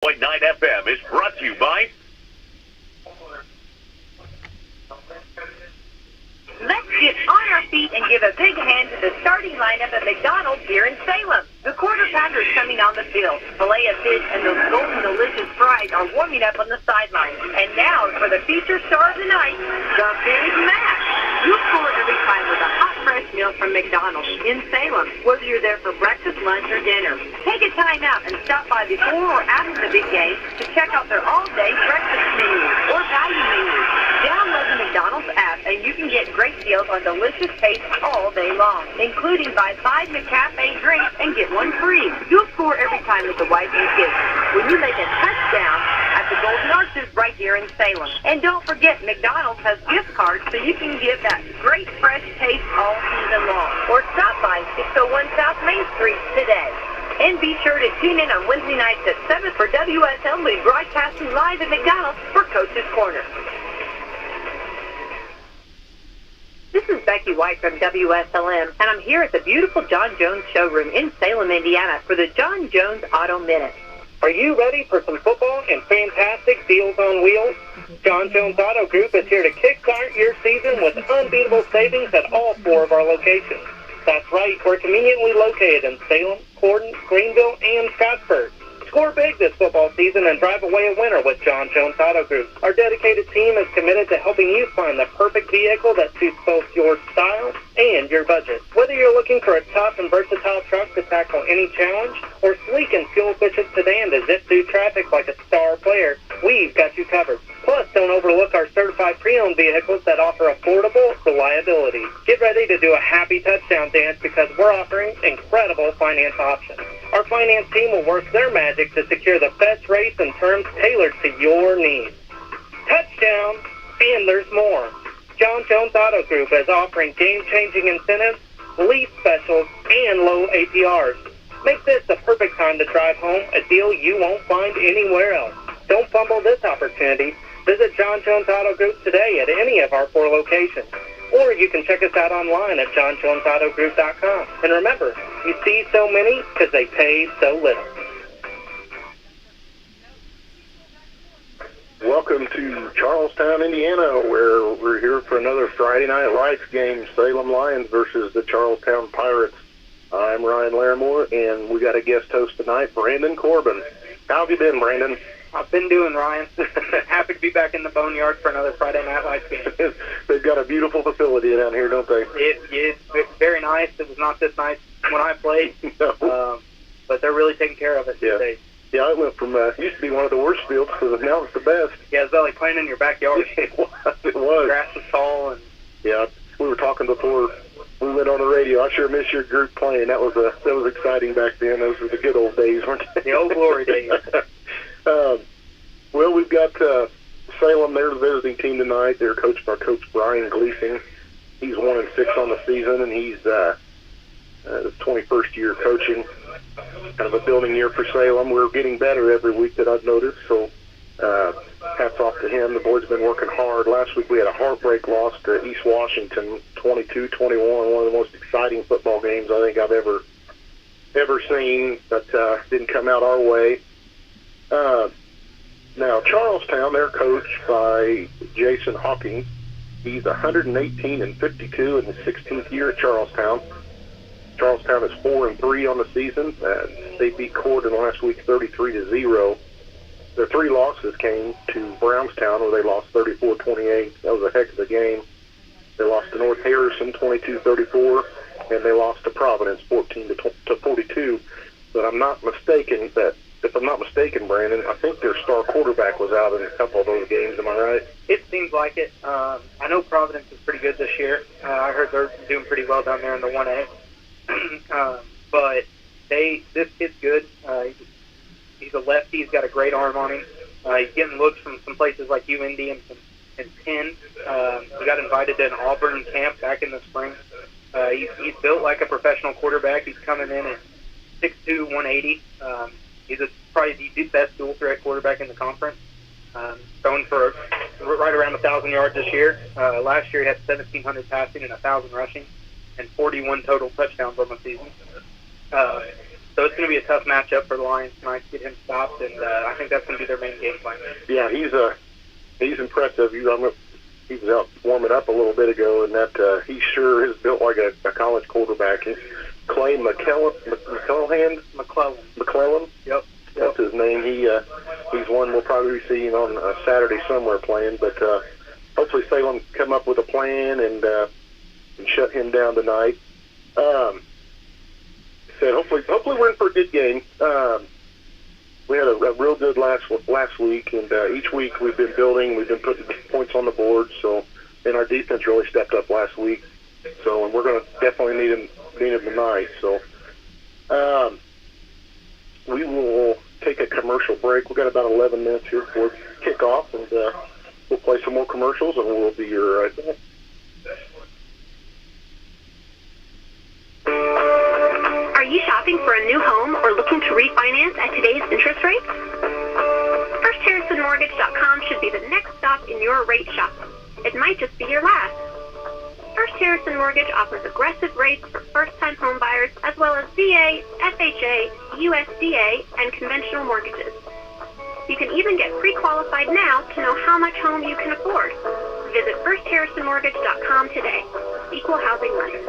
.9 FM is brought to you by... Let's get on our feet and give a big hand to the starting lineup at McDonald's here in Salem. The quarter pounders coming on the field. Filet of fish and those golden delicious fries are warming up on the sidelines. And now for the feature star of the night, the Big Mac. You score every time with a hot, fresh meal from McDonald's in Salem, whether you're there for breakfast, lunch, or dinner. Take a time out and stop by before or after the big game to check out their all-day breakfast menu or value menu. Download the McDonald's app and you can get great deals on delicious tastes all day long, including buy 5 McCafe drinks and get one free. You'll score every time with the wife and kids when you make a touchdown at the Golden Arches right here in Salem. And don't forget, McDonald's has gift cards so you can give that great fresh taste all season long. Or stop by 601 South Main Street today. And be sure to tune in on Wednesday nights at 7 for WSLM broadcasting live at McDonald's for Coach's Corner. This is Becky White from WSLM, and I'm here at the beautiful John Jones showroom in Salem, Indiana for the John Jones Auto Minute. Are you ready for some football and fantastic deals on wheels? John Jones Auto Group is here to kickstart your season with unbeatable savings at all 4 of our locations. That's right, we're conveniently located in Salem, Corden, Greenville, and Scottsburg. Score big this football season and drive away a winner with John Jones Auto Group. Our dedicated team is committed to helping you find the perfect vehicle that suits both your style and your budget. Whether you're looking for a tough and versatile truck to tackle any challenge, or sleek and fuel-efficient sedan to zip through traffic like a star player, we've got you covered. Plus, don't overlook our certified pre-owned vehicles that offer affordable reliability. Get ready to do a happy touchdown dance because we're offering incredible finance options. Our finance team will work their magic to secure the best rates and terms tailored to your needs. Touchdown, and there's more. John Jones Auto Group is offering game-changing incentives, lease specials, and low APRs. Make this the perfect time to drive home, a deal you won't find anywhere else. Don't fumble this opportunity. Visit John Jones Auto Group today at any of our 4 locations. Or you can check us out online at johnjonesautogroup.com. And remember, you see so many because they pay so little. Welcome to Charlestown, Indiana, where we're here for another Friday Night Lights game, Salem Lions versus the Charlestown Pirates. I'm Ryan Larrimore, and we got a guest host tonight, Brandon Corbin. How have you been, Brandon? I've been doing, Ryan. Happy to be back in the Boneyard for another Friday Night Lights game. They've got a beautiful facility down here, don't they? It's very nice. It was not this nice when I played, No. But they're really taking care of it Yeah. today. Yeah, it went from, used to be one of the worst fields to now it's the best. Yeah, it's like playing in your backyard. It was. It was. Grass is tall. And Yeah, we were talking before we went on the radio. I sure miss your group playing. That was exciting back then. Those were the good old days, weren't they? the old glory days. Well, we've got Salem. They're the visiting team tonight. They're coached by Coach Brian Gleasing. He's 1-6 on the season, and he's his 21st year coaching. Kind of a building year for Salem. We're getting better every week that I've noticed, so hats off to him. The boys have been working hard. Last week we had a heartbreak loss to East Washington, 22-21, one of the most exciting football games I think I've ever seen, but didn't come out our way. Now, Charlestown, they're coached by Jason Hawking. He's 118-52 in his 16th year at Charlestown. Charlestown is 4-3 on the season. They beat Corden last week 33-0. Their 3 losses came to Brownstown, where they lost 34-28. That was a heck of a game. They lost to North Harrison 22-34, and they lost to Providence 14-42. But if I'm not mistaken, Brandon, I think their star quarterback was out in a couple of those games. Am I right? It seems like it. I know Providence is pretty good this year. I heard they're doing pretty well down there in the 1A. But this kid's good. He's a lefty. He's got a great arm on him. He's getting looks from some places like UND and Penn. He got invited to an Auburn camp back in the spring. He's built like a professional quarterback. He's coming in at 6'2", 180. He's probably the best dual threat quarterback in the conference. Throwing for right around 1,000 yards this year. Last year he had 1,700 passing and 1,000 rushing, and 41 total touchdowns on the season. So it's going to be a tough matchup for the Lions tonight to get him stopped, and I think that's going to be their main game plan. Yeah, he's impressive. He was out warming up a little bit ago, and that he sure is built like a college quarterback. He's Clay McClellan. Yep. That's his name. He's one we'll probably be seeing on Saturday somewhere playing, but hopefully Salem come up with a plan and shut him down tonight. Said hopefully we're in for a good game. We had a real good last week, and each week we've been building. We've been putting points on the board. So, and our defense really stepped up last week. So, and we're going to definitely need him tonight. So, we will take a commercial break. We've got about 11 minutes here before kickoff, and we'll play some more commercials, and we'll be here right back. Are you shopping for a new home or looking to refinance at today's interest rates? FirstHarrisonMortgage.com should be the next stop in your rate shop. It might just be your last. First Harrison Mortgage offers aggressive rates for first-time home buyers as well as VA, FHA, USDA, and conventional mortgages. You can even get pre-qualified now to know how much home you can afford. Visit FirstHarrisonMortgage.com today. Equal housing lender.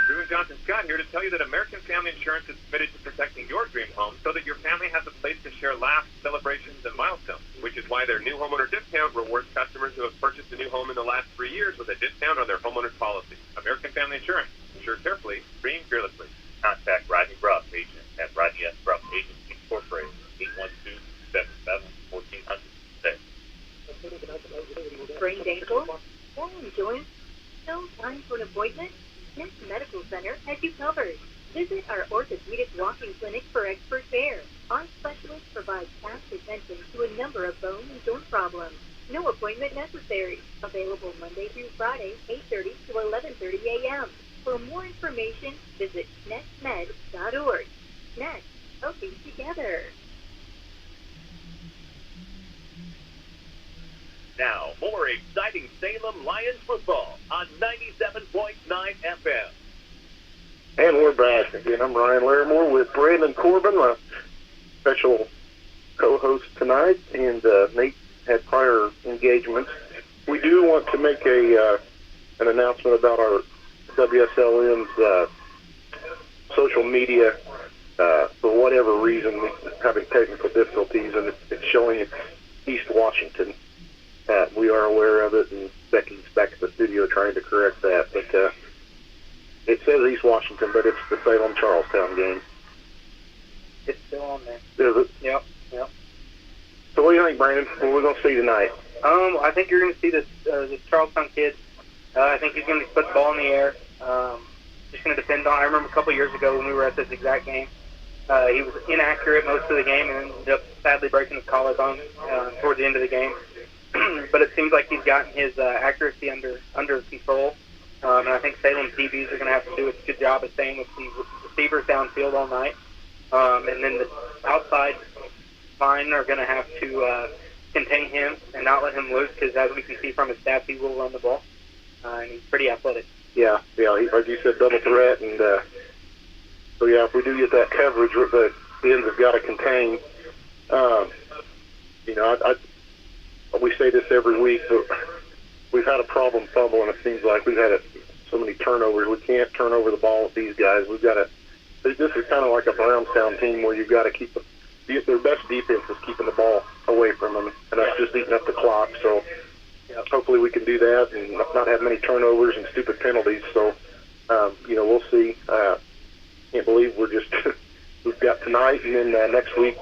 Drew and Johnson Scott here to tell you that American Family Insurance is committed to protecting your dream home so that your family has a place to share laughs, celebrations, and milestones, which is why their new homeowner discount rewards customers who have purchased a new home in the last 3 years with a discount on their homeowner's policy. American Family Insurance. Insure carefully, dream fearlessly. Contact Rodney Bruff, agent at Rodney S. Bruff Agency Incorporated, 812-774-1406. Brain ankle? Or joint? No time for an appointment? Next Medical Center has you covered. Visit our orthopedic walking clinic for expert care. Our specialists provide fast attention to a number of bone and joint problems. No appointment necessary. Available Monday through Friday, 8:30 to 11:30 a.m. For more information, visit nextmed.org. Next, healthy together. Now, more exciting Salem Lions football on 97.9 FM. And we're back again. I'm Ryan Larrimore with Brandon Corbin, my special co-host tonight, and Nate had prior engagements. We do want to make an announcement about our WSLM's social media. For whatever reason, we're having technical difficulties, and it's showing it's East Washington. We are aware of it, and Becky's back at the studio trying to correct that. But it says East Washington, but it's the Salem-Charlestown game. It's still on there. Is it? Yep. So what do you think, Brandon? What are we going to see tonight? I think you're going to see this Charlestown kid. I think he's going to put the ball in the air. Just going to depend on. I remember a couple of years ago when we were at this exact game. He was inaccurate most of the game and ended up sadly breaking his collarbone towards the end of the game. But it seems like he's gotten his accuracy under control. And I think Salem's DBs are going to have to do a good job of staying with the receivers downfield all night. And then the outside line are going to have to contain him and not let him loose because, as we can see from his stats, he will run the ball. And he's pretty athletic. Yeah, like you said, double threat. And so, yeah, if we do get that coverage, the ends have got to contain. We say this every week, but we've had a problem fumbling. It seems like we've had so many turnovers. We can't turn over the ball with these guys. We've got to. This is kind of like a Brownstown team where you've got to keep their best defense is keeping the ball away from them, and that's just eating up the clock. So hopefully we can do that and not have many turnovers and stupid penalties. So we'll see. Can't believe we've got tonight, and then next week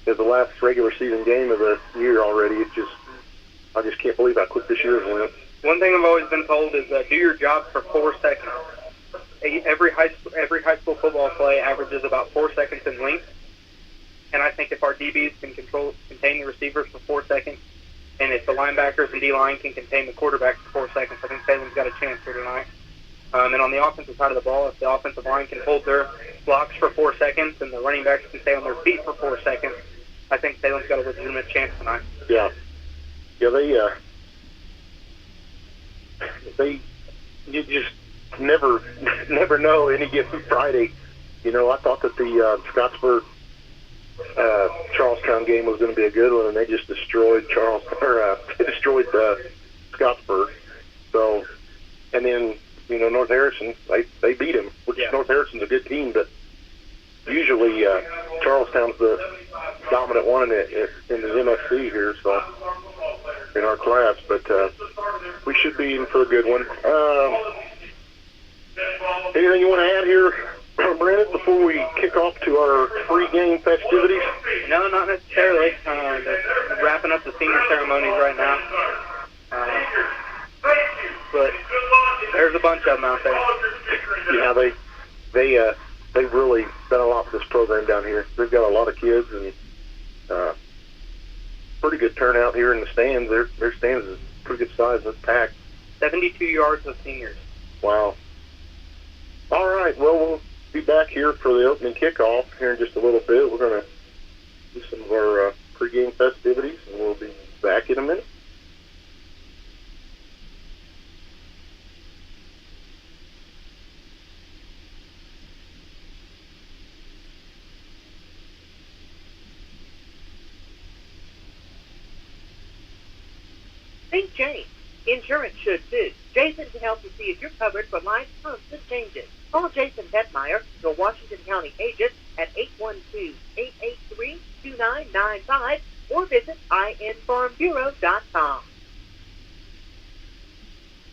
is the last regular season game of the year already. I just can't believe how quick this year has went. One thing I've always been told is do your job for 4 seconds. Every high school football play averages about 4 seconds in length, and I think if our DBs can contain the receivers for 4 seconds, and if the linebackers and D-line can contain the quarterback for 4 seconds, I think Salem's got a chance here tonight. And on the offensive side of the ball, if the offensive line can hold their blocks for 4 seconds and the running backs can stay on their feet for 4 seconds, I think Salem's got a legitimate chance tonight. Yeah, never know any given Friday. You know, I thought that the Scottsburg Charlestown game was going to be a good one, and they just destroyed Scottsburg. So, and then North Harrison, they beat them, which North Harrison's a good team, but usually Charlestown's the dominant one in the MSC here, so in our class. But we should be in for a good one. Anything you want to add here, Brandon, before we kick off to our pre-game festivities? No, not necessarily. They're wrapping up the senior ceremonies right now. But there's a bunch of them out there. Yeah, they've really done a lot for this program down here. They've got a lot of kids and pretty good turnout here in the stands. Their stands is pretty good size. It's packed. 72 yards of seniors. Wow. All right. Well, we'll be back here for the opening kickoff here in just a little bit. We're going to do some of our pregame festivities, and we'll be back in a minute. Think James. Insurance should too. Jason can help you see if you're covered for life's constant changes. Call Jason Detmeyer, your Washington County agent, at 812-883-2995 or visit infarmbureau.com.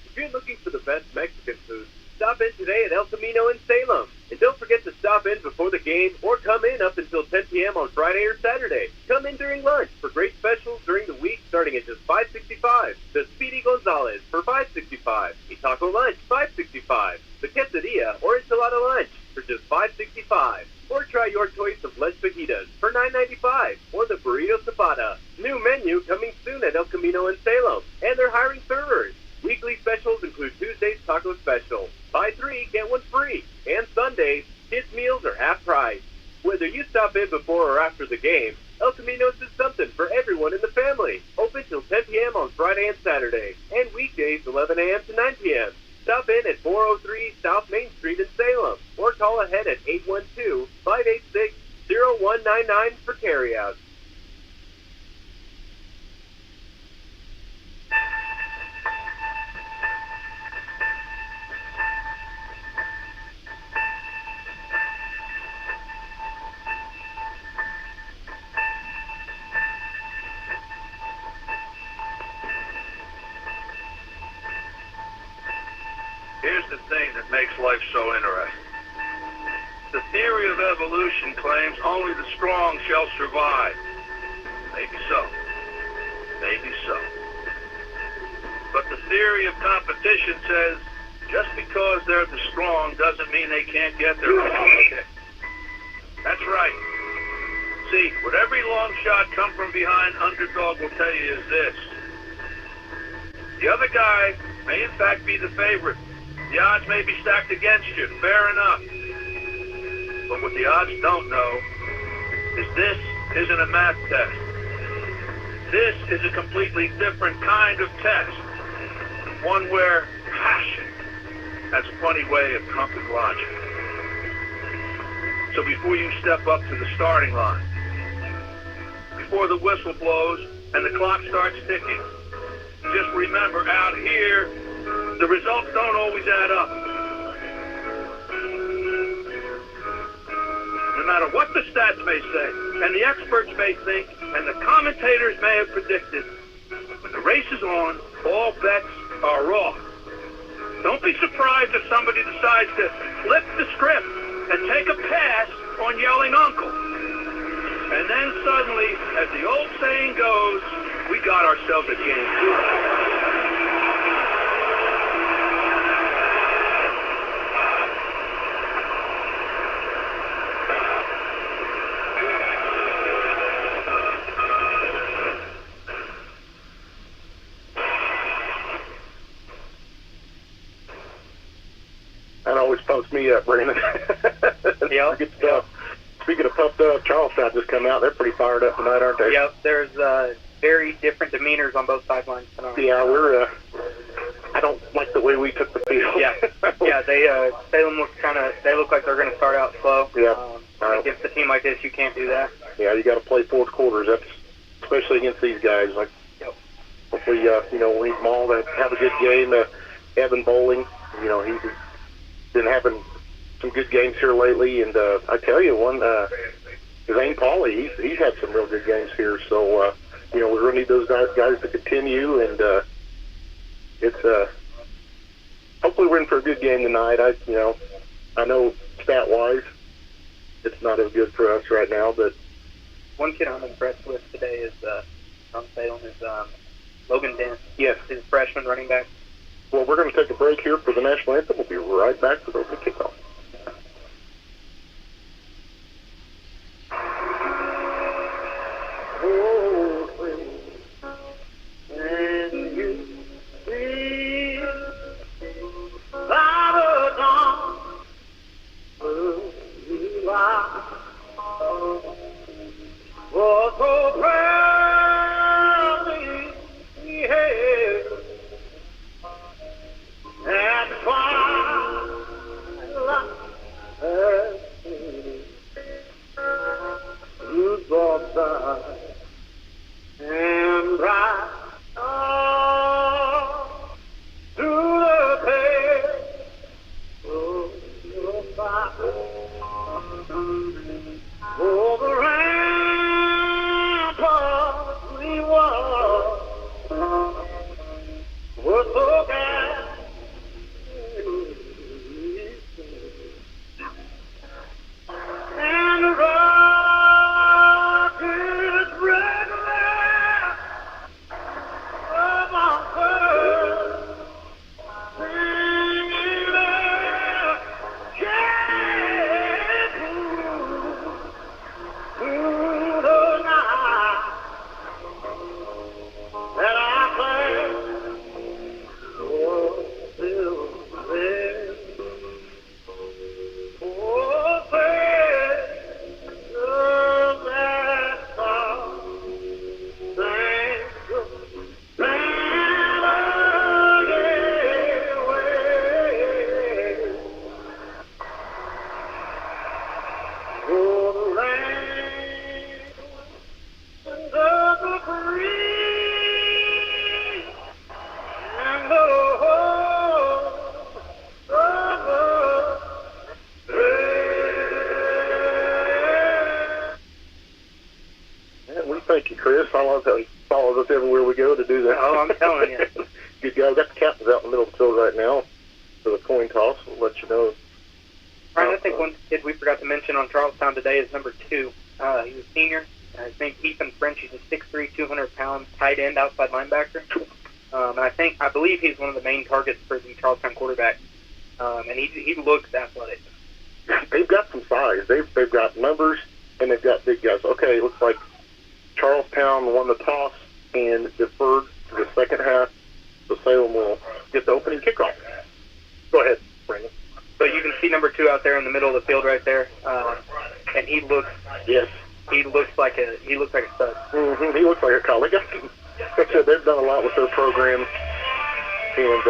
If you're looking for the best Mexican food, stop in today at El Camino in Salem. And don't forget to stop in before the game or come in up until 10 p.m. on Friday or Saturday. Come in during lunch for great specials during the week starting at just $5.65. The Speedy Gonzalez for $5.65. The Taco Lunch, $5.65. The Quesadilla or Enchilada Lunch for just $5.65. Or try your choice of Les Fajitas for $9.95. Or the Burrito Zapata. New menu coming soon at El Camino in Salem. And they're hiring servers. Weekly specials include Tuesday's taco special. Buy 3, get 1 free. And Sundays, kids' meals are half price. Whether you stop in before or after the game, El Camino's is something for everyone in the family. Open till 10 p.m. on Friday and Saturday. And weekdays 11 a.m. to 9 p.m. Stop in at 403 South Main Street in Salem. Or call ahead at 812-586-0199 for carryout. Here's the thing that makes life so interesting. The theory of evolution claims only the strong shall survive. Maybe so. Maybe so. But the theory of competition says just because they're the strong doesn't mean they can't get their own kick. That's right. See, what every long shot come from behind underdog will tell you is this. The other guy may in fact be the favorite. The odds may be stacked against you, fair enough. But what the odds don't know is this isn't a math test. This is a completely different kind of test. One where passion has a funny way of trumping logic. So before you step up to the starting line, before the whistle blows and the clock starts ticking, just remember out here, the results don't always add up. No matter what the stats may say, and the experts may think, and the commentators may have predicted, when the race is on, all bets are off. Don't be surprised if somebody decides to flip the script and take a pass on yelling uncle. And then suddenly, as the old saying goes, we got ourselves a game. That always pumps me up, Brandon. Yep. Good stuff. Speaking of pumped up, Charlestown just come out. They're pretty fired up tonight, aren't they? Yep, there's very different demeanors on both sidelines tonight. Yeah, we're I don't like the way we took the field. Yeah, Salem they look like they're going to start out slow. Yeah. Against a team like this, you can't do that. Yeah, you got to play fourth quarters. That's especially against these guys. Like, hopefully, we need them all to have a good game. Evan Bowling, he's been having some good games here lately, and I tell you, Zane Pauley, he's had some real good games here. So, we're going to need those guys to continue, and it's hopefully we're in for a good game tonight. I know stat-wise, it's not as good for us right now, but one kid I'm impressed with today is on Salem is Logan Dent. Yes, he's a freshman running back. Well, we're going to take a break here for the national anthem. We'll be right back for the open kickoff. Thank you, Chris. I love how he follows us everywhere we go to do that. Oh, I'm telling you. Good guy. We've got the captains out in the middle of the field right now for the coin toss. We'll let you know. Ryan, I think one kid we forgot to mention on Charlestown today is number 2. He's a senior. His name's Ethan French. He's a 6'3", 200-pound tight end outside linebacker. And I believe he's one of the main targets for the Charlestown quarterback. And he looks athletic. They've got some size. They've got numbers, and they've got big guys. Okay, it looks like Charlestown won the toss and deferred to the second half, so Salem will get the opening kickoff. Go ahead, Brandon. So you can see number 2 out there in the middle of the field right there, and he looks like a stud. Mm-hmm. He looks like a college. Like I said, they've done a lot with their program, and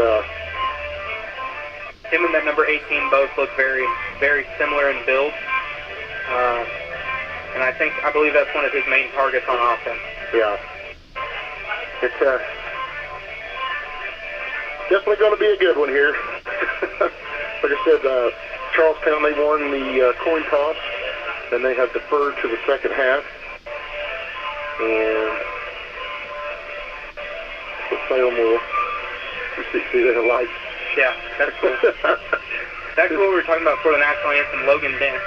him and that number 18 both look very, very similar in build. And I believe that's one of his main targets on offense. Yeah. It's definitely going to be a good one here. Like I said, Charlestown, they won the coin toss, and they have deferred to the second half. And so Salem will see their lights. Yeah, that's cool. That's what we were talking about for the national anthem, Logan Dent.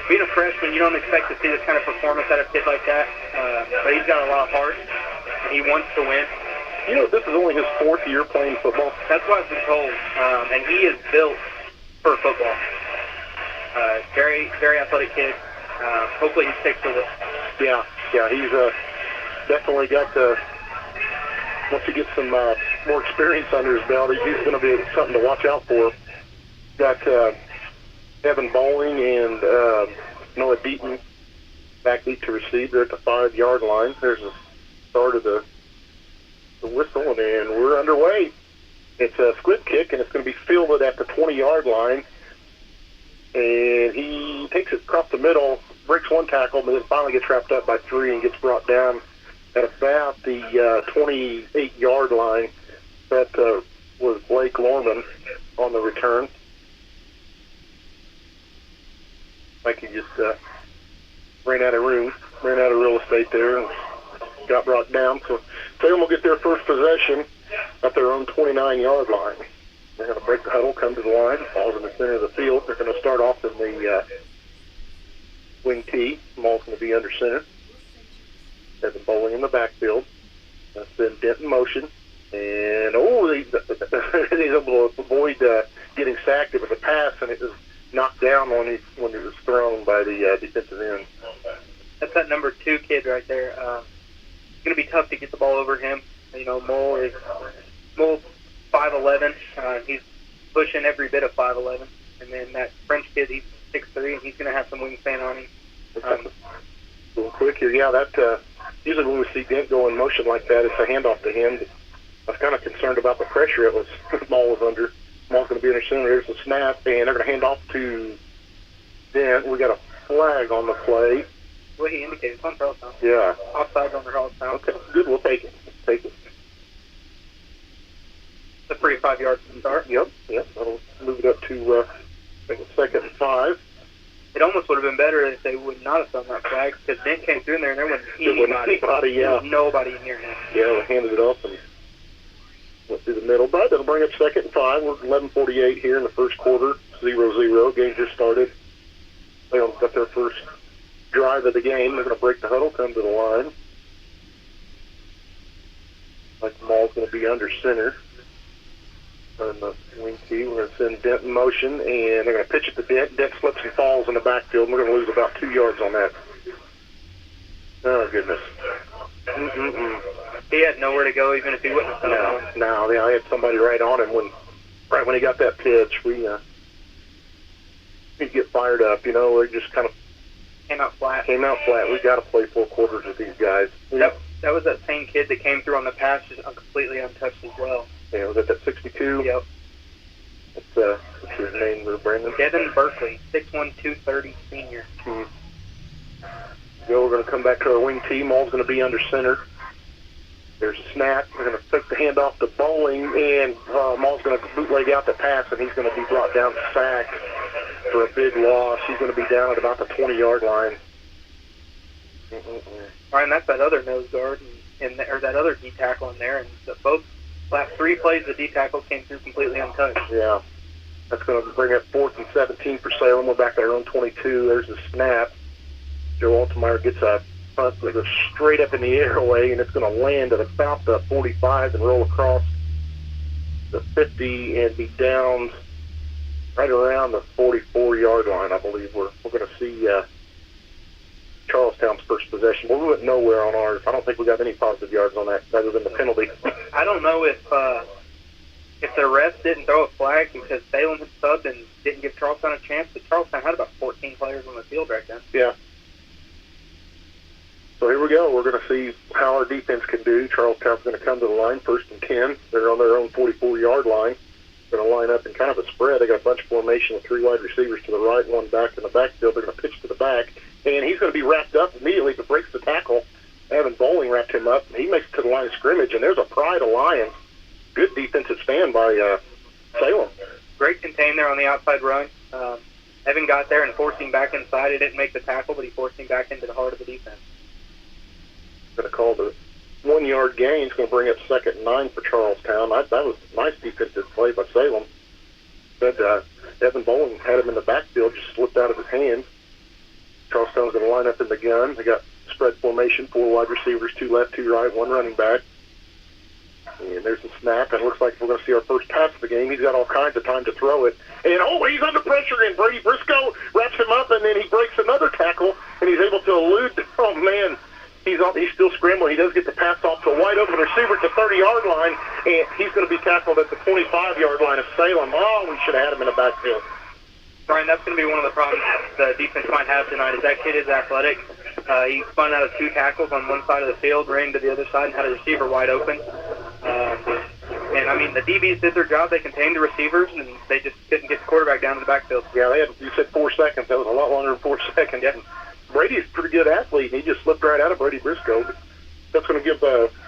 Being a freshman, you don't expect to see this kind of performance out of a kid like that, but he's got a lot of heart, and he wants to win. This is only his 4th year playing football. That's what I've been told, and he is built for football. Very, very athletic kid. Hopefully he sticks with it. Yeah, he's definitely got to, once he gets some more experience under his belt, he's going to be something to watch out for. Got Evan Bowling and Noah Deaton back deep to receive. They're at the 5-yard line. There's the start of the whistle, and we're underway. It's a squib kick, and it's going to be fielded at the 20-yard line. And he takes it across the middle, breaks one tackle, but then finally gets wrapped up by 3 and gets brought down at about the 28-yard line. That was Blake Lorman on the return. Like he just ran out of room, ran out of real estate there, and got brought down. So Salem will get their first possession at their own 29-yard line. They're going to break the huddle, come to the line, ball's in the center of the field. They're going to start off in the wing tee. Ball's going to be under center. Evan Bowling in the backfield. That's been Dent in motion. And, he's able to avoid getting sacked. It was a pass, and it was knocked down when it was thrown by the defensive end. That's that number 2 kid right there. It's going to be tough to get the ball over him. You know, Mole's 5'11". He's pushing every bit of 5'11". And then that French kid, he's 6'3", and he's going to have some wingspan on him. A little quick here. Yeah, that usually when we see Dent go in motion like that, it's a handoff to him. I was kind of concerned about the pressure the ball was under. Ball's going to be under center. There's the snap, and they're going to hand off to Dent. We got a flag on the play. What he indicated, it's on Charlestown. Yeah. Offside on the Charlestown. Okay, good. We'll take it. Take it. It's a 35 yards to start. Yep. That'll move it up to I think it's 2nd and 5. It almost would have been better if they would not have done that flag, because Dent came through in there and there wasn't anybody. Yeah. There was nobody near him. Yeah, we handed it off and went through the middle. But that'll bring up 2nd and 5. We're 11:48 here in the first quarter. 0-0. Game just started. They got their first drive of the game. They're going to break the huddle, come to the line. Like the ball's going to be under center. On the wing tee, we're going to send Dent in motion, and they're going to pitch it to Dent. Dent slips and falls in the backfield, and we're going to lose about 2 yards on that. Oh, goodness. He had nowhere to go, even if he wouldn't have done it. No, I had somebody right on him right when he got that pitch. He'd get fired up, we just kind of Came out flat. We got to play 4 quarters with these guys. That was that same kid that came through on the pass, just completely untouched as well. Yeah, was that 62? Yep. What's his name, Brandon? Devin Berkeley, 6'1", 230, senior. We're going to come back to our wing tee. Maul's going to be under center. There's a snap. We're going to take the handoff to Bowling, and Maul's going to bootleg out the pass, and he's going to be brought down sacked for a big loss. He's going to be down at about the 20-yard line. All right, and that's that other nose guard, or that other D tackle in there, and both last 3 plays, the D tackle came through completely untouched. Yeah. That's going to bring up 4th and 17 for Salem. We're back at our own 22. There's the snap. Joe Altemeyer gets a punt that goes straight up in the airway, and it's going to land at about the 45 and roll across the 50 and be down right around the 44-yard line, I believe. We're going to see Charlestown's first possession. We went nowhere on ours. I don't think we got any positive yards on that other than the penalty. I don't know if the refs didn't throw a flag because Salem had subbed and didn't give Charlestown a chance, but Charlestown had about 14 players on the field right then. Yeah. So here we go. We're going to see how our defense can do. Charlestown's going to come to the line, 1st and 10. They're on their own 44-yard line. They're going to line up in kind of a spread. They got a bunch of formation with 3 wide receivers to the right, 1 back in the backfield. They're going to pitch to the back, and he's going to be wrapped up immediately, but breaks the tackle. Evan Bowling wrapped him up, and he makes it to the line of scrimmage, and there's a Pride Alliance. Good defensive stand by Salem. Great contain there on the outside run. Evan got there and forced him back inside. He didn't make the tackle, but he forced him back into the heart of the defense. Going to call the 1-yard gain. It's going to bring up 2nd and 9 for Charlestown. That was a nice defensive play by Salem. But Evan Bowling had him in the backfield, just slipped out of his hands. Charlestown's going to line up in the gun. They got spread formation, 4 wide receivers, 2 left, 2 right, 1 running back. And there's the snap, and it looks like we're going to see our first pass of the game. He's got all kinds of time to throw it. And, he's under pressure, and Brady Briscoe wraps him up, and then he breaks another tackle, and he's able to elude. Oh, man, he's still scrambling. He does get the pass off to a wide-open receiver at the 30-yard line, and he's going to be tackled at the 25-yard line of Salem. Oh, we should have had him in the backfield. Brian, that's going to be one of the problems the defense might have tonight is that kid is athletic. He spun out of 2 tackles on one side of the field, ran to the other side, and had a receiver wide open. And, I mean, the DBs did their job. They contained the receivers, and they just couldn't get the quarterback down to the backfield. Yeah, you said 4 seconds. That was a lot longer than 4 seconds. Yeah. Brady's a pretty good athlete, and he just slipped right out of Brady Briscoe. That's going to give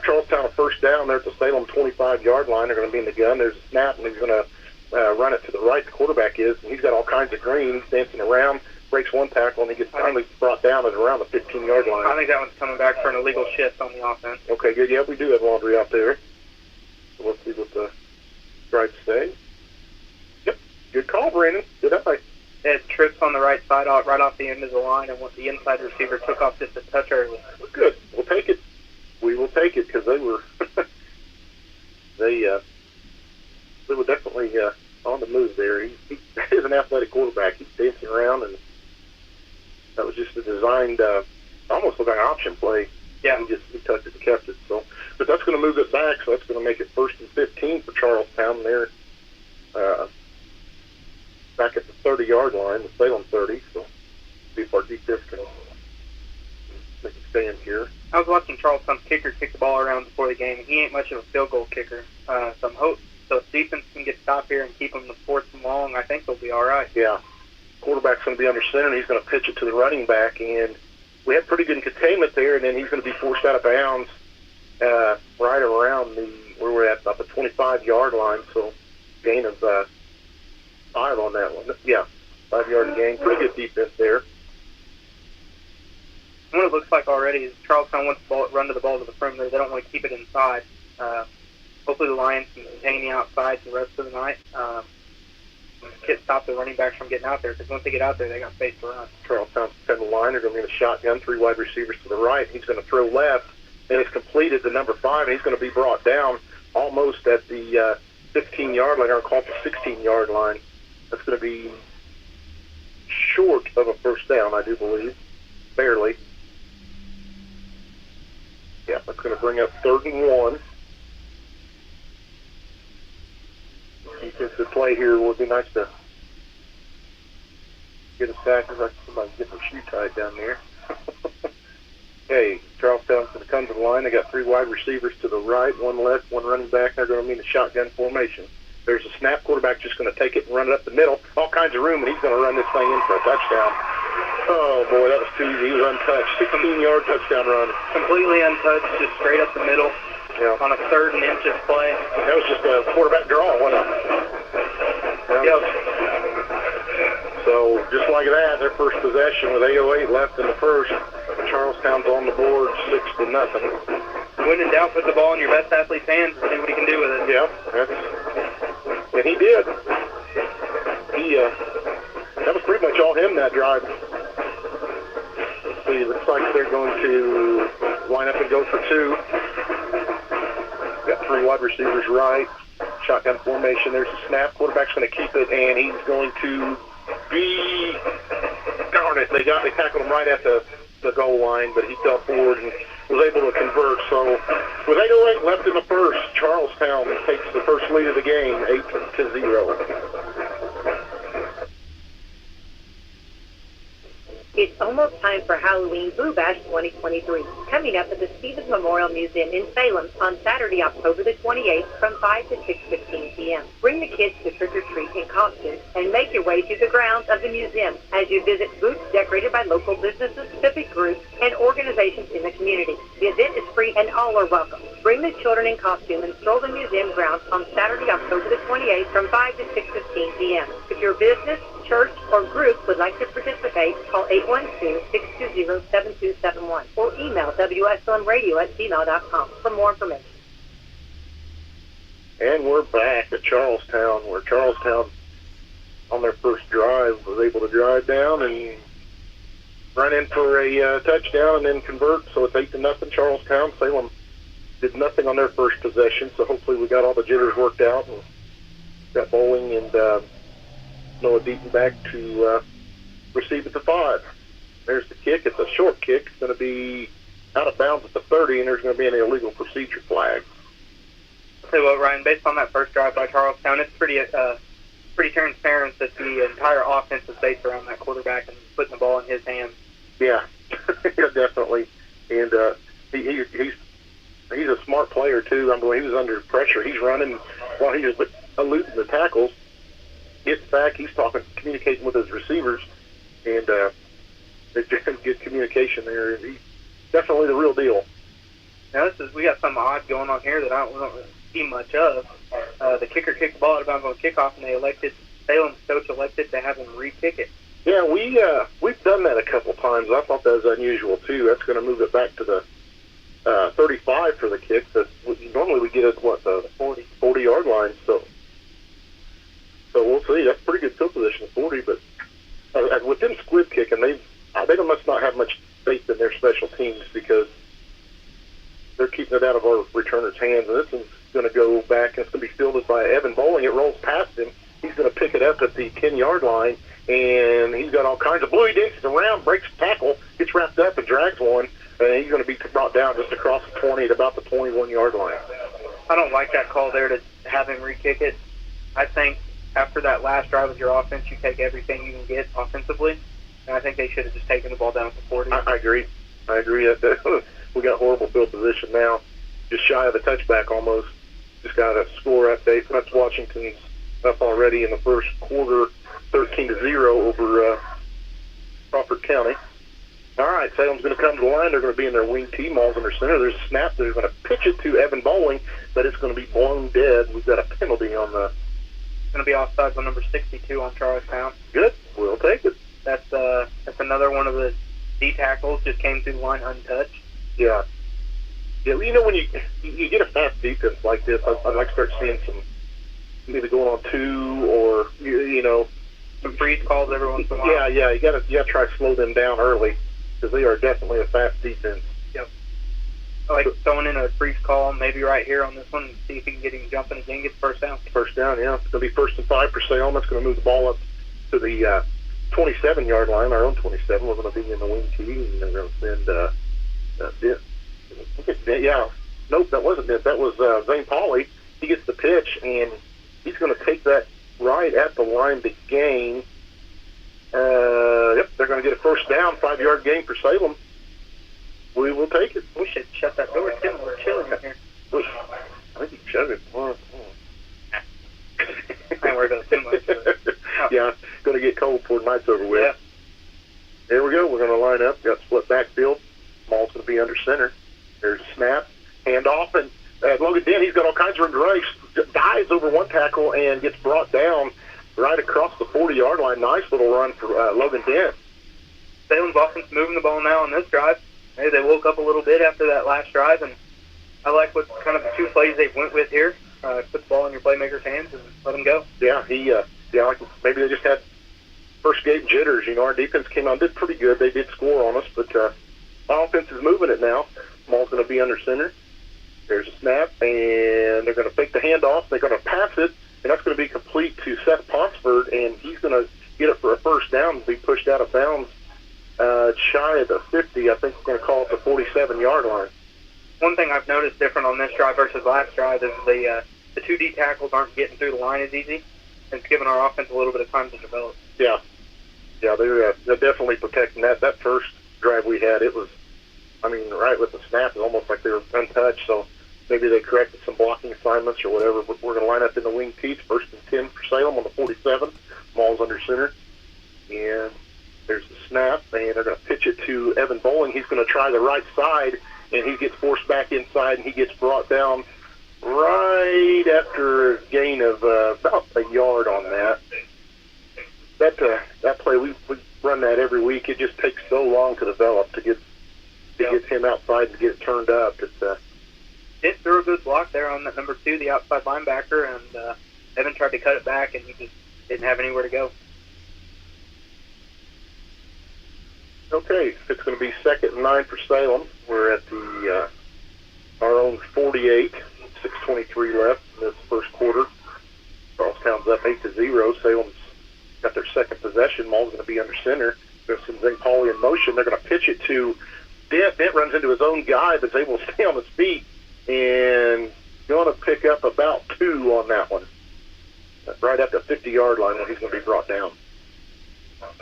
Charlestown a first down there at the Salem 25-yard line. They're going to be in the gun. There's a snap, and he's going to run it to the right. The quarterback is, and he's got all kinds of greens dancing around, breaks one tackle, and he gets finally brought down at around the 15-yard line. I think that one's coming back for an illegal shift on the offense. Okay, good. Yeah, we do have laundry out there. So let's see what the stripes say. Yep, good call, Brandon. Good eye. It trips on the right side, right off the end of the line, and the inside receiver took off just a touch early. Good. We'll take it. We will take it because they were they were definitely on the move there. He is an athletic quarterback. He's dancing around, and that was just a designed, almost like an option play. Yeah. He touched it and kept it. So, but that's going to move it back. So that's going to make it 1st and 15 for Charlestown. They're back at the 30-yard line, the Salem 30. So see if our defense can make it stand here. I was watching Charlestown's kicker kick the ball around before the game. He ain't much of a field goal kicker. So I'm hoping the defense can get stopped here and keep them to 4th and long. I think they'll be all right. Yeah. Quarterback's going to be under center, and he's going to pitch it to the running back. And we had pretty good containment there, and then he's going to be forced out of bounds right around where we're at, about the 25-yard line. So gain of 5 on that one. Yeah, 5-yard gain. Pretty good defense there. What it looks like already is Charlestown wants to run to the ball to the perimeter. They don't want to keep it inside. Hopefully the Lions can contain the outside the rest of the night. Stop the running backs from getting out there, because once they get out there, they got space to run. Charlestown's defensive line. They're going to be in a shotgun, 3 wide receivers to the right. He's going to throw left, and it's completed to number 5, and he's going to be brought down almost at the 15-yard line, or call it the 16-yard line. That's going to be short of a first down, I do believe, barely. Yeah, that's going to bring up 3rd and 1. Defensive play here would be nice to get a sack. Like somebody get their shoe tied down there. Okay, Charlestown's going to come to the line. They got 3 wide receivers to the right, 1 left, 1 running back. They're going to be in a shotgun formation. There's a snap. Quarterback just going to take it and run it up the middle. All kinds of room, and he's going to run this thing in for a touchdown. Oh, boy, that was too easy. He was untouched. 16-yard touchdown run. Completely untouched, just straight up the middle. Yeah. On a 3rd and inches play. That was just a quarterback draw, wasn't it? Yep. So, just like that, their first possession with 8:08 left in the first. Charlestown's on the board, 6-0. When in doubt, put the ball in your best athlete's hands and see what he can do with it. Yeah, and he did. That was pretty much all him that drive. Let's see, looks like they're going to line up and go for 2. Got 3 wide receivers right. Shotgun formation. There's a snap. Quarterback's going to keep it, and he's going to be... Darn it. They tackled him right at the goal line, but he fell forward and was able to convert. So with 8:08 left in the first, Charlestown takes the first lead of the game, 8-0. It's almost time for Halloween Boo Bash 2023, coming up at the Stevens Memorial Museum in Salem on Saturday, October the 28th from 5 to 6:15 p.m. Bring the kids to trick-or-treat in costumes and make your way to the grounds of the museum as you visit booths decorated by local businesses, civic groups, and organizations in the community. The event is free and all are welcome. Bring the children in costume and stroll the museum grounds on Saturday, October the 28th from 5 to 6:15 p.m. If your business, church, or group would like to participate, call 812-620-7271 or email WSLMradio@gmail.com for more information. And we're back at Charlestown, where Charlestown, on their first drive, was able to drive down and run in for a touchdown and then convert. So it's 8-0 Charlestown. Salem did nothing on their first possession, so hopefully we got all the jitters worked out and got Bowling and Noah Deaton back to receive at the 5. There's the kick. It's a short kick. It's going to be out of bounds at the 30, and there's going to be an illegal procedure flag. I'll tell you what, Ryan, based on that first drive by Charlestown, it's pretty transparent that the entire offense is based around that quarterback and putting the ball in his hands. Yeah, yeah, definitely. And he's a smart player, too. I mean, he was under pressure. He's running while he was eluding the tackles. Gets back. He's communicating with his receivers, and they just get communication there. He's definitely the real deal. Now we got something odd going on here that I don't really see much of. The kicker kicked the ball out of bounds on kickoff, and Salem's coach elected to have him re-kick it. Yeah, we've done that a couple times. I thought that was unusual too. That's going to move it back to the 35 for the kick. Normally we get it the 40-yard line. So we'll see. That's pretty good field position, 40. But with them squib kicking, they must not have much faith in their special teams because they're keeping it out of our returner's hands. And this one's going to go back, and it's going to be fielded by Evan Bowling. It rolls past him. He's going to pick it up at the 10-yard line, and he's got all kinds of blue dances around, breaks the tackle, gets wrapped up, and drags one. And he's going to be brought down just across the 20 at about the 21-yard line. I don't like that call there to have him re-kick it. I think after that last drive with your offense, you take everything you can get offensively, and I think they should have just taken the ball down to 40. I agree. That we got horrible field position now, just shy of a touchback almost. Just got a score update. That's Washington's up already in the first quarter, 13-0 over Crawford County. All right, Salem's going to come to the line. They're going to be in their wing T. Malls under center. There's a snap. They're going to pitch it to Evan Bowling, but it's going to be blown dead. We've got a penalty on the... It's going to be offsides on number 62 on Charlestown. Good. We'll take it. That's another one of the D tackles. Just came through the line untouched. Yeah. Yeah, well, you know, when you get a fast defense like this, I'd like to start seeing some maybe going on two or, you know... Some freeze calls every once in a while. Yeah, you got to try to slow them down early because they are definitely a fast defense. Yep. I like throwing in a freeze call, maybe right here on this one, and see if he can get him jumping again, get the first down. First down, yeah. It's going to be 1st and 5 for Salem. That's going to move the ball up to the 27-yard line, our own 27. We're going to be in the wing T, and they're going to send yeah. Nope, that wasn't it. That was Zane Pauley. He gets the pitch, and he's going to take that right at the line to gain. Yep, they're going to get a first down, 5-yard gain for Salem. We will take it. We should shut that door. It's getting a little chilly in here. I think you shut it. I ain't worried about it too much. Yeah, going to get cold before the night's over with. Yeah. There we go. We're going to line up. Got split backfield. Ball's going to be under center. There's a snap. Handoff. And Logan Dent, he's got all kinds of room to run. He dives over one tackle and gets brought down right across the 40-yard line. Nice little run for Logan Dent. Salem's offense moving the ball now on this drive. Maybe they woke up a little bit after that last drive, and I like what kind of the two plays they went with here. Put the ball in your playmaker's hands and let them go. Yeah, like maybe they just had first game jitters. You know, our defense came on, did pretty good. They did score on us, but our offense is moving it now. Ball's going to be under center. There's a snap, and they're going to fake the handoff. They're going to pass it, and that's going to be complete to Seth Ponsford, and he's going to get it for a first down and be pushed out of bounds shy of the 50. I think we're going to call it the 47-yard line. One thing I've noticed different on this drive versus last drive is the 2D tackles aren't getting through the line as easy, and it's giving our offense a little bit of time to develop. Yeah, they're definitely protecting that. That first drive we had, it was, I mean, right with the snap, it was almost like they were untouched, so maybe they corrected some blocking assignments or whatever, but we're going to line up in the wing teeth, 1st and 10 for Salem on the 47. Ball's under center, and there's the snap, and they're going to pitch it to Evan Bowling. He's going to try the right side, and he gets forced back inside, and he gets brought down right after a gain of about a yard on that. That play, we run that every week. It just takes so long to develop to get him outside and get it turned up. It threw a good block there on that number 2, the outside linebacker, and Evan tried to cut it back, and he just didn't have anywhere to go. Okay, it's going to be 2nd and 9 for Salem. We're at the our own 48, 6:23 left in this first quarter. Charlestown's up 8-0. Salem's got their second possession. Maul's going to be under center. There's some Zane Pauley in motion. They're going to pitch it to Dent. Dent runs into his own guy, but is able to stay on his feet and going to pick up about 2 on that one. Right at the 50-yard line when he's going to be brought down.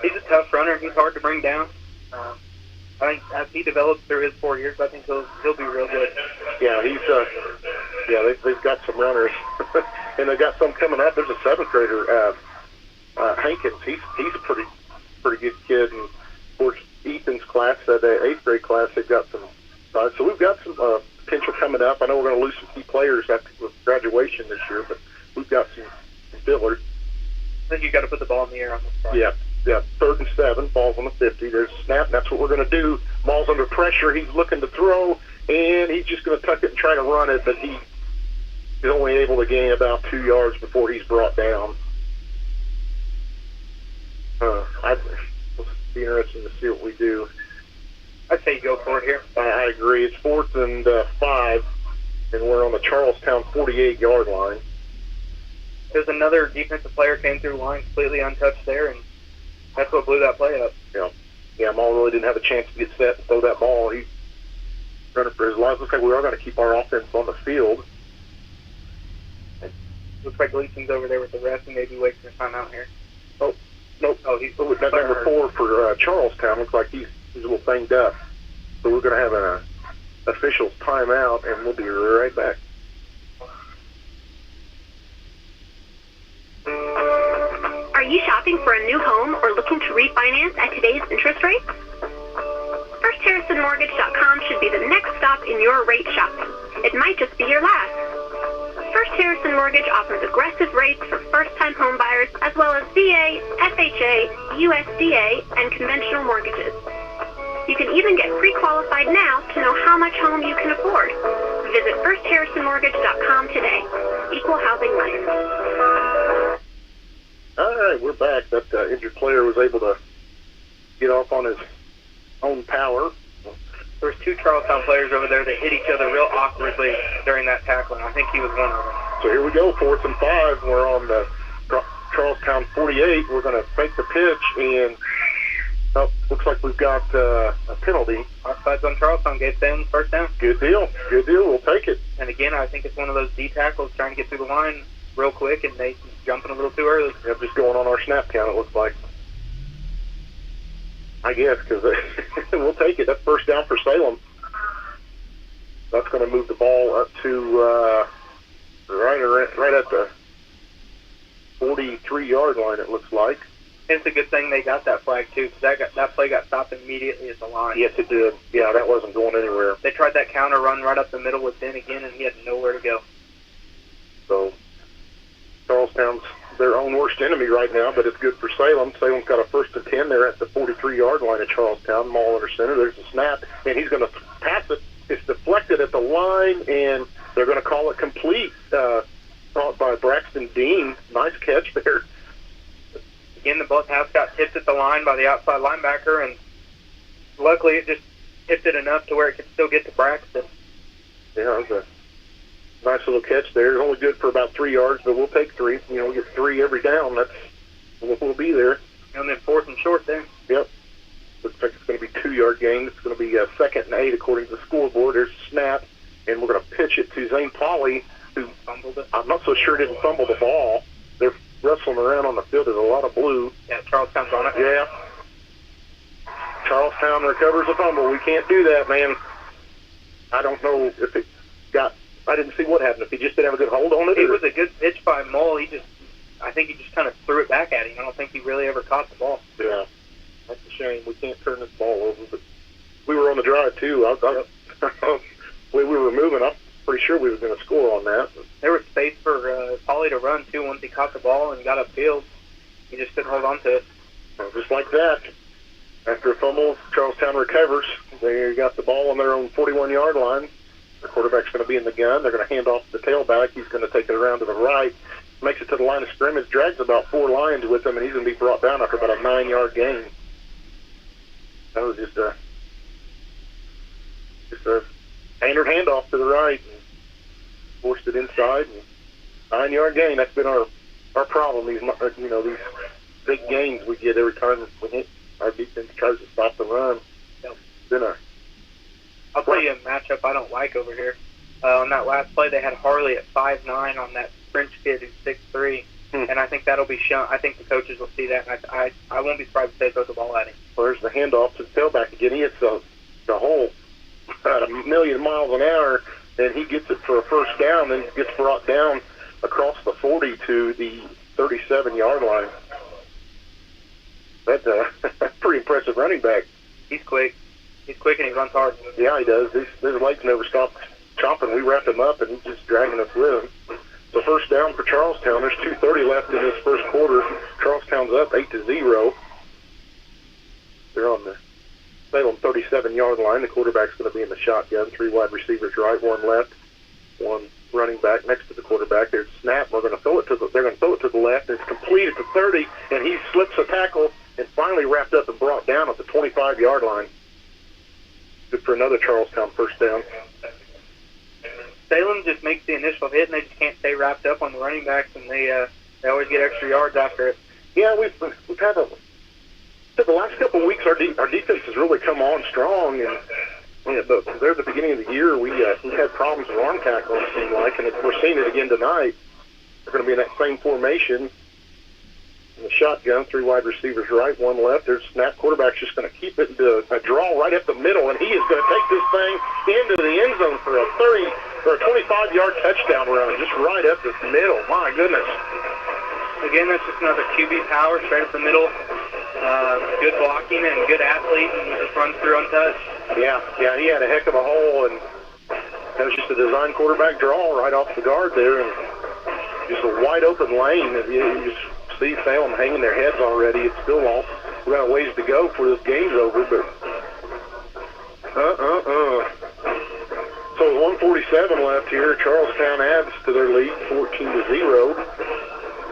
He's a tough runner. He's hard to bring down. I think as he develops through his 4 years, I think he'll be real good. Yeah, they've got some runners, and they've some coming up. There's a 7th grader, Hankins. He's a pretty good kid, and of course Ethan's class, the 8th grade class, they've got some. So we've got some potential coming up. I know we're going to lose some key players after graduation this year, but we've got some fillers. I think you got to put the ball in the air on this part. Yeah. 3rd and 7, ball's on the 50. There's a snap, and that's what we're going to do. Ball's under pressure. He's looking to throw, and he's just going to tuck it and try to run it, but he's only able to gain about 2 yards before he's brought down. It'll be interesting to see what we do. I'd say go for it here. I agree. It's 4th and 5, and we're on the Charlestown 48-yard line. There's another defensive player came through the line completely untouched there, and that's what blew that play up. Yeah, Maul really didn't have a chance to get set and throw that ball. He's running for his life. Looks like we are going to keep our offense on the field. Looks like Gleason's over there with the ref and maybe waiting for a timeout here. Nope. He's number 4 for Charlestown. Looks like he's a little banged up. So we're going to have an official's timeout, and we'll be right back. Are you shopping for a new home or looking to refinance at today's interest rates? FirstHarrisonMortgage.com should be the next stop in your rate shopping. It might just be your last. First Harrison Mortgage offers aggressive rates for first-time home buyers as well as VA, FHA, USDA, and conventional mortgages. You can even get pre-qualified now to know how much home you can afford. Visit FirstHarrisonMortgage.com today. Equal housing lender. All right, we're back. That injured player was able to get off on his own power. There was 2 Charlestown players over there that hit each other real awkwardly during that tackling. I think he was one of them. So here we go, 4th and 5. We're on the Charlestown 48. We're going to fake the pitch, and looks like we've got a penalty. Offsides on Charlestown gave them first down. Good deal. We'll take it. And again, I think it's one of those D tackles trying to get through the line real quick, and they jumping a little too early. Yep, just going on our snap count, it looks like. I guess, because we'll take it. That's first down for Salem. That's going to move the ball up to right at the 43-yard line, it looks like. It's a good thing they got that flag, too, because that play got stopped immediately at the line. Yes, it did. Yeah, that wasn't going anywhere. They tried that counter run right up the middle with Ben again, and he had nowhere to go. So Charlestown's their own worst enemy right now, but it's good for Salem. Salem's got a 1st and 10 there at the 43-yard line at Charlestown. Maul under center. There's a snap, and he's going to pass it. It's deflected at the line, and they're going to call it complete. Caught by Braxton Dean. Nice catch there. Again, the pass got tipped at the line by the outside linebacker, and luckily it just tipped it enough to where it could still get to Braxton. Yeah, it was a nice little catch there. It's only good for about 3 yards, but we'll take 3. We get 3 every down. We'll be there. And then 4th and short there. Yep. Looks like it's going to be 2-yard gain. It's going to be 2nd and 8 according to the scoreboard. There's a snap, and we're going to pitch it to Zane Pauley, who fumbled it. I'm not so sure didn't fumble the ball. They're wrestling around on the field. There's a lot of blue. Yeah, Charlestown's on it. Yeah. Charlestown recovers a fumble. We can't do that, man. I don't know if it got... I didn't see what happened. If he just didn't have a good hold on it? It was a good pitch by Mull. I think he just kind of threw it back at him. I don't think he really ever caught the ball. Yeah. That's a shame. We can't turn this ball over. But we were on the drive, too. The way we were moving, I'm pretty sure we were going to score on that. There was space for Pauly to run, too, once he caught the ball and got upfield. He just couldn't hold on to it. Just like that. After a fumble, Charlestown recovers. They got the ball on their own 41-yard line. The quarterback's going to be in the gun. They're going to hand off to the tailback. He's going to take it around to the right. Makes it to the line of scrimmage. Drags about 4 lines with him, and he's going to be brought down after about a 9-yard gain. That was just a standard handoff to the right, and forced it inside. And 9-yard gain. That's been our problem. These big gains we get every time we hit. Our defense tries to stop the run. It's been I'll tell you a matchup I don't like over here. On that last play, they had Harley at 5'9" on that French kid who's 6'3", and I think that'll be shown. I think the coaches will see that, and I won't be surprised if they throw the ball at him. Well, there's the handoff to the tailback again. He hits the hole at 1,000,000 miles an hour. and he gets it for a first down, then gets brought down across the 40 to the 37-yard line. That's a pretty impressive running back. He's quick. He's quick and he runs hard. Yeah, he does. His legs never stop chomping. We wrap him up, and he's just dragging us with him. So first down for Charlestown. There's 2:30 left in this first quarter. Charlestown's up 8-0. They're on the Salem 37-yard line. The quarterback's going to be in the shotgun. 3 wide receivers right, 1 left, 1 running back next to the quarterback. There's a snap. They're going to throw it to the left. It's complete at the 30, and he slips a tackle and finally wrapped up and brought down at the 25-yard line. Good for another Charlestown first down. Salem just makes the initial hit, and they just can't stay wrapped up on the running backs, and they always get extra yards after it. Yeah, we've had the last couple of weeks our defense has really come on strong, and but there at the beginning of the year we had problems with arm tackle, it seemed like, and we're seeing it again tonight. They're going to be in that same formation. In the shotgun, 3 wide receivers right, 1 left. There's a snap. Quarterback's just going to keep it into a draw right up the middle, and he is going to take this thing into the end zone for a 25-yard touchdown run, just right up the middle. My goodness. Again, that's just another QB power straight up the middle. Good blocking and good athlete, and he just runs through untouched. Yeah, he had a heck of a hole, and that was just a design quarterback draw right off the guard there, and just a wide open lane. You just see Salem hanging their heads already. It's still all, we got a ways to go before this game's over, but So 147 left here. Charlestown adds to their lead, 14-0.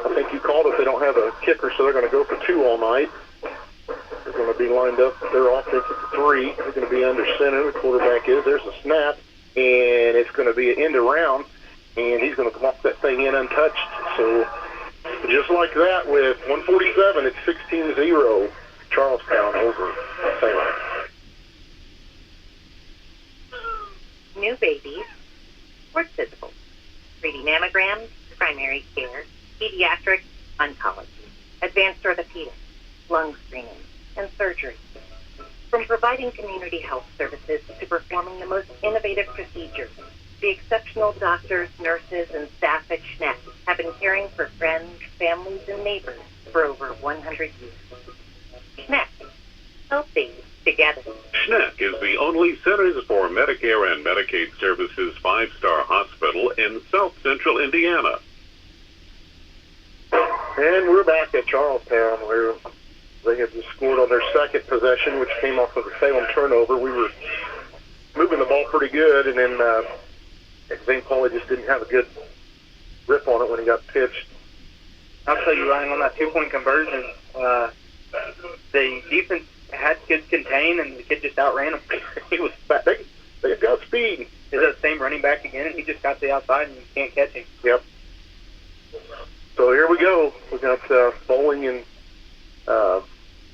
I think you called it. They don't have a kicker, so they're going to go for 2 all night. They're going to be lined up. Their offense at the 3. They're going to be under center. The quarterback is. There's a snap, and it's going to be an end around, and he's going to walk that thing in untouched. So just like that, with 147, it's 16-0. Charlestown over Salem. New babies, sports physicals, 3D mammograms, primary care, pediatrics, oncology, advanced orthopedics, lung screening, and surgery. From providing community health services to performing the most innovative procedures, the exceptional doctors, nurses, and staff at Schneck have been caring for friends, families, and neighbors for over 100 years. Schneck, healthy together. Schneck is the only Centers for Medicare and Medicaid Services 5-star hospital in South Central Indiana. And we're back at Charlestown, where they have just scored on their second possession, which came off of a Salem turnover. We were moving the ball pretty good, and then Zane Pauly just didn't have a good grip on it when he got pitched. I'll tell you, Ryan, on that 2-point conversion, the defense had kids contained, and the kid just outran him. He was fat. They got speed. Is that the same running back again, and he just got to the outside, and you can't catch him. Yep. So here we go. We got Bowling and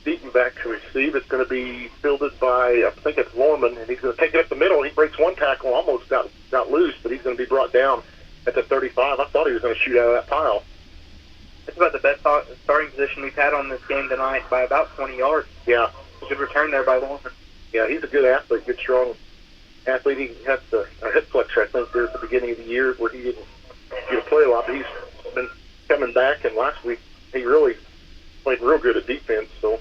Deaton back to receive. It's going to be fielded by, I think it's Lorman, and he's going to take it up the middle. He breaks one tackle, almost got loose, but he's going to be brought down at the 35. I thought he was going to shoot out of that pile. It's about the best starting position we've had on this game tonight by about 20 yards. Yeah. A good return there by Lorman. Yeah, he's a good athlete, good, strong athlete. He had a hip flexor, I think, there at the beginning of the year where he didn't get to play a lot, but he's been coming back, and last week he really played real good at defense, so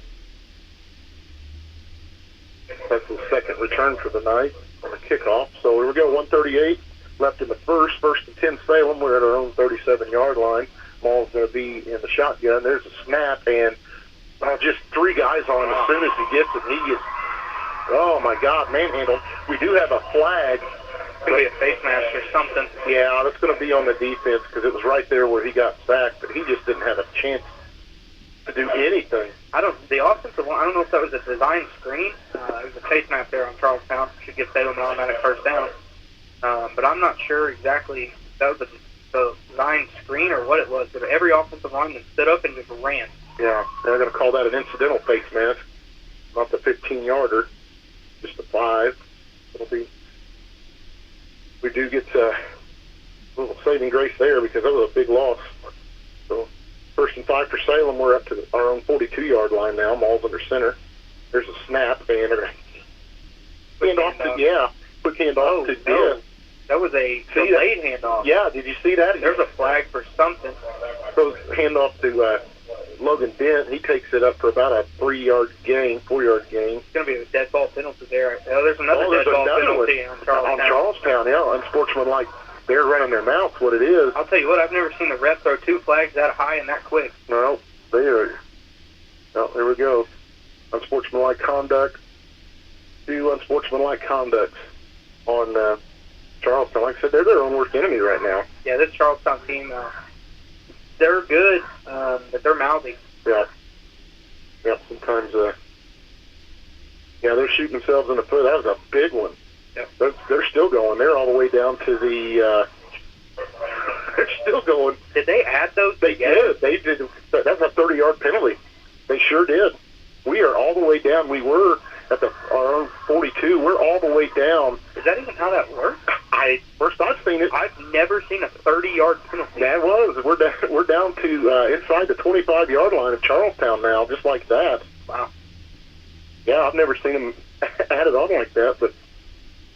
that's the second return for the night on the kickoff. So here we go, 1:38 left in the first and 10 Salem. We're at our own 37-yard line. Maul's going to be in the shotgun. There's a snap, and just 3 guys on him as soon as he gets it. He is, oh my God, manhandled. We do have a flag. Maybe a face mask or something. Yeah, that's going to be on the defense because it was right there where he got sacked, but he just didn't have a chance to do anything. The offensive line, I don't know if that was a design screen. It was a face mask there on Charlestown. Should give Salem an automatic first down. But I'm not sure exactly if that was a design screen or what it was. But every offensive lineman stood up and just ran. Yeah, they're going to call that an incidental face mask, not the 15-yarder, just a 5. It'll be. We do get a little saving grace there because that was a big loss. So 1st and 5 for Salem. We're up to our own 42-yard line now. Maul's under center. There's a snap, and they're quick handoff to That was a delayed handoff. Yeah, did you see that? There's a flag for something. Throws handoff to Logan Dent. He takes it up for about a 4-yard gain. It's going to be a dead ball penalty there. Oh, there's another dead ball penalty on Charlestown. On Charlestown, yeah. Unsportsmanlike. They're running their mouth, what it is. I'll tell you what, I've never seen the ref throw 2 flags that high and that quick. No, they are. Oh, there we go. Unsportsmanlike conduct. 2 unsportsmanlike conducts on Charlestown. Like I said, they're their own worst enemy right now. Yeah, this Charlestown team, they're good, but they're mouthy. Yeah. Yeah, sometimes, they're shooting themselves in the foot. That was a big one. Yep. They're still going. They're all the way down to the, they're still going. Did they add those? They did. They did. That's a 30-yard penalty. They sure did. We are all the way down. We were at our own 42. We're all the way down. Is that even how that works? First I've seen it. I've never seen a 30-yard penalty. That was. We're down to inside the 25-yard line of Charlestown now, just like that. Wow. Yeah, I've never seen them add it on like that. But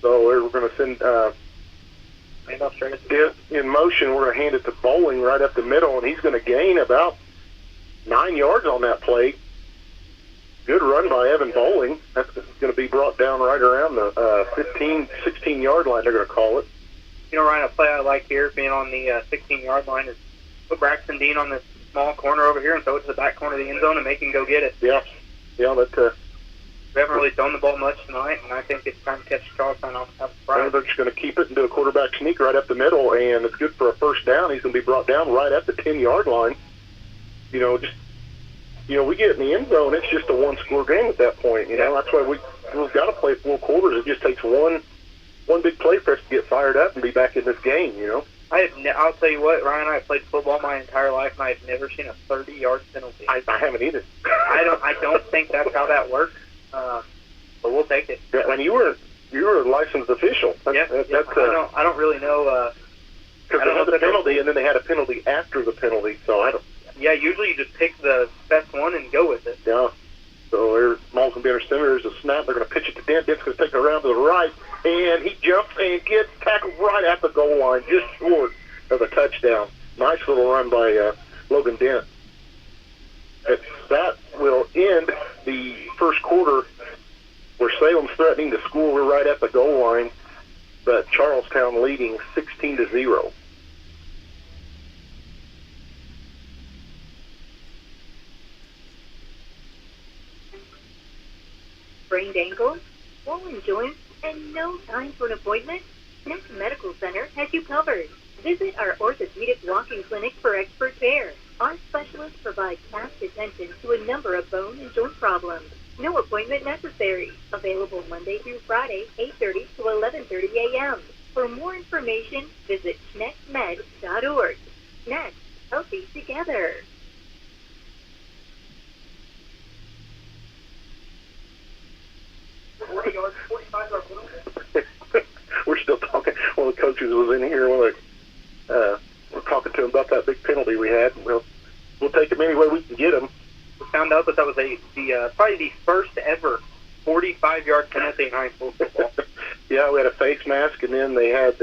so we're going to send handoff straight in motion. We're going to hand it to Bowling right up the middle, and he's going to gain about 9 yards on that play. Good run by Evan Bowling. That's going to be brought down right around the 15, 16-yard line, they're going to call it. You know, Ryan, a play I like here, being on the 16-yard line, is put Braxton Dean on this small corner over here and throw it to the back corner of the end zone and make him go get it. Yeah, that. We haven't really thrown the ball much tonight, and I think it's time to catch Charlestown off the surprise. They're just going to keep it and do a quarterback sneak right up the middle, and it's good for a first down. He's going to be brought down right at the 10-yard line. We get in the end zone, it's just a one-score game at that point. That's why we've got to play 4 quarters. It just takes one big play for us to get fired up and be back in this game. I'll tell you what, Ryan. I've played football my entire life, and I've never seen a 30-yard penalty. I haven't either. I don't think that's how that works. But we'll take it. Yeah, and you were a licensed official. I don't really know. Because they had the penalty, and then they had a penalty after the penalty. So I don't. Yeah, usually you just pick the best one and go with it. Yeah. So there's Malls going to be under center. There's a snap. They're going to pitch it to Dent. Dent's going to take it around to the right, and he jumps and gets tackled right at the goal line, just short of a touchdown. Nice little run by Logan Dent. That will end the first quarter where Salem's threatening to score. We're right at the goal line, but Charlestown leading 16-0. Sprained ankles, swollen joints, and no time for an appointment? Next Medical Center has you covered. Visit our orthopedic walk-in clinic for expert care. Our specialists provide fast attention to a number of bone and joint problems. No appointment necessary. Available Monday through Friday, 8:30 to 11:30 a.m. For more information, visit connectmed.org. Connect, healthy together. We're still talking. One of the coaches was in here. We're talking to him about that big penalty we had. We'll take him any way we can get him. We found out that was probably the first ever 45-yard penalty in high school football. Yeah, we had a face mask, and then they had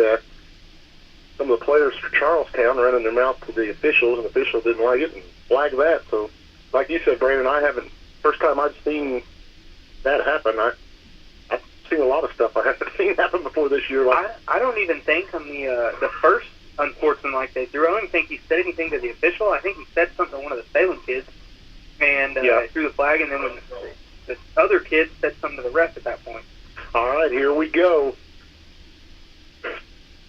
some of the players for Charlestown running their mouth to the officials, and the officials didn't like it and flagged that. So, like you said, Brandon, first time I've seen that happen. I've seen a lot of stuff I haven't seen happen before this year. I don't even think on the first unsportsmanlike they threw, I don't even think he said anything to the official. I think he said something to one of the Salem kids, and threw the flag, and then when the other kid said something to the ref at that point. All right, here we go.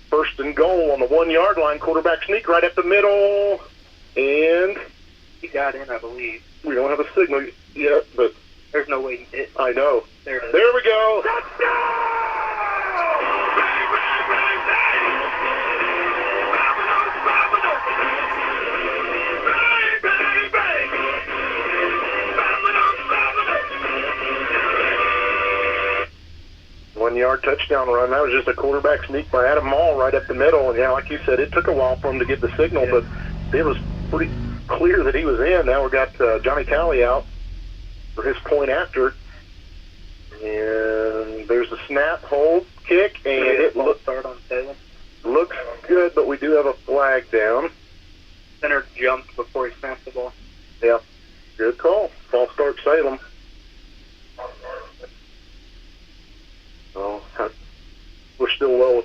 First and goal on the 1-yard line. Quarterback sneak right up the middle, and he got in, I believe. We don't have a signal yet, but there's no way he did. I know. There it is. There we go. One-yard touchdown run. That was just a quarterback sneak by Adam Mall right up the middle. And, yeah, like you said, it took a while for him to get the signal, but it was pretty clear that he was in. Now we've got Johnny Talley out for his point after. And there's the snap, hold, kick, and it looked start on Salem.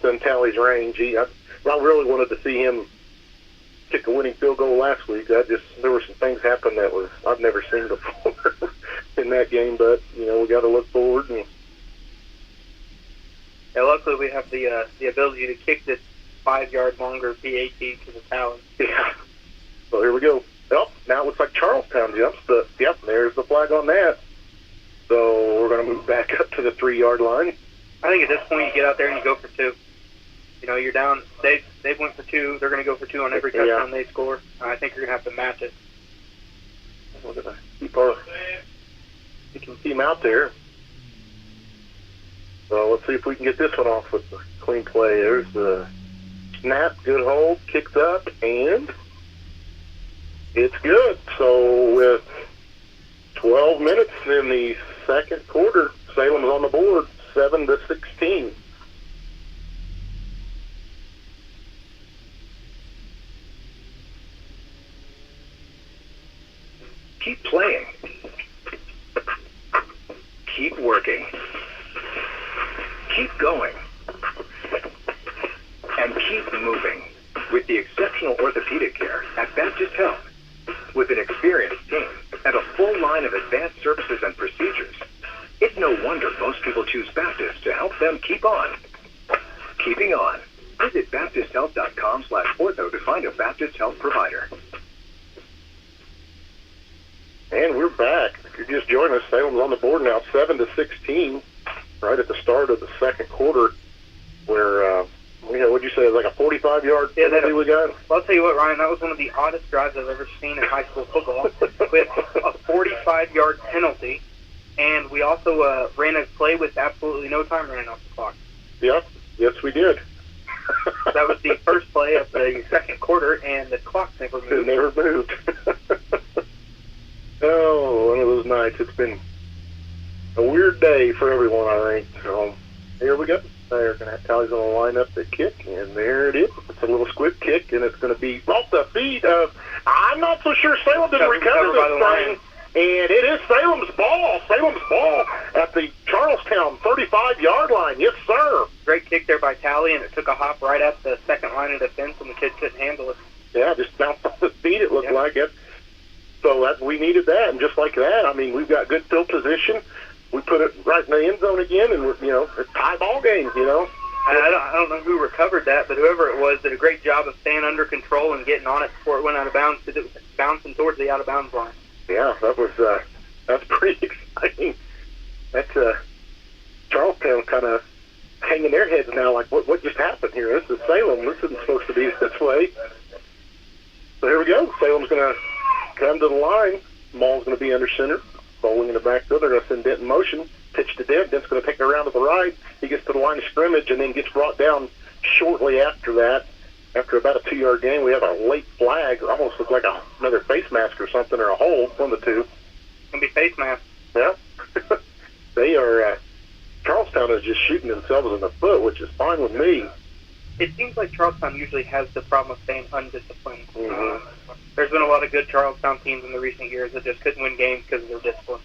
within Tally's range. I really wanted to see him kick a winning field goal last week. There were some things happen that I've never seen before in that game, but we got to look forward. And luckily we have the ability to kick this 5-yard longer PAT to the Tally. Yeah. So here we go. Well, now it looks like Charlestown jumps, but yep, there's the flag on that. So we're going to move back up to the 3-yard line. I think at this point you get out there and you go for 2. You're down. They went for 2. They're going to go for 2 on every touchdown they score. I think you're going to have to match it. We're going to keep our team out there. So let's see if we can get this one off with the clean play. There's the snap, good hold, kicks up, and it's good. So with 12 minutes in the second quarter, Salem's on the board, 7-16. Keep playing. Keep working. Keep going. And keep moving with the exceptional orthopedic care at Baptist Health. With an experienced team and a full line of advanced services and procedures, it's no wonder most people choose Baptist to help them keep on. Keeping on. Visit BaptistHealth.com/ortho to find a Baptist Health provider. And we're back. If you're just joining us, Salem's on the board now, 7-16, right at the start of the second quarter, where what'd you say, like a 45-yard penalty we got? Well, I'll tell you what, Ryan, that was one of the oddest drives I've ever seen in high school football, with a 45-yard penalty, and we also ran a play with absolutely no time running off the clock. Yep, yes we did. That was the first play of the second quarter, and the clock never moved. It never moved. Oh, one of those nights. It's been a weird day for everyone, I think. So here we go. They're going to have Tally's going to line up the kick, and there it is. It's a little squib kick, and it's going to be off the feet of, I'm not so sure Salem didn't recover this thing, and it is Salem's ball. Salem's ball at the Charlestown 35-yard line. Yes, sir. Great kick there by Tally, and it took a hop right at the second line of defense, and the kid couldn't handle it. Yeah, just bounced off his feet, it looked like it. So we needed that, and just like that, I mean, we've got good field position. We put it right in the end zone again, and it's a tie ball game, I don't know who recovered that, but whoever it was did a great job of staying under control and getting on it before it went out of bounds, because it was bouncing towards the out-of-bounds line. Yeah, that's pretty exciting. That's Charlestown kind of hanging their heads now, like, what just happened here? This is Salem. This isn't supposed to be this way. So here we go. Salem's going to come to the line. Ball's going to be under center. Bowling in the backfield. They're going to send Dent in motion. Pitch to Dent. Dent's going to take it around to the right. He gets to the line of scrimmage and then gets brought down shortly after that. After about a 2-yard gain, we have a late flag. It almost looks like another face mask or something, or a hold, one of the two. It's going to be face mask. Yeah. They are, Charlestown is just shooting themselves in the foot, which is fine with me. It seems like Charlestown usually has the problem of staying undisciplined. Mm-hmm. There's been a lot of good Charlestown teams in the recent years that just couldn't win games because of their discipline.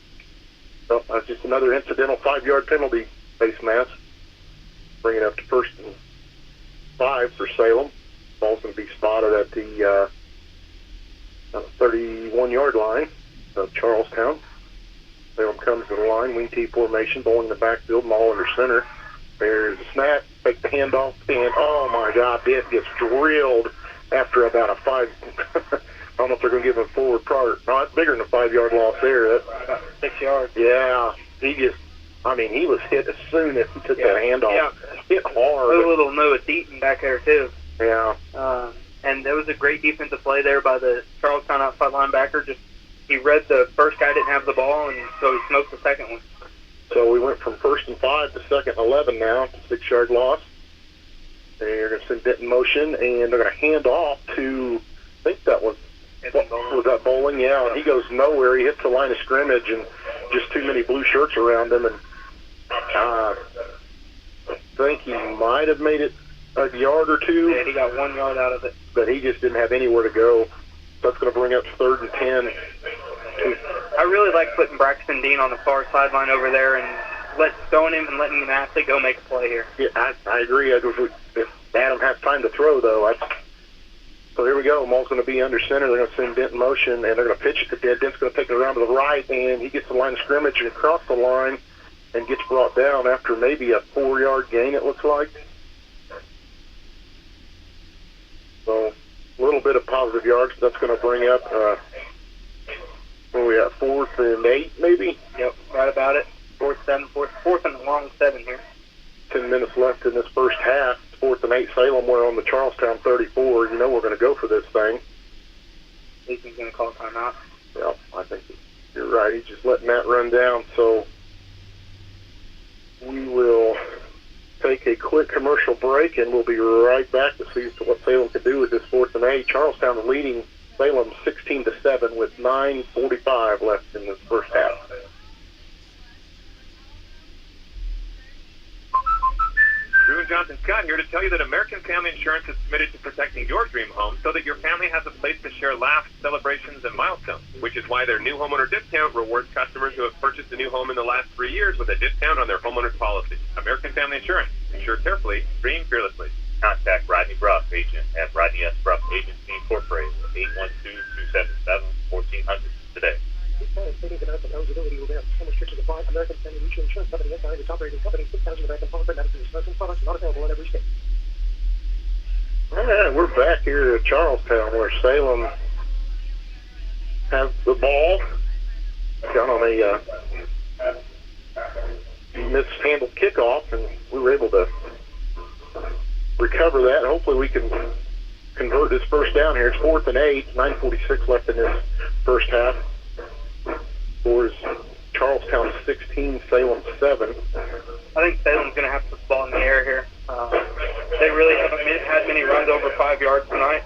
Well, that's just another incidental 5-yard penalty, face mask. Bring it up to 1st and 5 for Salem. Ball's going to be spotted at the 31-yard line of Charlestown. Salem comes to the line, wing T formation, ball in the backfield, ball under center. There's a snap, take the handoff, and oh my God, it gets drilled after about a 5. I don't know if they're going to give him forward prior. No, it's bigger than a 5-yard loss there. About 6 yards. Yeah, he was hit as soon as he took that handoff. Yeah. Hit hard. A little Noah Deaton back there too. Yeah. And there was a great defensive play there by the Charlestown outside linebacker. He read the first guy didn't have the ball, and so he smoked the second one. So we went from 1st and 5 to 2nd and 11 now, 6-yard loss. They're going to send it in motion, and they're going to hand off to, I think that was that Bowling? Yeah, he goes nowhere. He hits the line of scrimmage, and just too many blue shirts around him. And I think he might have made it a yard or two. Yeah, he got 1 yard out of it. But he just didn't have anywhere to go. That's going to bring up 3rd and 10. I really like putting Braxton Dean on the far sideline over there and throwing him and letting him athlete go make a play here. Yeah, I agree. If Adam has time to throw, though, so here we go. Maul's going to be under center. They're going to send Dent in motion, and they're going to pitch it to Dent. Dent's going to take it around to the right, and he gets the line of scrimmage and across the line and gets brought down after maybe a 4-yard gain, it looks like. So a little bit of positive yards. That's going to bring up, where we at, 4th and 8, maybe? Yep, right about it. 4th and a long 7 here. 10 minutes left in this first half. 4th and 8 Salem. We're on the Charlestown 34. You know we're going to go for this thing. He's going to call timeout. Yeah, I think you're right. He's just letting that run down. So we will take a quick commercial break, and we'll be right back to see what Salem can do with this 4th and 8. Charlestown is leading Salem 16-7 with 9:45 left in this first half. Drew and Johnson Scott here to tell you that American Family Insurance is committed to protecting your dream home so that your family has a place to share laughs, celebrations, and milestones, which is why their new homeowner discount rewards customers who have purchased a new home in the last 3 years with a discount on their homeowner's policy. American Family Insurance. Insure carefully, dream fearlessly. Contact Rodney Bruff, agent at Rodney S. Bruff Agency Incorporated, 812-277-1400 today. Savings amounts and eligibility will vary. Some restrictions apply. American Family Mutual Insurance Company, SI, its operating company, 6,000 American Palmer, Madison, Wisconsin. Products not available in every state. All right, we're back here at Charlestown where Salem has the ball. Got on a mishandled kickoff, and we were able to recover that. Hopefully we can convert this first down here. It's 4th and 8, 9:46 left in this first half. Scores Charlestown 16, Salem 7. I think Salem's going to have to put the ball in the air here. They really haven't had many runs over 5 yards tonight.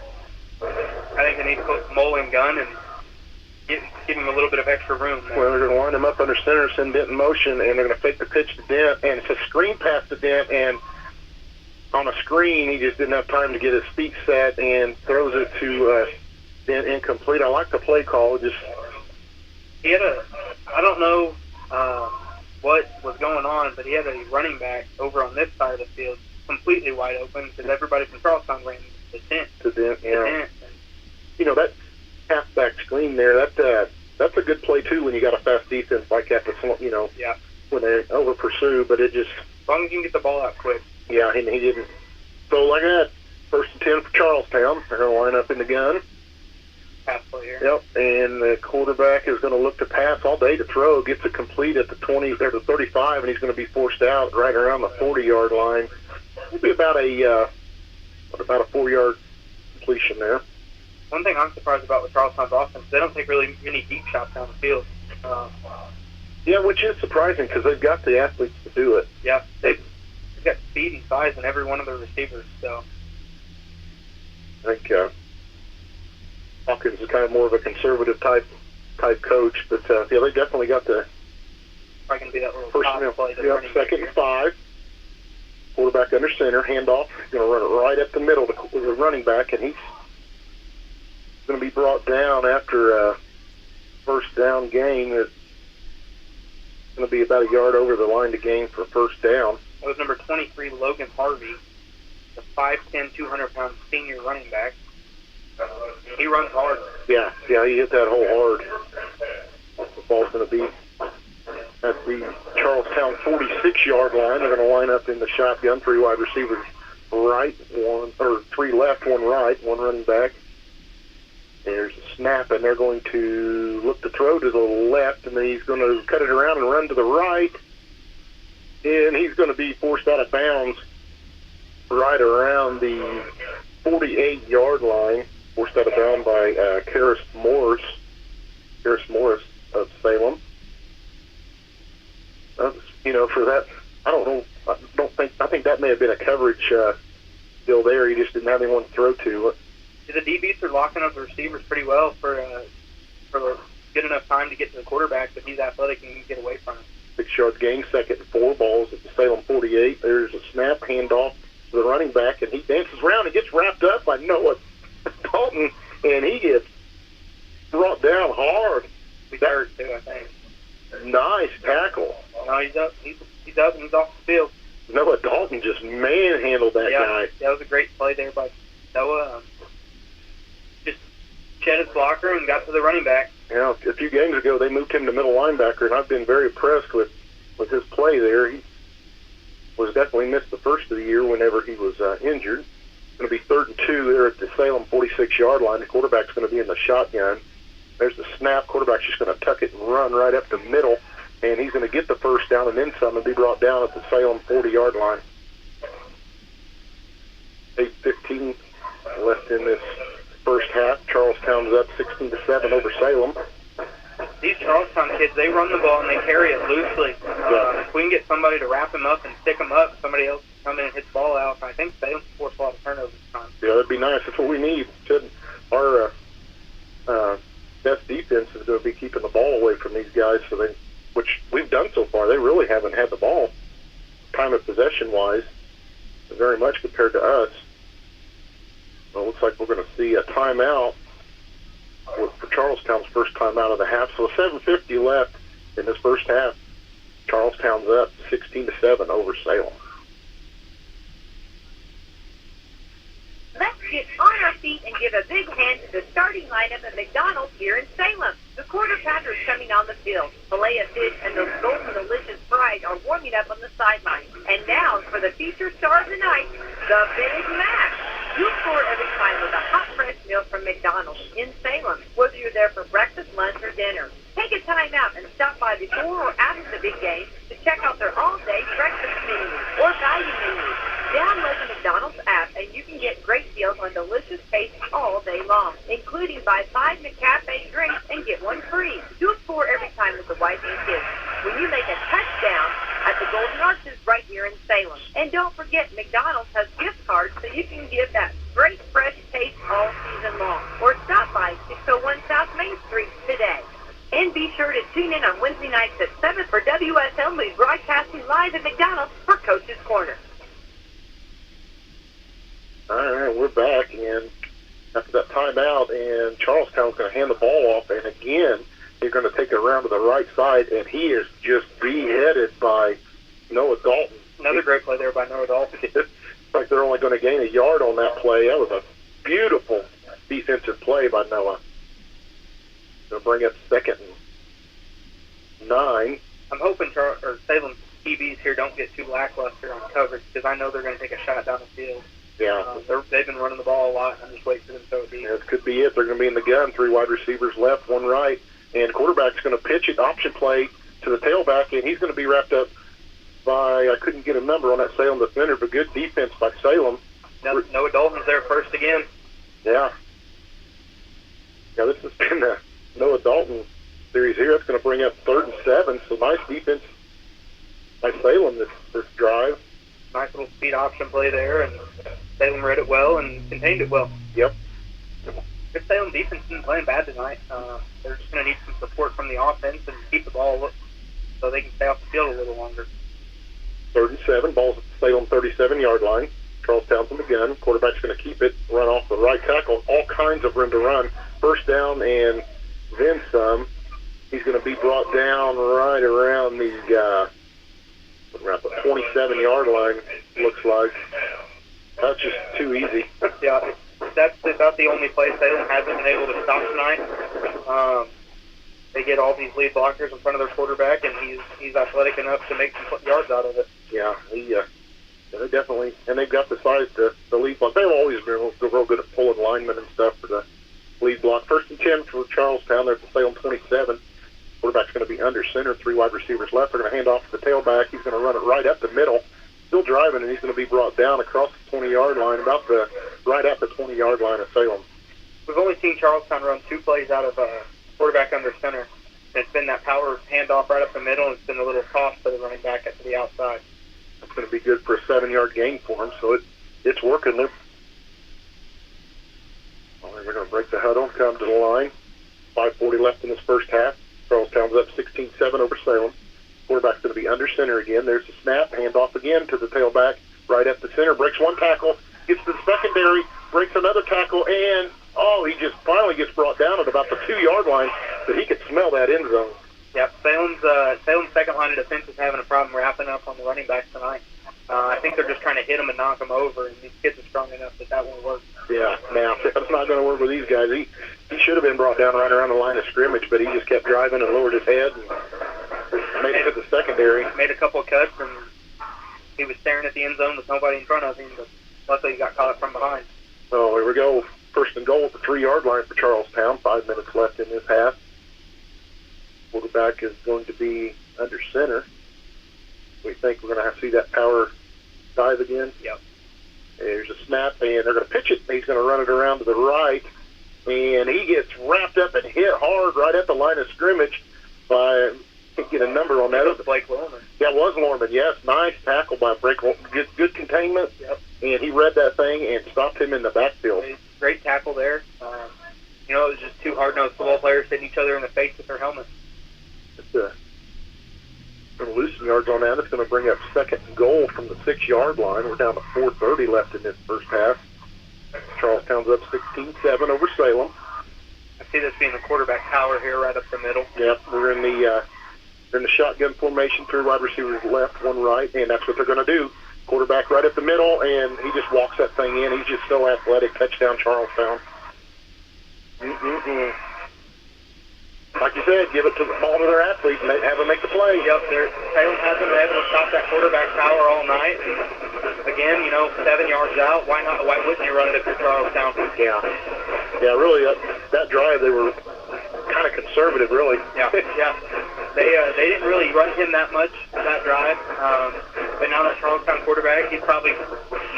I think they need to put Mole in gun and give him a little bit of extra room there. Well, they're going to line him up under center, send Dent in motion, and they're going to fake the pitch to Dent, and it's a screen pass to Dent, and on a screen, he just didn't have time to get his feet set and throws it to Dent incomplete. I like the play call. He had I don't know what was going on, but he had a running back over on this side of the field completely wide open because everybody from Charlestown ran to Dent. Yeah. You know, that halfback screen there, that's a good play, too, when you got a fast defense like that, yeah, when they over-pursue, but it just... As long as you can get the ball out quick. Yeah, he didn't. So, like that, 1st and 10 for Charlestown. They're going to line up in the gun. Pass play here. Yep, and the quarterback is going to look to pass all day to throw, gets it complete at the 20 or the 35, and he's going to be forced out right around the 40-yard line. It'll be about a 4-yard completion there. One thing I'm surprised about with Charlestown's offense, they don't take really many deep shots down the field. Yeah, which is surprising because they've got the athletes to do it. Yeah, they've got speed and size in every one of their receivers. So I think Hawkins is kind of more of a conservative type coach, but yeah, they definitely got the probably going to be that little personnel play. Yeah, 2nd and 5. Quarterback under center, handoff. He's going to run it right up the middle to the running back, and he's going to be brought down after a first down gain. It's going to be about a yard over the line to gain for first down. That was number 23, Logan Harvey, the 5'10", 200-pound senior running back. He runs hard. Yeah, he hit that hole hard. The ball's going to be at the Charlestown 46-yard line. They're going to line up in the shotgun, 3 wide receivers right, 3 left, 1 right, 1 running back. There's a snap, and they're going to look to throw to the left, and then he's going to cut it around and run to the right, and he's going to be forced out of bounds right around the 48-yard line, forced out of bounds by Karis Morris of Salem. For that, I think that may have been a coverage deal there. He just didn't have anyone to throw to. The DBs are locking up the receivers pretty well for good enough time to get to the quarterback, but he's athletic and he can get away from him. 6-yard gain, 2nd and 4, balls at the Salem 48. There's a snap, handoff to the running back, and he dances around and gets wrapped up by Noah Dalton, and he gets brought down hard. He's hurt too, I think. Nice tackle. No, he's up. He's He's up and he's off the field. Noah Dalton just manhandled that guy. That was a great play there by Noah. Just shed his blocker and got to the running back. Yeah, a few games ago they moved him to middle linebacker, and I've been very impressed with his play there. He was definitely missed the first of the year whenever he was injured. It's going to be 3rd and 2 there at the Salem 46-yard line. The quarterback's going to be in the shotgun. There's the snap. Quarterback's just going to tuck it and run right up the middle, and he's going to get the first down and then some and be brought down at the Salem 40-yard line. 8:15 left in this first half. Charlestown's up 16-7 over Salem. These Charlestown kids, they run the ball and they carry it loosely. If we can get somebody to wrap him up and stick him up, somebody else can come in and hit the ball out. I think Salem forced a lot of turnovers this time. Yeah, that'd be nice. That's what we need. Our best defense is going to be keeping the ball away from these guys, which we've done so far. They really haven't had the ball, time of possession-wise, very much compared to us. Well, it looks like we're going to see a timeout for Charlestown's first timeout of the half. So 7:50 left in this first half. Charlestown's up 16-7 over Salem. Let's get on our feet and give a big hand to the starting lineup at McDonald's here in Salem. The quarter pounders coming on the field. Filet of fish and those golden delicious fries are warming up on the sideline. And now for the feature star of the night, the Big Mac. You score every time with a hot, fresh meal from McDonald's in Salem, whether you're there for breakfast, lunch, or dinner. Take a time out and stop by before or after the big game to check out their all-day breakfast menu or value menu. Download the McDonald's app and you can get great deals on delicious tastes all day long, including buy 5 McCafe drinks and get one free. You score every time with the wife and kids when you make a touchdown at the Golden Arches right here in Salem. And don't forget, McDonald's has gift cards so you can give that great fresh taste all season long. Or stop by 601 South Main Street today. And be sure to tune in on Wednesday nights at 7 for WSLM broadcasting live at McDonald's for Coach's Corner. All right, we're back, and after that timeout, and Charlestown's going to hand the ball off, and again, they're going to take it around to the right side, and he is just beheaded by Noah Dalton. Another great play there by Noah Dalton. It's like they're only going to gain a yard on that play. That was a beautiful defensive play by Noah. They'll bring up 2nd and 9. I'm hoping Salem's DBs here don't get too lackluster on coverage because I know they're going to take a shot down the field. Yeah. They've been running the ball a lot. I'm just waiting for them to throw it deep. Yeah, it could be it. They're going to be in the gun. 3 wide receivers left, 1 right. And quarterback's going to pitch it, option play to the tailback, and he's going to be wrapped up by, I couldn't get a number on that Salem defender, but good defense by Salem. Noah Dalton's there first again. Yeah. Yeah, this has been the Noah Dalton series here. It's going to bring up 3rd and 7, so nice defense by Salem this drive. Nice little speed option play there, and Salem read it well and contained it well. Yep. This Salem defense isn't playing bad tonight. They're just going to need some support from the offense and keep the ball so they can stay off the field a little longer. 3rd and 7, ball's at the Salem 37-yard line. Charlestown's in the gun. Quarterback's going to keep it, run off the right tackle. All kinds of room to run. First down and then some. He's going to be brought down right around the 27-yard line, looks like. That's just too easy. Yeah, that's about the only place Salem hasn't been able to stop tonight. They get all these lead blockers in front of their quarterback, and he's athletic enough to make some yards out of it. Yeah, they definitely, and they've got the size to lead block. They've always been real good at pulling linemen and stuff for the lead block. 1st and 10 for Charlestown. They're at the Salem 27. Quarterback's going to be under center, 3 wide receivers left. They're going to hand off to the tailback. He's going to run it right up the middle. Still driving, and he's going to be brought down across the 20-yard line, right at the 20-yard line of Salem. We've only seen Charlestown run 2 plays out of quarterback under center. And it's been that power handoff right up the middle, and it's been a little toss to the running back to the outside. That's going to be good for a 7-yard gain for him, so it's working. They're going to break the huddle and come to the line. 5:40 left in this first half. Charlestown's up 16-7 over Salem. Quarterback's going to be under center again. There's the snap. Handoff again to the tailback. Right at the center. Breaks 1 tackle. Gets to the secondary. Breaks another tackle. And, he just finally gets brought down at about the 2-yard line. But he could smell that end zone. Yep, Salem's second line of defense is having a problem wrapping up on the running backs tonight. I think they're just trying to hit them and knock them over, and these kids are strong enough that won't work. Yeah, now, that's not going to work with these guys. He should have been brought down right around the line of scrimmage, but he just kept driving and lowered his head and made it to the secondary. Made a couple of cuts, and he was staring at the end zone with nobody in front of him, but luckily he got caught from behind. So here we go. First and goal at the 3-yard line for Charlestown. 5 minutes left in this half. Quarterback is going to be under center. We think we're going to have to see that power dive again. Yep. There's a snap, and they're going to pitch it. He's going to run it around to the right, and he gets wrapped up and hit hard right at the line of scrimmage by, can't get a number on that. It was Blake Lorman. Yeah, it was Lorman, yes. Nice tackle by Blake Lorman. Good containment. Yep. And he read that thing and stopped him in the backfield. Great tackle there. It was just two hard-nosed football players hitting each other in the face with their helmets. It's going to lose some yards on that. It's going to bring up second and goal from the 6-yard line. We're down to 4:30 left in this first half. Charlestown's up 16-7 over Salem. I see this being the quarterback power here right up the middle. Yep, we're in the shotgun formation, 3 wide receivers left, 1 right, and that's what they're going to do. Quarterback right up the middle, and he just walks that thing in. He's just so athletic. Touchdown, Charlestown. Like you said, give it to the ball to their athletes and have them make the play. Yep, Salem hasn't been able to stop that quarterback power all night. Again, 7 yards out. Why not? Why wouldn't you run it if you're Charlestown? Yeah, really. That drive, they were kind of conservative, really. Yeah. They didn't really run him that much that drive. But now that Charlestown quarterback, he's probably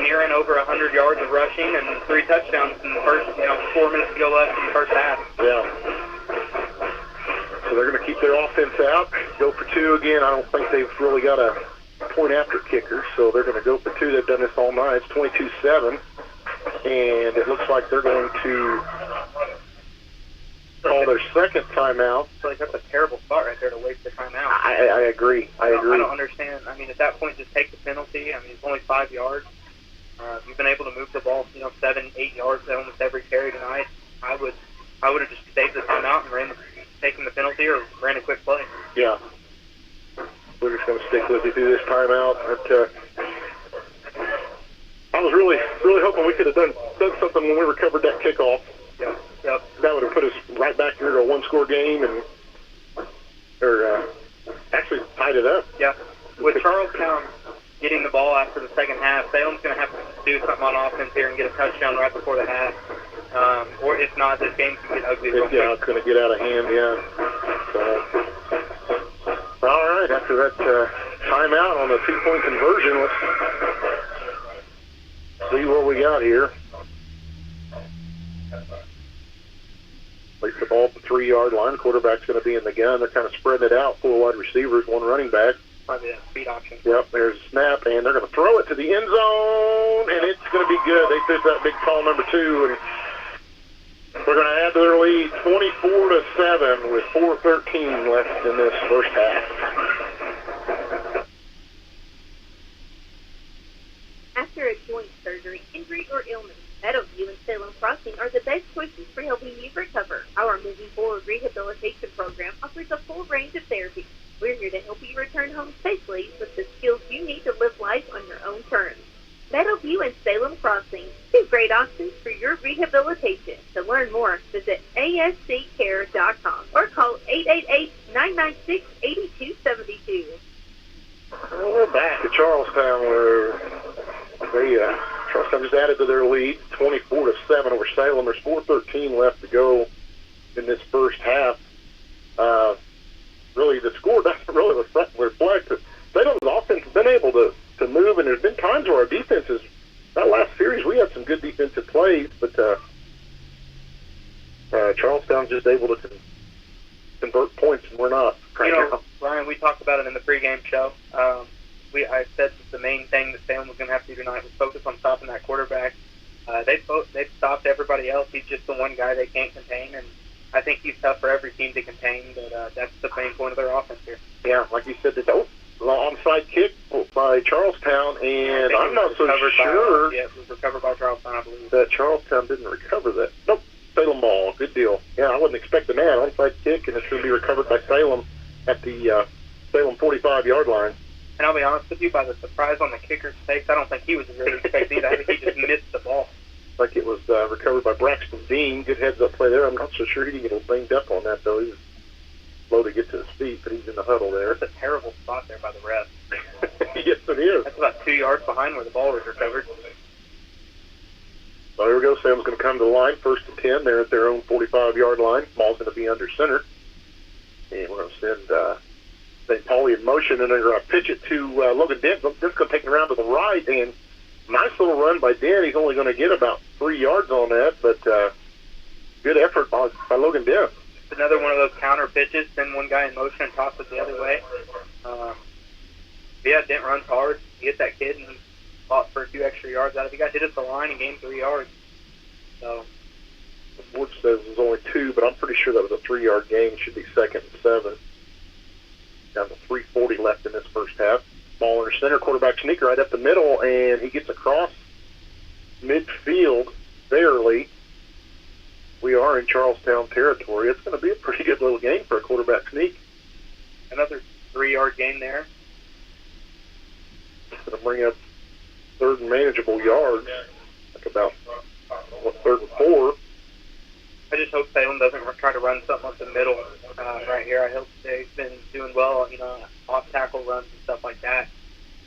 nearing over 100 yards of rushing and 3 touchdowns in the first, 4 minutes to go left in the first half. Yeah. So they're going to keep their offense out, go for 2 again. I don't think they've really got a point after kicker, so they're going to go for 2. They've done this all night. It's 22-7, and it looks like they're going to call their second timeout. So that's a terrible spot right there to waste the timeout. I agree. I agree. I don't understand. I mean, at that point, just take the penalty. I mean, it's only 5 yards. You've been able to move the ball, 7, 8 yards almost every carry tonight. I would have just saved the timeout and taken the penalty or ran a quick play. Yeah. We're just going to stick with it through this timeout. But, I was really hoping we could have done something when we recovered that kickoff. Yeah. Yep. That would have put us right back here to a 1-score game or actually tied it up. Yeah. With Charlestown getting the ball after the second half, Salem's going to have to do something on offense here and get a touchdown right before the half. Or if not, this game can get ugly. Yeah, it's going to get out of hand, yeah. So, all right, after that timeout on the 2-point conversion, let's see what we got here. Place the ball at the 3-yard line. Quarterback's going to be in the gun. They're kind of spreading it out. 4 wide receivers, 1 running back. Probably a speed option. Yep, there's a snap, and they're going to throw it to the end zone, and it's going to be good. They fit that big call number 2, and we're going to add to their lead 24-7 with 4:13 left in this first half. After a joint surgery, injury, or illness, Meadowview and Salem Crossing are the best choices for helping you recover. Our Moving Forward Rehabilitation Program offers a full range of therapy. We're here to help you return home safely with the skills you need to live life on your own terms. Meadowview and Salem Crossing, 2 great options for your rehabilitation. To learn more, visit asccare.com or call 888-996-8272. Well, we're back at Charlestown where Charlestown just added to their lead, 24-7 over Salem. There's 4:13 left to go in this first half. Really, the score doesn't really reflect that Salem's offense has been able to move, and there's been times where our defense is, that last series, we had some good defensive plays, but Charlestown's just able to convert points, and we're not. Ryan, we talked about it in the pregame show. I said that the main thing that Salem was going to have to do tonight was focus on stopping that quarterback. They've stopped everybody else. He's just the one guy they can't contain, and I think he's tough for every team to contain, but that's the main point of their offense here. Yeah, like you said, the onside kick by Charlestown, and I'm not so sure. Yeah, it was recovered by Charlestown, I believe. That Charlestown didn't recover that. Nope, Salem ball. Good deal. Yeah, I wasn't expecting that. Onside kick, and it's going to be recovered by Salem. at the Salem 45-yard line. And I'll be honest with you, by the surprise on the kicker's face, I don't think he was really expecting that. I think he just missed the ball. Like it was recovered by Braxton Dean. Good heads-up play there. I'm not so sure he didn't get banged up on that, though. He was slow to get to his feet, but he's in the huddle there. That's a terrible spot there by the ref. Yes, it is. That's about 2 yards behind where the ball was recovered. So here we go. Salem's going to come to the line. 1st and 10. They're at their own 45-yard line. Ball's going to be under center. And we're going to send St. Pauli in motion, and they're going to pitch it to Logan Dent. Dent's going to take it around to the right, and nice little run by Dent. He's only going to get about 3 yards on that, but good effort by Logan Dent. Another one of those counter pitches, send one guy in motion and toss it the other way. Yeah, Dent runs hard. He hit that kid, and he fought for a few extra yards out of it. He got hit at the line and gained 3 yards. So the board says it was only 2, but I'm pretty sure that was a 3-yard gain. It should be 2nd and 7. Down to 3:40 left in this first half. Ball under center, quarterback sneak right up the middle, and he gets across midfield barely. We are in Charlestown territory. It's going to be a pretty good little game for a quarterback sneak. Another 3-yard gain there. It's going to bring up 3rd and manageable yards, like about 3rd and 4. I just hope Salem doesn't try to run something up the middle right here. I hope they've been doing well, off tackle runs and stuff like that.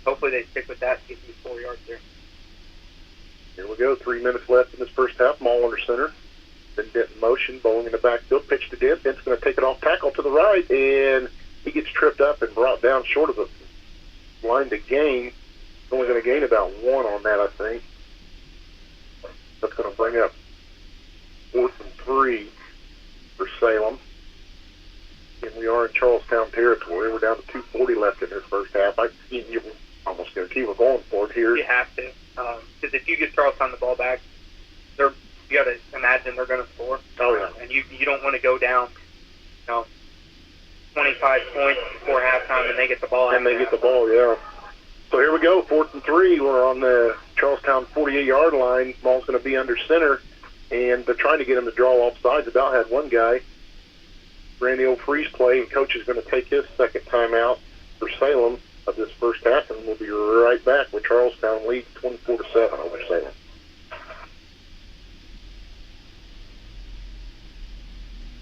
Hopefully they stick with that to get these 4 yards there. Here we go. 3 minutes left in this first half. Ball under center. Then Dent in motion, bowling in the backfield. Pitch to Dent. Dent's going to take it off tackle to the right, and he gets tripped up and brought down short of the line to gain. He's only going to gain about 1 on that, I think. That's going to bring up 4th and 3 for Salem. And we are in Charlestown territory. We're down to 2:40 left in this first half. You almost guarantee we're going for it here. You have to. Because if you give Charlestown the ball back, you got to imagine they're going to score. Oh, yeah. And you don't want to go down, 25 points before halftime and they get the ball. And they get the ball, yeah. So here we go, 4th and 3. We're on the Charlestown 48-yard line. Ball's going to be under center, and they're trying to get him to draw off sides. About had one guy ran the old freeze play, and coach is going to take his second timeout for Salem of this first half, and we'll be right back with Charlestown leads 24-7 over Salem.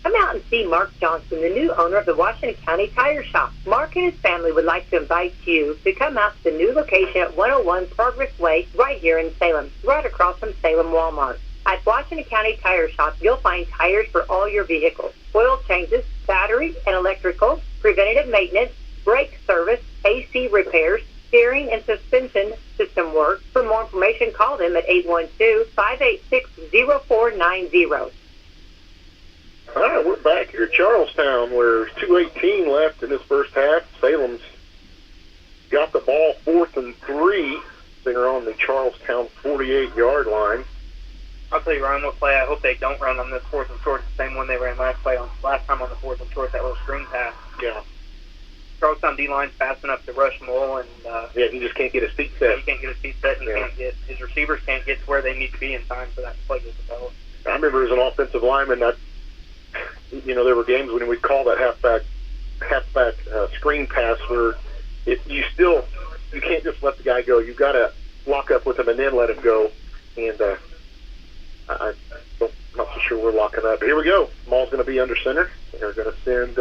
Come out and see Mark Johnson, the new owner of the Washington County Tire Shop. Mark and his family would like to invite you to come out to the new location at 101 Progress Way right here in Salem, right across from Salem Walmart. At Washington County Tire Shop, you'll find tires for all your vehicles, oil changes, battery and electrical, preventative maintenance, brake service, AC repairs, steering and suspension system work. For more information, call them at 812-586-0490. All right, we're back here at Charlestown where there's 2:18 left in this first half. Salem's got the ball 4th and 3. They're on the Charlestown 48-yard line. I'll tell you, Ryan, what play I hope they don't run on this 4th and short, the same one they ran last time on the 4th and short, that little screen pass. Yeah. Charlestown D-line's fast enough to rush Mole, and he just can't get his feet set. He can't get his feet set, and his receivers can't get to where they need to be in time for that play to develop. I remember as an offensive lineman that, there were games when we'd call that halfback screen pass where you can't just let the guy go. You've got to lock up with him and then let him go. And I'm not so sure we're locking up. But here we go. Ball's going to be under center. They're going to send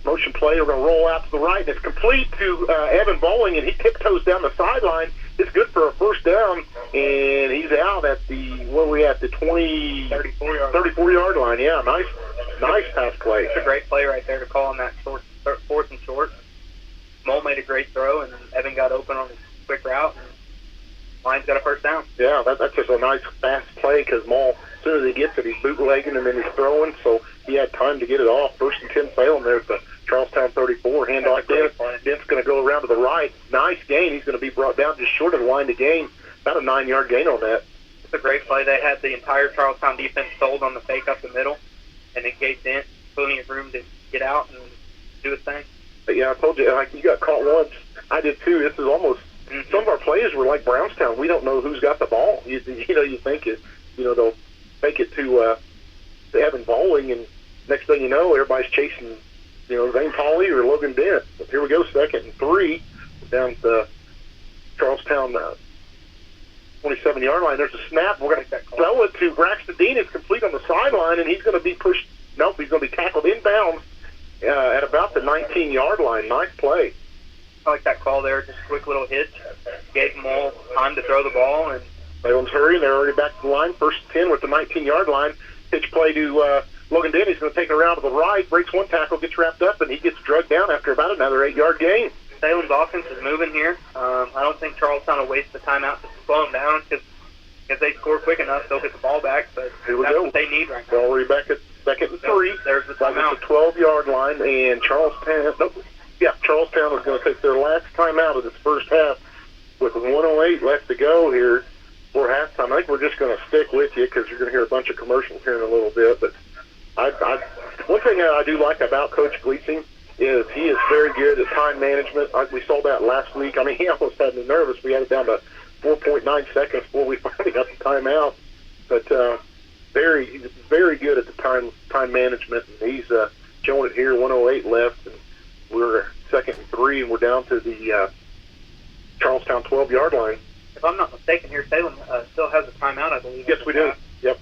motion play. We're going to roll out to the right, and it's complete to Evan Bowling, and he tiptoes down the sideline. It's good for a first down, and he's out at the 34-yard line. Yeah, nice pass play. It's a great play right there to call on that 4th and short. Mole made a great throw, and then Evan got open on his quick route, and Lions got a first down. Yeah, that's just a nice fast play because Mole, as soon as he gets it, he's bootlegging and then he's throwing, so he had time to get it off. 1st and 10 Salem there at the Charlestown 34. Handoff Dent. Dent's going to go around to the right. Nice gain. He's going to be brought down just short of the line to gain. About a 9-yard gain on that. It's a great play. They had the entire Charlestown defense sold on the fake up the middle, and it gave Dent plenty of room to get out and do his thing. But yeah, I told you, you got caught once. I did too. This is almost some of our players were like Brownstown. We don't know who's got the ball. You think they'll fake it to Evan Bowling, and next thing you know, everybody's chasing Zane Pauley or Logan Dent. But here we go, 2nd and 3 down at the Charlestown 27-yard line. There's a snap. We're going to throw it to Braxton Dean. It's complete on the sideline, and he's going to be pushed. Nope, he's going to be tackled inbounds at about the 19-yard line. Nice play. I like that call there. Just a quick little hitch. Gave them all time to throw the ball. And Salem's hurrying. They're already back to the line. 1st and 10 with the 19-yard line. Pitch play to Logan Dent. He's going to take it around to the right, breaks one tackle, gets wrapped up, and he gets drugged down after about another 8-yard gain. Salem's offense is moving here. I don't think Charlestown will waste the timeout to slow them down because if they score quick enough, they'll get the ball back. But here we that's go. what they need right now. They're already back at 2nd and 3. There's the timeout. At the 12-yard line, and Charlestown is going to take their last timeout of this first half with 1:08 left to go here for halftime. I think we're just going to stick with you because you're going to hear a bunch of commercials here in a little bit. But one thing I do like about Coach Gleason is he is very good at time management. We saw that last week. I mean, he almost had me nervous. We had it down to 4.9 seconds before we finally got the timeout. But he's very good at the time management. And he's showing it here, 1:08 left. And we're 2nd and 3, and we're down to the Charlestown 12-yard line. If I'm not mistaken here, Salem still has a timeout, I believe. Yes, we do. Yep.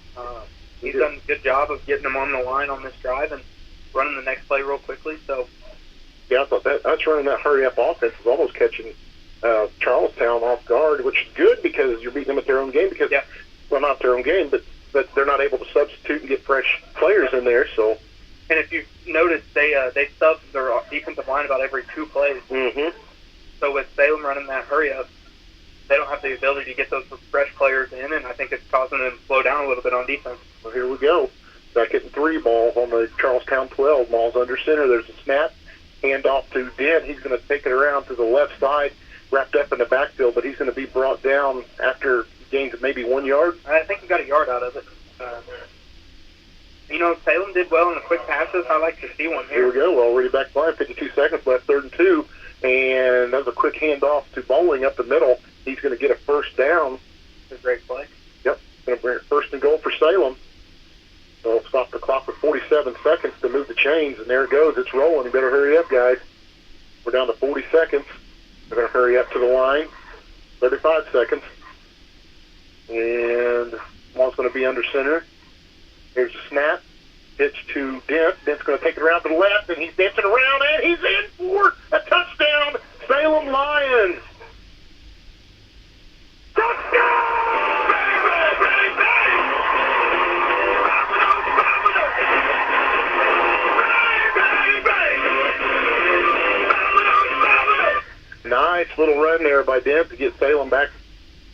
He's done a good job of getting them on the line on this drive and running the next play real quickly. So, yeah, I thought us running that hurry-up offense was almost catching Charlestown off guard, which is good because you're beating them at their own game. Because, well, not their own game, but they're not able to substitute and get fresh players in there. So, and if you've noticed, they sub their defensive line about every 2 plays. Mm-hmm. So with Salem running that hurry-up, they don't have the ability to get those fresh players in, and I think it's causing them to slow down a little bit on defense. Well, here we go. 2nd and 3 ball on the Charlestown 12. Ball's under center. There's a snap. Hand off to Dent. He's going to take it around to the left side, wrapped up in the backfield, but he's going to be brought down after gains of maybe 1 yard. I think he got a yard out of it. Salem did well in the quick passes. I like to see one here. Here we go. We're already back to line. 52 seconds left, 3rd and 2. And that was a quick handoff to Bowling up the middle. He's going to get a first down. That's a great play. Yep. Going to bring it 1st and goal for Salem. So we'll stop the clock with 47 seconds to move the chains. And there it goes. It's rolling. You better hurry up, guys. We're down to 40 seconds. We're going to hurry up to the line. 35 seconds. And ball's going to be under center. Here's a snap. Pitch to Dent. Dent's going to take it around to the left, and he's dancing around, and he's in for a touchdown. Salem Lions. Nice little run there by Dent to get Salem back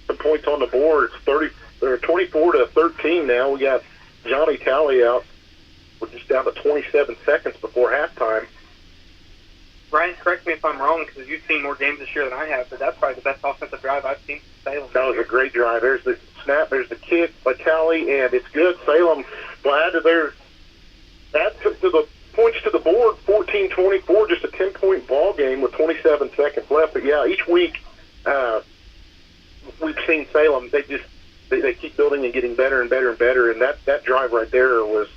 some points on the board. It's 24-13 now. We got Johnny Talley out. We're just down to 27 seconds before halftime. Brian, correct me if I'm wrong, because you've seen more games this year than I have, but that's probably the best offensive drive I've seen from Salem. That was a great drive. There's the snap, there's the kick by Talley, and it's good. Salem will add to the points to the board, 14-24, just a 10-point ball game with 27 seconds left. But yeah, each week we've seen Salem. They keep building and getting better and better and better. And that drive right there was,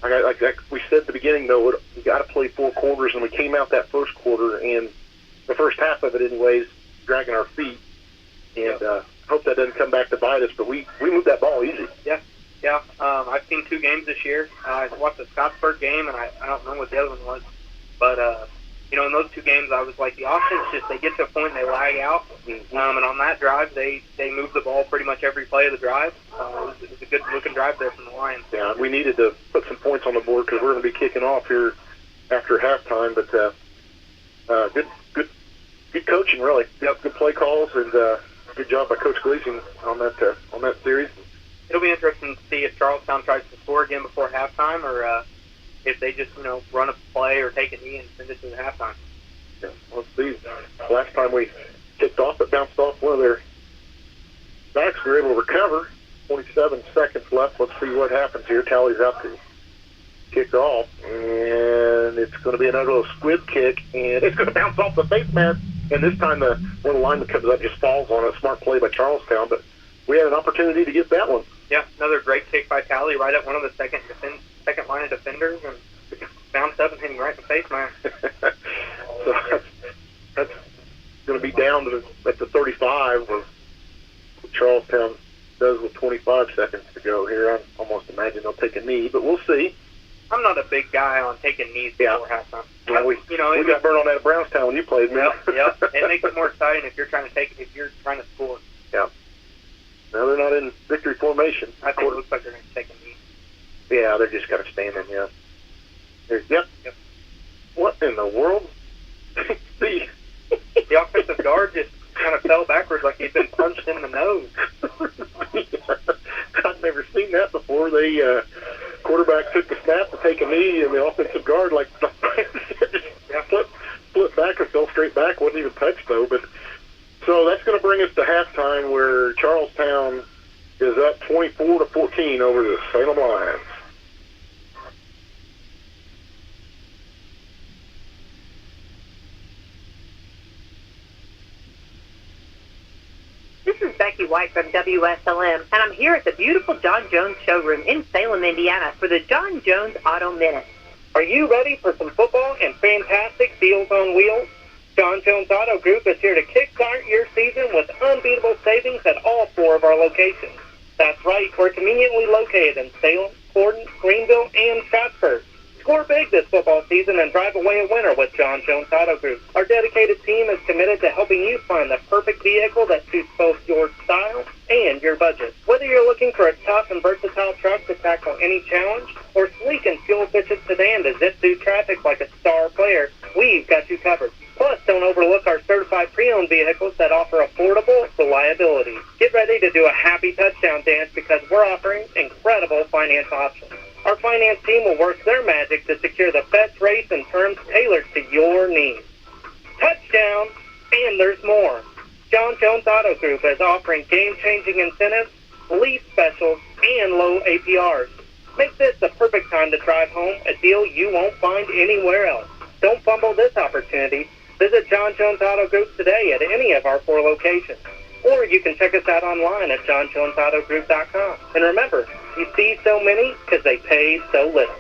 like we said at the beginning, though, we got to play 4 quarters, and we came out that first quarter, and the first half of it, anyways, dragging our feet. And hope that doesn't come back to bite us. But we moved that ball easy. Yeah. I've seen 2 games this year. I watched the Scottsburg game, and I don't remember what the other one was. But, in those 2 games, I was like, the offense they get to a point and they lag out. And on that drive, they moved the ball pretty much every play of the drive. It was a good-looking drive there from the Lions. Yeah, we needed to put some points on the board because we're going to be kicking off here after halftime. But good coaching, really. Yep, good play calls, and good job by Coach Gleason on that series. It'll be interesting to see if Charlestown tries to score again before halftime, or if they just run a play or take a knee and send it to the halftime. Yeah, let's see. Last time we kicked off, it bounced off one of their backs. We were able to recover. 27 seconds left. Let's see what happens here. Talley's out to kick off, and it's going to be another little squib kick, and it's going to bounce off the face mask. And this time, one of the linemen comes up, just falls on it. Smart play by Charlestown, but we had an opportunity to get that one. Yeah, another great kick by Talley right at one of the second line of defenders. And bounced up and hit him right in the face, man. So that's going to be down to at the 35 where Charlestown does with 25 seconds to go here. I almost imagine they'll take a knee, but we'll see. I'm not a big guy on taking knees before halftime. Well, we got burned on that at Brownstown when you played, man. Yep. It makes it more exciting if you're trying to score. Yeah. No, they're not in victory formation. I think it looks like they're going to take a knee. Yeah, they're just kind of standing, yeah. Yep. What in the world? The offensive guard just kind of fell backwards like he'd been punched in the nose. I've never seen that before. The quarterback took the snap to take a knee, and the offensive guard, like, just flipped back or fell straight back. Wasn't even touched, though. But so that's going to bring us to halftime where Charlestown is up 24-14 over the Salem Lions. This is Becky White from WSLM, and I'm here at the beautiful John Jones showroom in Salem, Indiana for the John Jones Auto Minute. Are you ready for some football and fantastic deals on wheels? John Jones Auto Group is here to kickstart your season with unbeatable savings at all 4 of our locations. That's right, we're conveniently located in Salem, Gordon, Greenville, and Scottsburg. Score big this football season and drive away a winner with John Jones Auto Group. Our dedicated team is committed to helping you find the perfect vehicle that suits both your style and your budget. Whether you're looking for a tough and versatile truck to tackle any challenge, or sleek and fuel-efficient sedan to zip through traffic like a star player, we've got you covered. Plus, don't overlook our certified pre-owned vehicles that offer affordable reliability. Get ready to do a happy touchdown dance because we're offering incredible finance options. Our finance team will work their magic to secure the best rates and terms tailored to your needs. Touchdown, and there's more. John Jones Auto Group is offering game-changing incentives, lease specials, and low APRs. Make this the perfect time to drive home, a deal you won't find anywhere else. Don't fumble this opportunity. Visit John Jones Auto Group today at any of our 4 locations. Or you can check us out online at johnjonesautogroup.com. And remember, you see so many because they pay so little.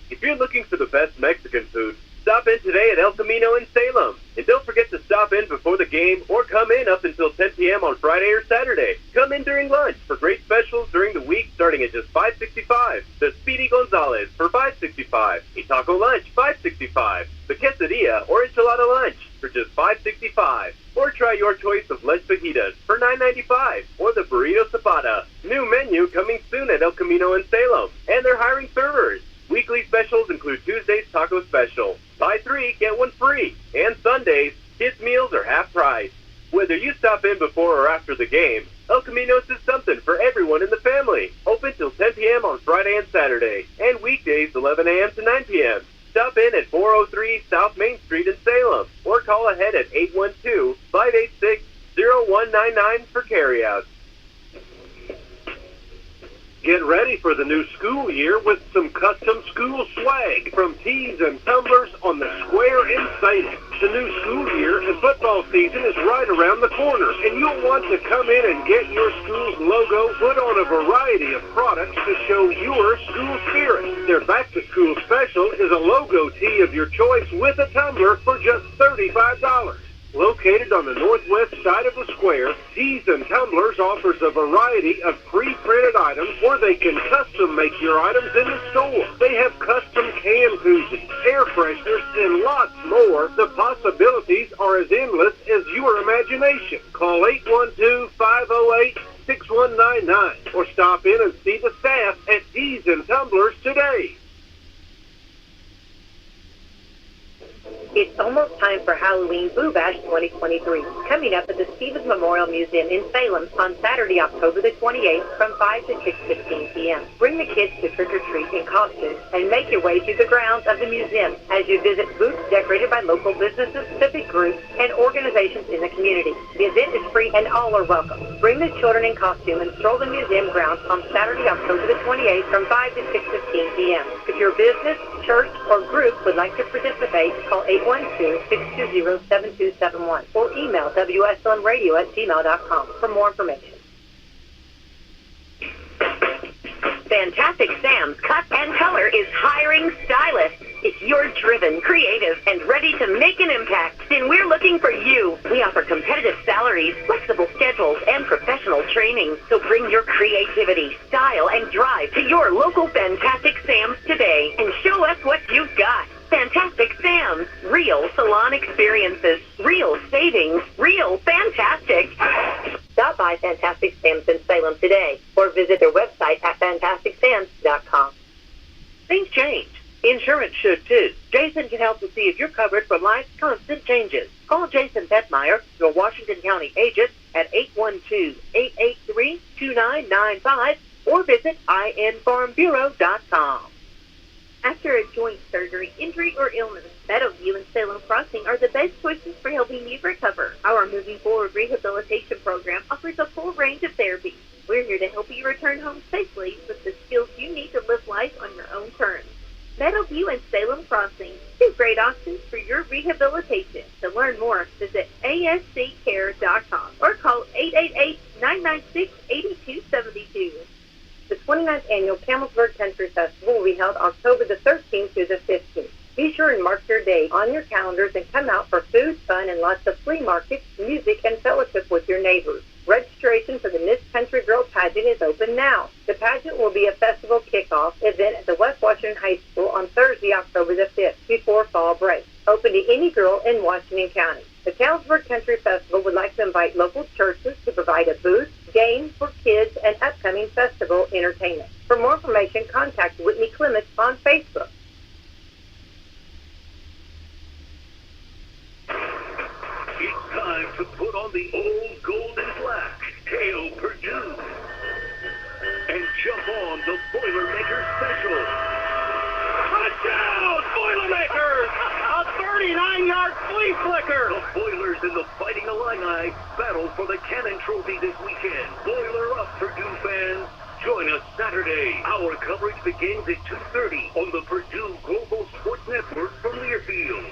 If you're looking for the best Mexican food, stop in today at El Camino in Salem. And don't forget to stop in before the game or come in up until 10 p.m. on Friday or Saturday. Come in during lunch for great specials during the week starting at just $5.65. The Speedy Gonzalez for $5.65. A taco lunch, $5.65. The quesadilla or enchilada lunch for just $5.65. Or try your choice of lunch fajitas for $9.95. Or the burrito zapada. New menu coming soon at El Camino in Salem. And they're hiring servers. Weekly specials include Tuesday's taco special. Buy 3, get 1 free. And Sundays, kids' meals are half price. Whether you stop in before or after the game, El Camino's is something for everyone in the family. Open till 10 p.m. on Friday and Saturday. And weekdays 11 a.m. to 9 p.m. Stop in at 403 South Main Street in Salem. Or call ahead at 812-586-0199 for carryouts. Get ready for the new school year with some custom school swag from Tees and Tumblers on the Square in Salem. The new school year and football season is right around the corner, and you'll want to come in and get your school's logo put on a variety of products to show your school spirit. Their back-to-school special is a logo tee of your choice with a tumbler for just $35. Located on the northwest side of the square, Tees and Tumblers offers a variety of pre-printed items where they can custom make your items in the store. They have custom can koozies, air fresheners, and lots more. The possibilities are as endless as your imagination. Call 812-508-6199 or stop in and see the staff at Tees and Tumblers today. It's almost time for Halloween Boo Bash 2023, coming up at the Stevens Memorial Museum in Salem on Saturday, October the 28th from 5 to 6:15 p.m. Bring the kids to trick-or-treat in costumes and make your way through the grounds of the museum as you visit booths decorated by local businesses, civic groups, and organizations in the community. The event is free and all are welcome. Bring the children in costume and stroll the museum grounds on Saturday, October the 28th from 5 to 6:15 p.m. If your business, church, or group would like to participate, call 812-620-7271 or email WSLMradio@gmail.com for more information. Fantastic Sam's Cut and Color is hiring stylists. If you're driven, creative, and ready to make an impact, then we're looking for you. We offer competitive salaries, flexible schedules, and professional training. So bring your creativity, style, and drive to your local Fantastic Sam's today and show us what you've got. Fantastic Sam's. Real salon experiences. Real savings. Real fantastic. Stop by Fantastic Sam's in Salem today or visit their website at fantasticsams.com. Things change. Insurance should too. Jason can help to see if you're covered for life's constant changes. Call Jason Petmeyer, your Washington County agent, at 812-883-2995 or visit infarmbureau.com. After a joint surgery, injury, or illness, Meadowview and Salem Crossing are the best choices for helping you recover. Our Moving Forward rehabilitation program offers a full range of therapies. We're here to help you return home safely with the skills you need to live life on your own terms. Meadowview and Salem Crossing, two great options for your rehabilitation. To learn more, visit asccare.com or call 888-996-8272. The 29th Annual Campbellsburg Country Festival will be held October the 13th through the 15th. Be sure and mark your date on your calendars and come out for food, fun, and lots of flea markets, music, and fellowship with your neighbors. Registration for the Miss Country Girl pageant is open now. The pageant will be a festival kickoff event at the West Washington High School on Thursday, October the 5th, before fall break. Open to any girl in Washington County. The Campbellsburg Country Festival would like to invite local churches to provide a booth, games for kids, and upcoming festival entertainment. For more information, contact Whitney Clements on Facebook. It's time to put on the old gold and black. Hail Purdue. And jump on the Boilermaker Special. Touchdown, Boilermakers! A 39-yard flea flicker! The Boilers and the Fighting Illini battle for the Cannon Trophy this weekend. Boiler up, Purdue fans. Join us Saturday. Our coverage begins at 2:30 on the Purdue Global Sports Network from Learfield.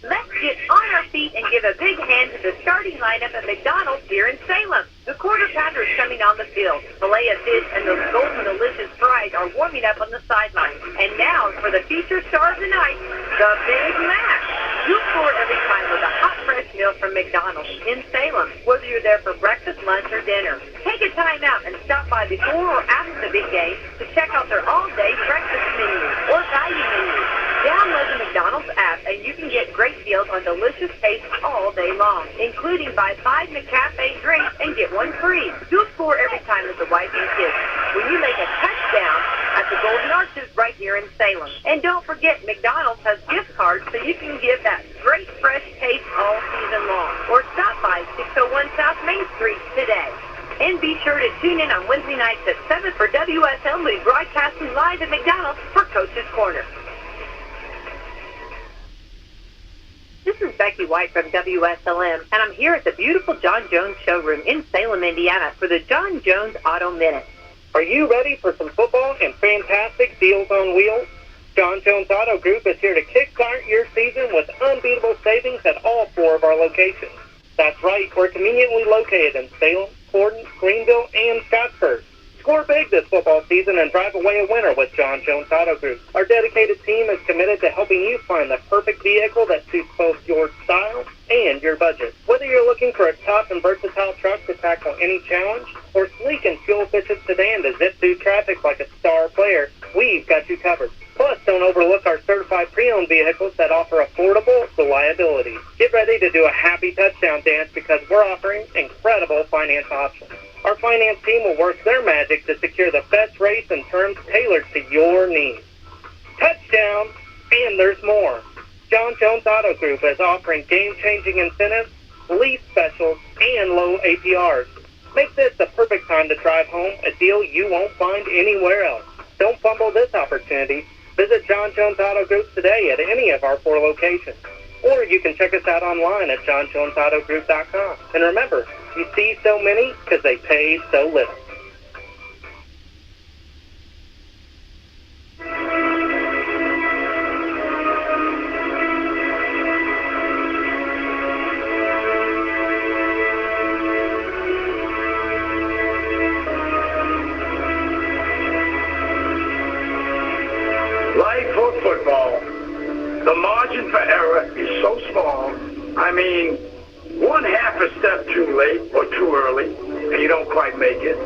Let's get on our feet and give a big hand to the starting lineup at McDonald's here in Salem. The quarter pounder is coming on the field. Filet of fish and those golden delicious fries are warming up on the sidelines. And now for the feature star of the night, the Big Mac. You score every time with a hot, fresh meal from McDonald's in Salem, whether you're there for breakfast, lunch, or dinner. Take a time out and stop by before or after the big game to check out their all-day breakfast menu or value menu. Download the McDonald's app and you can get great deals on delicious tastes all day long, including buy 5 McCafe drinks and get one free. You'll score every time with the wife and kids when you make a touchdown at the Golden Arches right here in Salem. And don't forget, McDonald's has gift cards so you can give that great fresh taste all season long. Or stop by 601 South Main Street today. And be sure to tune in on Wednesday nights at 7 for WSLM. We'll be broadcasting live at McDonald's for Coach's Corner. This is Becky White from WSLM, and I'm here at the beautiful John Jones showroom in Salem, Indiana for the John Jones Auto Minute. Are you ready for some football and fantastic deals on wheels? John Jones Auto Group is here to kickstart your season with unbeatable savings at all 4 of our locations. That's right, we're conveniently located in Salem, Gordon, Greenville, and Scottsburg. Score big this football season and drive away a winner with John Jones Auto Group. Our dedicated team is committed to helping you find the perfect vehicle that suits both your style and your budget. Whether you're looking for a tough and versatile truck to tackle any challenge, or sleek and fuel-efficient sedan to zip through traffic like a star player, we've got you covered. Plus, don't overlook our certified pre-owned vehicles that offer affordable reliability. Get ready to do a happy touchdown dance because we're offering incredible finance options. Our finance team will work their magic to secure the best rates and terms tailored to your needs. Touchdown, and there's more. John Jones Auto Group is offering game-changing incentives, lease specials, and low APRs. Make this the perfect time to drive home, a deal you won't find anywhere else. Don't fumble this opportunity. Visit John Jones Auto Group today at any of our 4 locations. Or you can check us out online at johnjonesautogroup.com. And remember, you see so many because they pay so little. The margin for error is so small. I mean, 1/2 a step too late or too early, and you don't quite make it.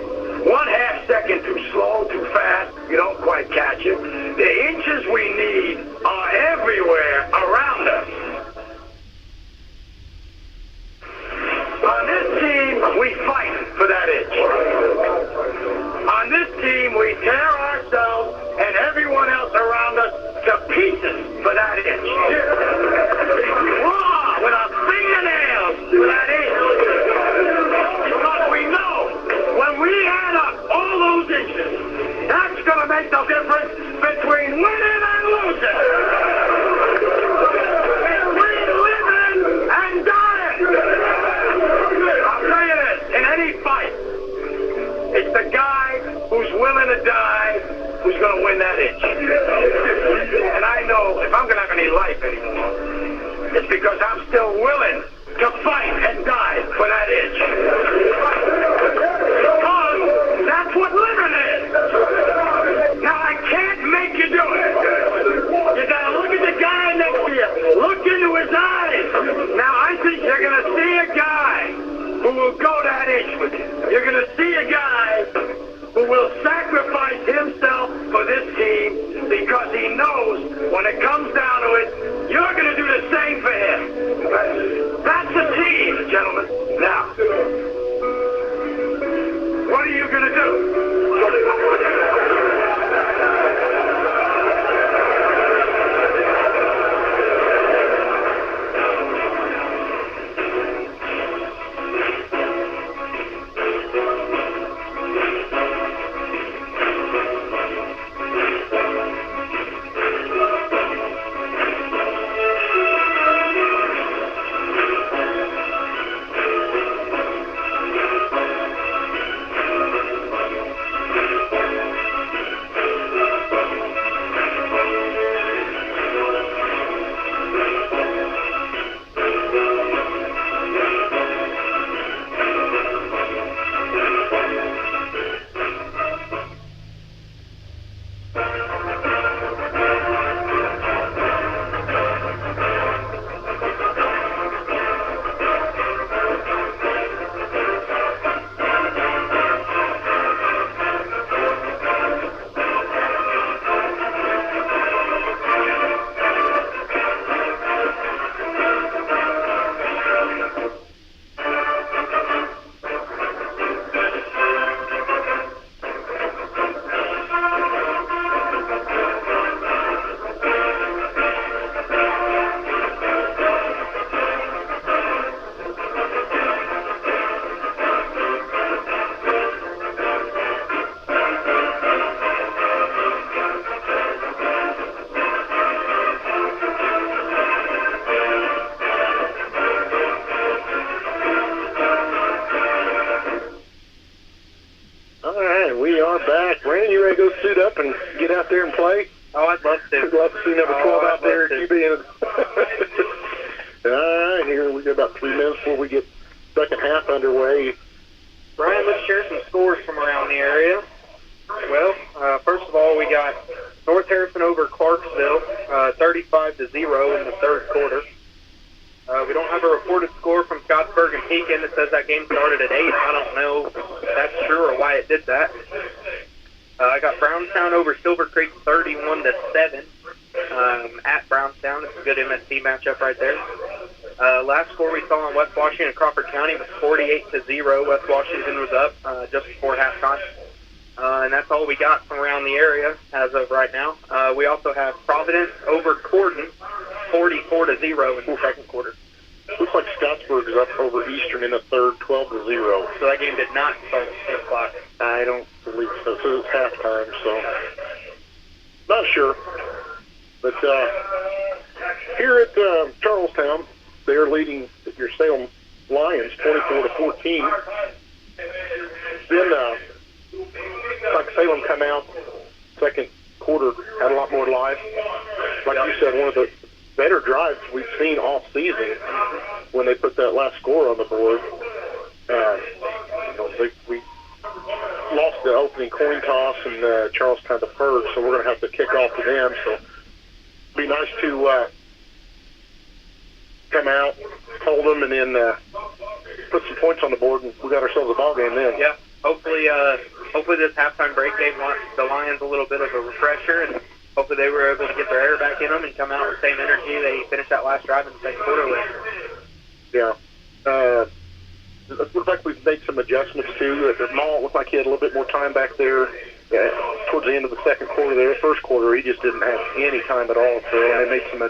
1/2 second too slow, too fast, you don't quite catch it. The inches we need are everywhere around us. On this team, we fight for that inch. On this team, we tear ourselves and everyone else around us to pieces for that inch. Raw with our fingernails for that inch. Because we know when we add up all those inches, that's going to make the difference between winning and losing. Between living and dying. I'll tell you this, in any fight, it's the guy who's willing to die who's going to win that inch. And I know if I'm going to have any life anymore, it's because I'm still willing to fight and die for that inch. Because that's what living is. Now, I can't make you do it. You got to look at the guy next to you. Look into his eyes. Now, I think you're going to see a guy who will go that inch with you. You're going to see a guy who will sacrifice himself for this team because he knows when it comes down to it, you're going to do the same for him. That's the team, gentlemen. Now, what are you going to do? suit up and get out there and play? Oh, I'd love to. I'd love to see number 12 out there. QB. All right, here we got about 3 minutes before we get second half underway. Brian, let's share some scores from around the area. Well, first of all, we got North Harrison over Clarksville, 35-0 in the third quarter. We don't have a reported score from Scottsburg and Pekin. It says that game started at 8. I don't know if that's true or why it did that. I got Brownstown over Silver Creek, 31-7 at Brownstown. It's a good MSC matchup right there. Last score we saw in West Washington and Crawford County was 48-0. West Washington was up just before halftime. And that's all we got from around the area as of right now. We also have Providence over Corden, 44-0 in the second quarter. Looks like Scottsburg is up over Eastern in the third, 12-0. So that game did not start at 10 o'clock. I don't believe so. So it's halftime, so not sure. But here at Charlestown, they're leading your Salem Lions 24-14. Then like Salem come out, second quarter had a lot more life. Like you said, one of the better drives we've seen all season when they put that last score on the board. We lost the opening coin toss and Charlestown deferred, so we're going to have to kick off to them. So it'd be nice to come out, hold them, and then put some points on the board, and we got ourselves a ball game then. Yeah, hopefully this halftime break gave the Lions a little bit of a refresher, and hopefully they were able to get their air back in them and come out with the same energy they finished that last drive in the second quarter with. Yeah. It looks like we've made some adjustments, too. Maul looked like he had a little bit more time back there towards the end of the second quarter there. First quarter, he just didn't have any time at all. So they made some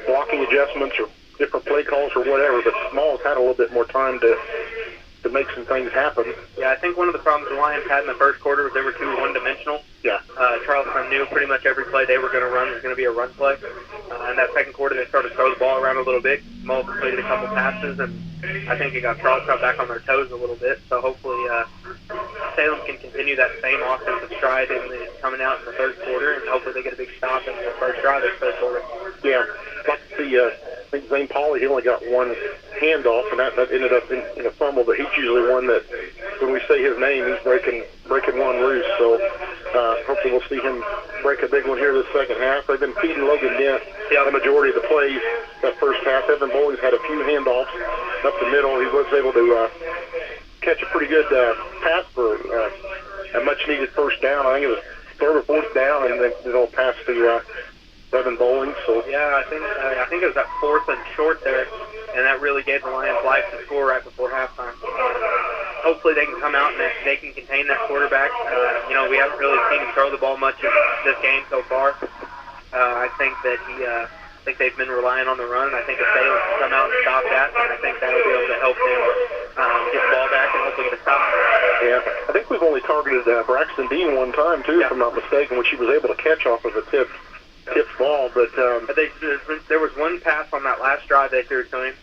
blocking adjustments or different play calls or whatever, but Small's had a little bit more time to make some things happen. Yeah, I think one of the problems the Lions had in the first quarter was they were too one-dimensional. Yeah. Charlestown knew pretty much every play they were going to run was going to be a run play. In that second quarter, they started to throw the ball around a little bit. Small completed a couple passes, and I think it got Charlestown back on their toes a little bit. So hopefully Salem can continue that same offensive stride coming out in the third quarter, and hopefully they get a big stop in the first drive of the third quarter. Yeah. Like to see, I think Zane Pauley, he only got one handoff, and that ended up in a fumble, but he's usually one that, when we say his name, he's breaking one loose. So hopefully we'll see him break a big one here this second half. They've been feeding Logan Dent the majority of the plays that first half. Evan Bowling's had a few handoffs up the middle. He was able to catch a pretty good pass for a much-needed first down. I think it was third or fourth down, and then it'll pass to Evan Bowling. So yeah, I think it was that fourth and short there, and that really gave the Lions life to score right before halftime. Hopefully they can come out and they can contain that quarterback. We haven't really seen him throw the ball much in this game so far. I think that I think they've been relying on the run, and I think if Salem can come out and stop that, then I think that'll be able to help them get the ball back and hopefully get a stop. Yeah, I think we've only targeted Braxton Dean one time, too, if I'm not mistaken, when she was able to catch off of a tipped ball. But there was one pass on that last drive they threw to him,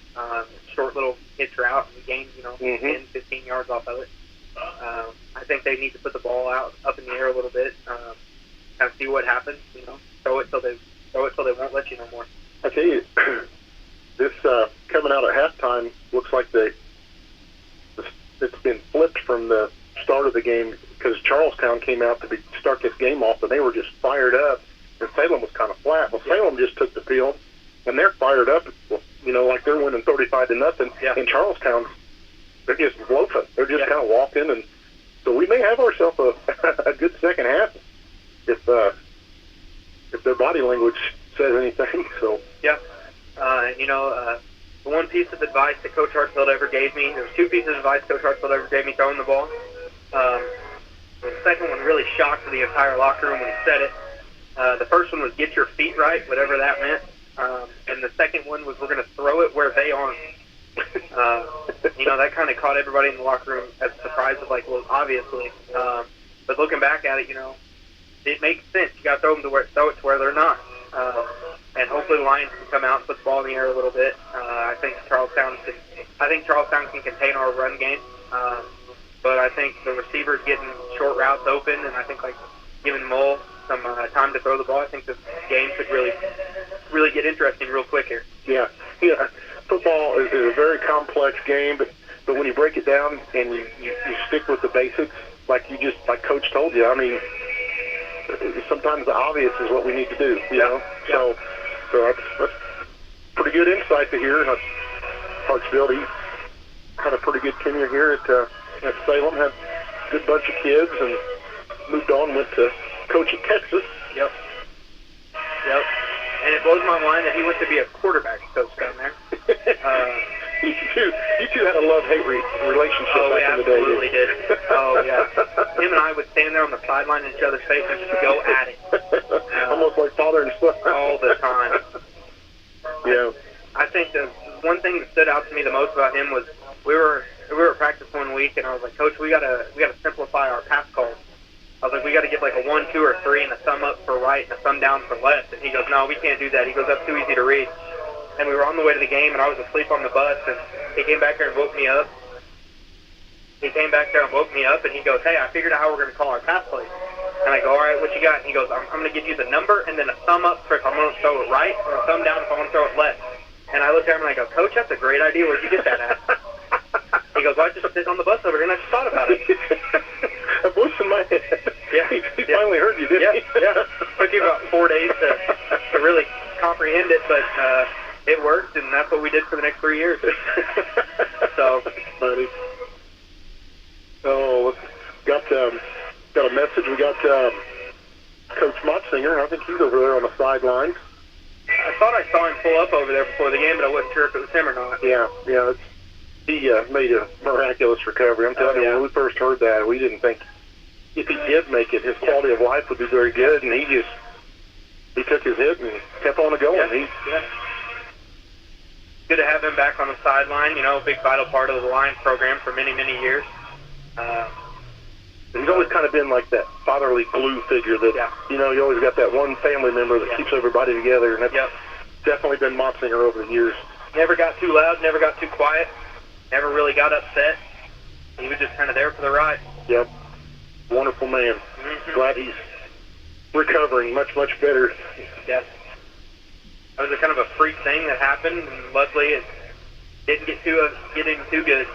short little hitch route, and he gained 10, 15 yards off of it. I think they need to put the ball out up in the air a little bit, kind of see what happens. Throw it till they won't let you no more. I tell you, this coming out at halftime looks like it's been flipped from the start of the game, because Charlestown came out to start this game off, and they were just fired up, and Salem was kind of flat. Well, Salem just took the field, and they're fired up, like they're winning 35-0, and Charlestown, they're just loafing. They're just kind of walking, and so we may have ourselves a good second half if their body language says anything. So yeah, the one piece of advice that Coach Hartsfield ever gave me, there was two pieces of advice Coach Hartsfield ever gave me throwing the ball. The second one really shocked the entire locker room when he said it. The first one was get your feet right, whatever that meant. And the second one was we're going to throw it where they aren't. That kind of caught everybody in the locker room as a surprise of obviously. But looking back at it, it makes sense. You got to throw it to where they're not. And hopefully the Lions can come out and put the ball in the air a little bit. I think Charlestown can contain our run game. But I think the receivers getting short routes open, and I think giving Mull some time to throw the ball, I think this game could really get interesting real quick here. Yeah. Football is a very complex game, but when you break it down and you stick with the basics, like Coach told you, I mean, sometimes the obvious is what we need to do, you know? So that's pretty good insight to hear. Hartsfield, he had a pretty good tenure here at Salem, had a good bunch of kids, and moved on, went to coach at Texas. Yep. And it blows my mind that he went to be a quarterback coach down there. You two had a love-hate relationship back in the day. Oh, we absolutely did. Oh, yeah. Him and I would stand there on the sideline in each other's face and just go at it. Almost like father and son. All the time. Yeah. I think the one thing that stood out to me the most about him was we were at practice one week, and I was like, Coach, we gotta simplify our pass calls. I was like, we got to get like a 1, 2, or 3 and a thumb up for right and a thumb down for left. And he goes, no, we can't do that. He goes, that's too easy to read. And we were on the way to the game, and I was asleep on the bus, and he came back there and woke me up. And he goes, hey, I figured out how we're going to call our pass plays. And I go, all right, what you got? And he goes, I'm going to give you the number and then a thumb up for if I'm going to throw it right, or a thumb down if I want to throw it left. And I looked at him and I go, Coach, that's a great idea. Where'd you get that at? He goes, well, I just sit on the bus over here and I just thought about it. A voice in my head. Yeah. He finally heard you, didn't he? Yeah. Took you about 4 days to really comprehend it, but it worked, and that's what we did for the next 3 years. So, funny. Oh, got a message. We got Coach Motzinger. I think he's over there on the sidelines. I thought I saw him pull up over there before the game, but I wasn't sure if it was him or not. Yeah. He made a miraculous recovery. I'm telling you, when we first heard that, we didn't think if he did make it, his quality of life would be very good, and he took his hit and kept on going. Good to have him back on the sideline. A big vital part of the Lions program for many, many years. He's always kind of been like that fatherly glue figure that, you always got that one family member that keeps everybody together, and that's definitely been Motzinger over the years. Never got too loud, never got too quiet, never really got upset. He was just kind of there for the ride. Yep. Wonderful man. Glad he's recovering much, much better. Yes. That was a kind of a freak thing that happened, and luckily it didn't get any too good.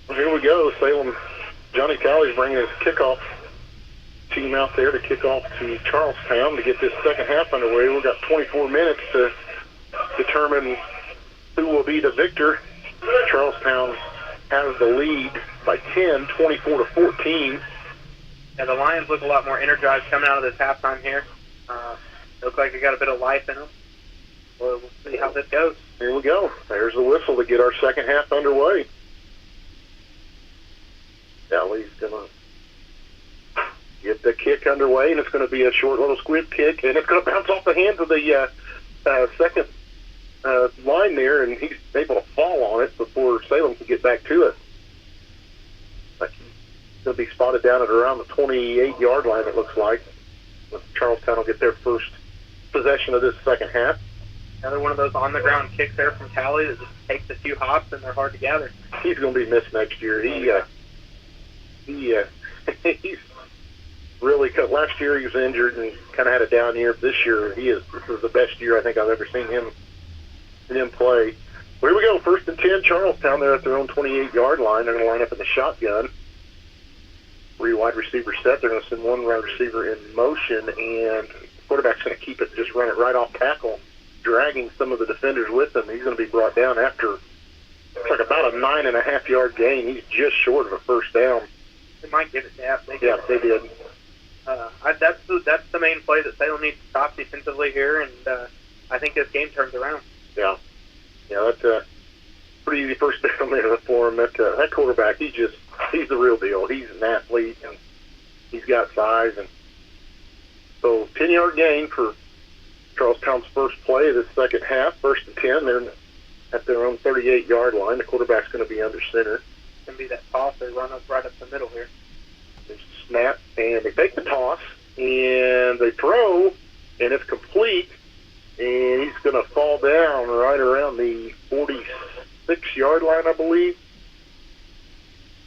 Well, here we go. Salem, Johnny Talley's bringing his kickoff team out there to kick off to Charlestown to get this second half underway. We've got 24 minutes to determine who will be the victor. Charlestown has the lead by 10, 24-14. Yeah, the Lions look a lot more energized coming out of this halftime here. Look like they got a bit of life in them. We'll see how this goes. Here we go. There's the whistle to get our second half underway. Talley's going to get the kick underway, and it's going to be a short little squib kick, and it's going to bounce off the hands of the second line there, and he's able to fall on it before Salem can get back to it. Like he's going to be spotted down at around the 28-yard line, it looks like. Charlestown will get their first possession of this second half. Another one of those on-the-ground kicks there from Talley that just takes a few hops, and they're hard to gather. He's going to be missed next year. He's really cut. Last year he was injured and kind of had a down year. This year this is the best year I think I've ever seen him play. Well, here we go. 1st and 10, Charlestown. They're at their own 28-yard line. They're going to line up in the shotgun. 3 wide receivers set. They're going to send 1 wide receiver in motion, and the quarterback's going to keep it, just run it right off tackle, dragging some of the defenders with him. He's going to be brought down after, it's like about a 9.5-yard gain. He's just short of a first down. They might give it that. They did. That's the main play that Salem needs to stop defensively here, and I think this game turns around. Yeah, that's a pretty easy first down there for him. That quarterback, he's the real deal. He's an athlete, and he's got size. And so 10-yard gain for Charlestown's first play of this second half. 1st and 10, they're at their own 38-yard line. The quarterback's going to be under center. It's going to be that toss. They run up right up the middle here. There's a snap, and they take the toss, and they throw, and it's complete. And he's going to fall down right around the 46-yard line, I believe.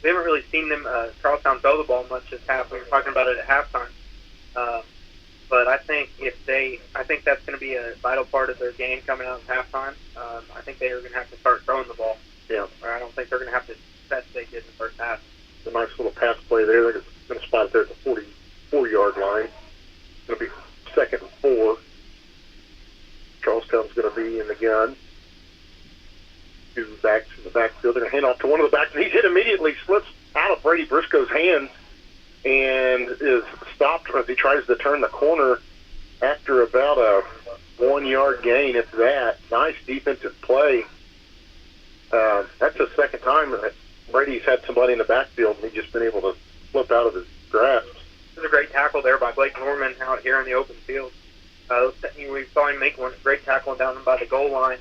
We haven't really seen them, Charlestown, throw the ball much this half. We were talking about it at halftime. But I think that's going to be a vital part of their game coming out of halftime. I think they are going to have to start throwing the ball. Yeah. Or I don't think they're going to have to set they did in the first half. A nice little pass play there. They're going to spot it there at the 44-yard line. It's going to be 2nd and 4. Charlestown's going to be in the gun. 2 backs in the backfield. They're going to hand off to one of the backs, and he's hit immediately, slips out of Brady Briscoe's hands, and is stopped as he tries to turn the corner after about a 1-yard gain. It's that. Nice defensive play. That's the second time that Brady's had somebody in the backfield, and he's just been able to slip out of his grasp. This is a great tackle there by Blake Norman out here in the open field. We saw him make one great tackle down by the goal line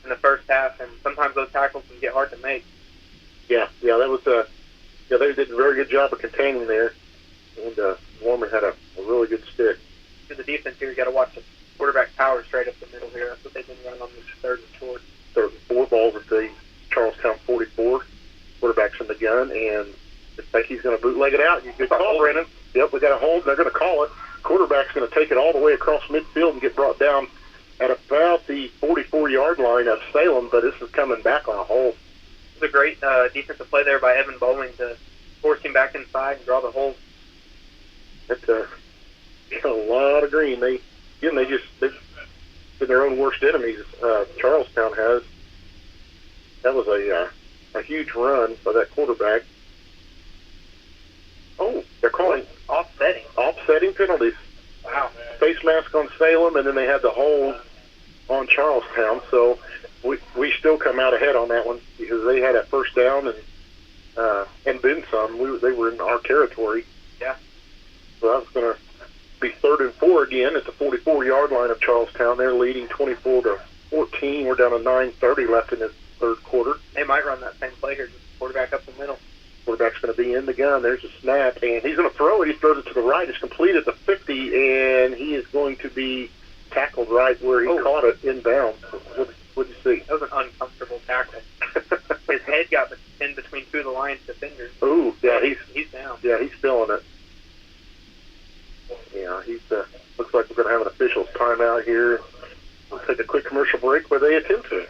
in the first half, and sometimes those tackles can get hard to make. Yeah, that was they did a very good job of containing there, and Norman had a really good stick. To the defense here, you got to watch the quarterback power straight up the middle here. That's what they've been running on this 3rd and short. 3rd and 4, balls at the Charlestown 44. Quarterback's in the gun, and looks like he's going to bootleg it out. Good call, Brennan. Yep, we got a hold. They're going to call it. Quarterback's going to take it all the way across midfield and get brought down at about the 44-yard line of Salem, but this is coming back on a hold. It was a great defensive play there by Evan Bowling to force him back inside and draw the hold. That's a lot of green. The been their own worst enemies. Charlestown has. That was a huge run by that quarterback. Oh, they're calling offsetting penalties. Wow. Face mask on Salem, and then they had the hold on Charlestown. So we still come out ahead on that one because they had that first down and then some. They were in our territory. Yeah. So that was going to be 3rd and 4 again at the 44-yard line of Charlestown. They're leading 24-14. We're down to 9:30 left in the third quarter. They might run that same play here, just quarterback up the middle. Quarterback's going to be in the gun. There's a snap, and he's going to throw it. He throws it to the right. It's completed the 50, and he is going to be tackled right where he caught it inbound. What did you see? That was an uncomfortable tackle. His head got in between two of the Lions defenders. Ooh, yeah, he's down. Yeah, he's feeling it. Yeah, he's looks like we're going to have an official's timeout here. We'll take a quick commercial break where they attempt to.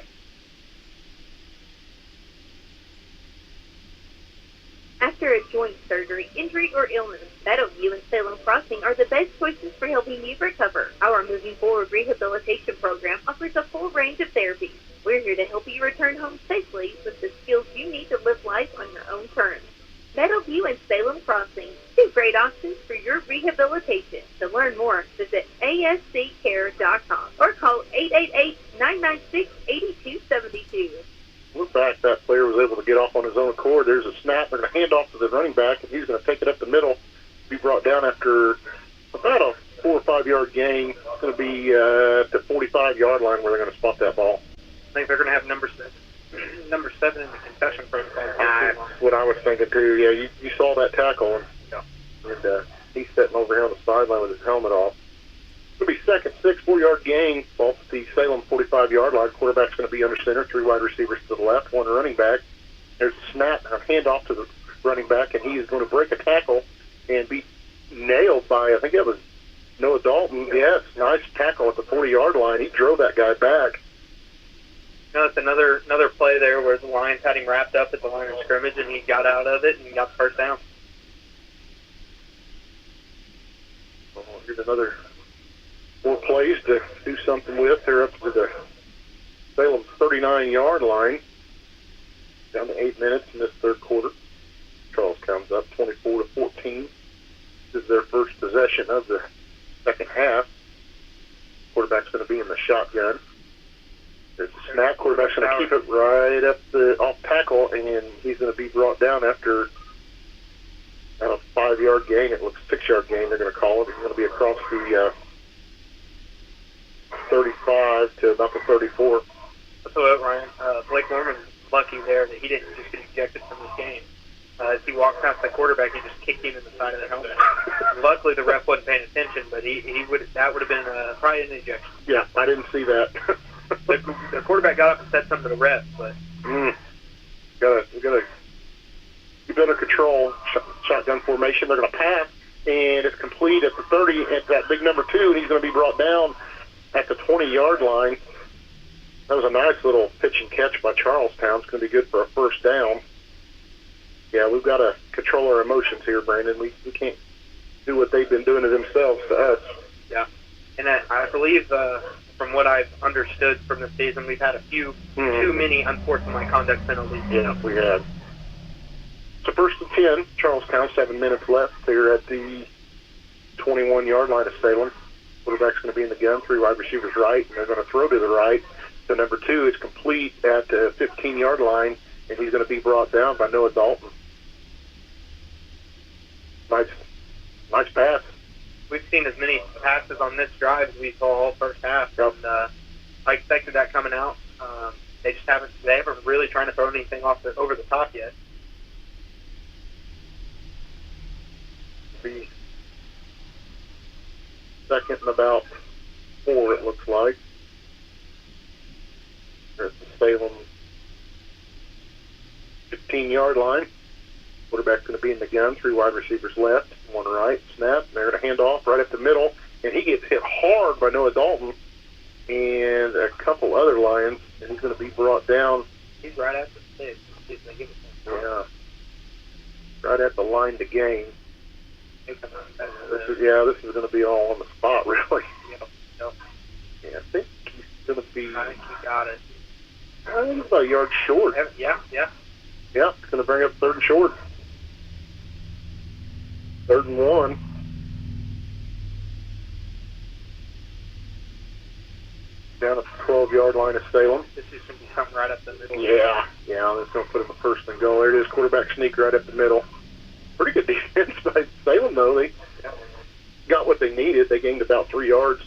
After a joint surgery, injury, or illness, Meadowview and Salem Crossing are the best choices for helping you recover. Our Moving Forward rehabilitation program offers a full range of therapies. We're here to help you return home safely with the skills you need to live life on your own terms. Meadowview and Salem Crossing, 2 great options for your rehabilitation. To learn more, visit asccare.com or call 888-996-8272. We're back. That player was able to get off on his own accord. There's a snap. They're going to hand off to the running back, and he's going to take it up the middle. Be brought down after about a 4 or 5 yard gain. It's going to be at the 45-yard line where they're going to spot that ball. I think they're going to have number 7 in the concession protocol. That's what I was thinking too. Yeah, you saw that tackle, and he's sitting over here on the sideline with his helmet off. It'll be 2nd, 6, 4-yard gain off the Salem 45-yard line. Quarterback's going to be under center, 3 wide receivers to the left, 1 running back. There's a snap and a handoff to the running back, and he is going to break a tackle and be nailed by, I think that was Noah Dalton. Yes, nice tackle at the 40-yard line. He drove that guy back. No, it's another play there where the Lions had him wrapped up at the line of scrimmage, and he got out of it and got the first down. Well, here's another 4 plays to do something with. They're up to the Salem 39-yard line. Down to 8 minutes in this third quarter. Charlestown's up 24-14. This is their first possession of the second half. Quarterback's going to be in the shotgun. There's a snap. Quarterback's going to keep it right up the off tackle, and he's going to be brought down after a 5-yard gain. It looks 6-yard gain. They're going to call it. He's going to be across the 35 to about the 34. That's what Ryan. Blake Norman's lucky there that he didn't just get ejected from this game. As he walked past the quarterback, he just kicked him in the side of the helmet. Luckily, the ref wasn't paying attention, but that would have been probably an ejection. Yeah, I didn't see that. The quarterback got up and said something to the ref, but we gotta keep under control. Shotgun formation. They're gonna pass, and it's complete at the 30 at that big number 2, and he's gonna be brought down at the 20-yard line. That was a nice little pitch and catch by Charlestown. It's going to be good for a first down. Yeah, we've got to control our emotions here, Brandon. We can't do what they've been doing to themselves to us. Yeah, and I believe from what I've understood from the season, we've had a few too many unsportsmanlike conduct penalties. Yeah, we have. So 1st and 10, Charlestown, 7 minutes left. They're at the 21-yard line of Salem. Quarterback's going to be in the gun, 3 wide receivers right, and they're going to throw to the right. So number 2 is complete at the 15-yard line, and he's going to be brought down by Noah Dalton. Nice pass. We've seen as many passes on this drive as we saw all first half. Yep. And I expected that coming out. They haven't really trying to throw anything over the top yet. Be 2nd and about 4, it looks like. They're at the Salem 15-yard line. Quarterback's going to be in the gun, 3 wide receivers left, 1 right, snap. They're going to hand off right up the middle, and he gets hit hard by Noah Dalton and a couple other Lions, and he's going to be brought down. He's right at the 6. Yeah, right at the line to gain. This is going to be all on the spot, really. Yep. Yeah, I think he's I think he got it. I think it's about a yard short. Yeah. Yeah, it's going to bring up 3rd and short. 3rd and 1. Down at the 12-yard line of Salem. This is going to be something right up the middle. Yeah, that's going to put him a 1st and goal. There it is, quarterback sneak right up the middle. Pretty good defense by Salem, though. They got what they needed. They gained about 3 yards,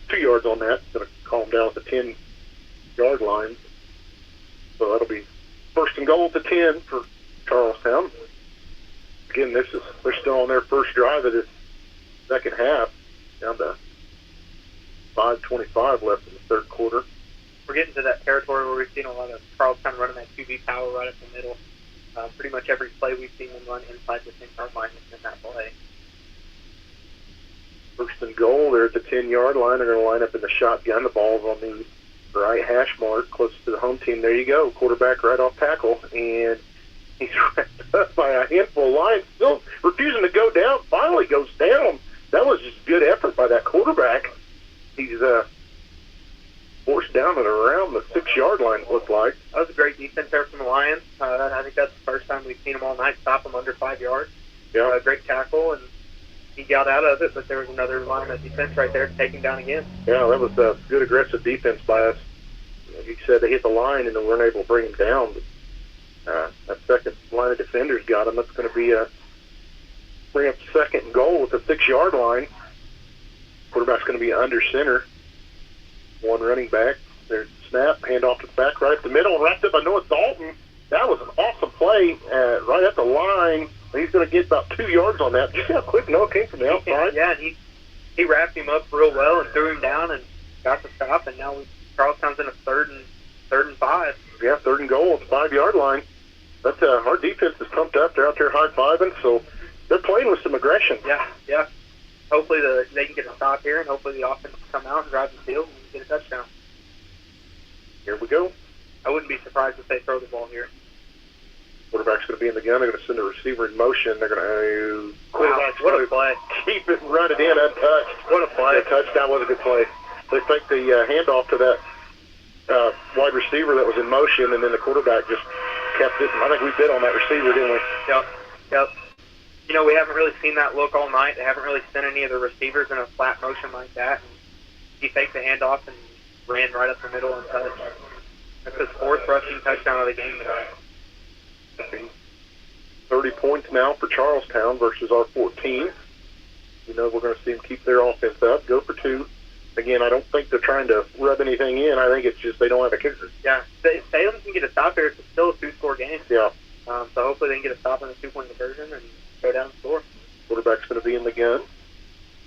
2 yards on that. Going to calm down at the 10-yard line. So that'll be 1st and goal at the 10 for Charlestown. Again, they're still on their first drive of this second half, down to 5:25 left in the 3rd quarter. We're getting to that territory where we've seen a lot of Charlestown running that QB power right up the middle. Pretty much every play we've seen them run inside the 10-yard line in that play. 1st and goal. They're at the 10-yard line. They're going to line up in the shotgun. The ball's on the right hash mark, close to the home team. There you go. Quarterback right off tackle, and he's wrapped up by a handful of lines. Still refusing to go down. Finally goes down. That was just good effort by that quarterback. He's forced down at around the 6-yard line, it looked like. That was a great defense there from the Lions. I think that's the first time we've seen them all night stop them under 5 yards. Yeah. Great tackle, and he got out of it, but there was another line of defense right there to take him down again. Yeah, that was a good aggressive defense by us. Like you said, they hit the line and they weren't able to bring him down. But, that second line of defenders got him. That's going to be bring up 2nd and goal with the 6-yard line. Quarterback's going to be under center. 1 running back. There's the snap, handoff to the back right up the middle, wrapped up by Noah Dalton. That was an awesome play right at the line. He's going to get about 2 yards on that. Did you see how quick Noah came from the outside? Yeah, and he wrapped him up real well and threw him down and got the stop, and now Charlestown's in a 3rd and 5. Yeah, 3rd and goal at the 5-yard line. That's our defense is pumped up. They're out there high-fiving, so they're playing with some aggression. Yeah. Hopefully they can get a stop here, and hopefully the offense will come out and drive the field and get a touchdown. Here we go. I wouldn't be surprised if they throw the ball here. Quarterback's going to be in the gun. They're going to send a receiver in motion. They're going to... Wow, what a play. Keep it and run it in untouched. What a play. The touchdown was a good play. They faked the handoff to that wide receiver that was in motion, and then the quarterback just kept it. I think we bid on that receiver, didn't we? Yep. You know, we haven't really seen that look all night. They haven't really sent any of the receivers in a flat motion like that. And he faked the handoff and ran right up the middle and touched. That's his 4th rushing touchdown of the game tonight. 30 points now for Charlestown versus our 14. You know, we're going to see them keep their offense up, go for 2. Again, I don't think they're trying to rub anything in. I think it's just they don't have a kicker. Yeah, Salem can get a stop here. It's still a 2-score game. Yeah. So hopefully they can get a stop in the 2-point conversion and go down and score. Quarterback's going to be in the gun.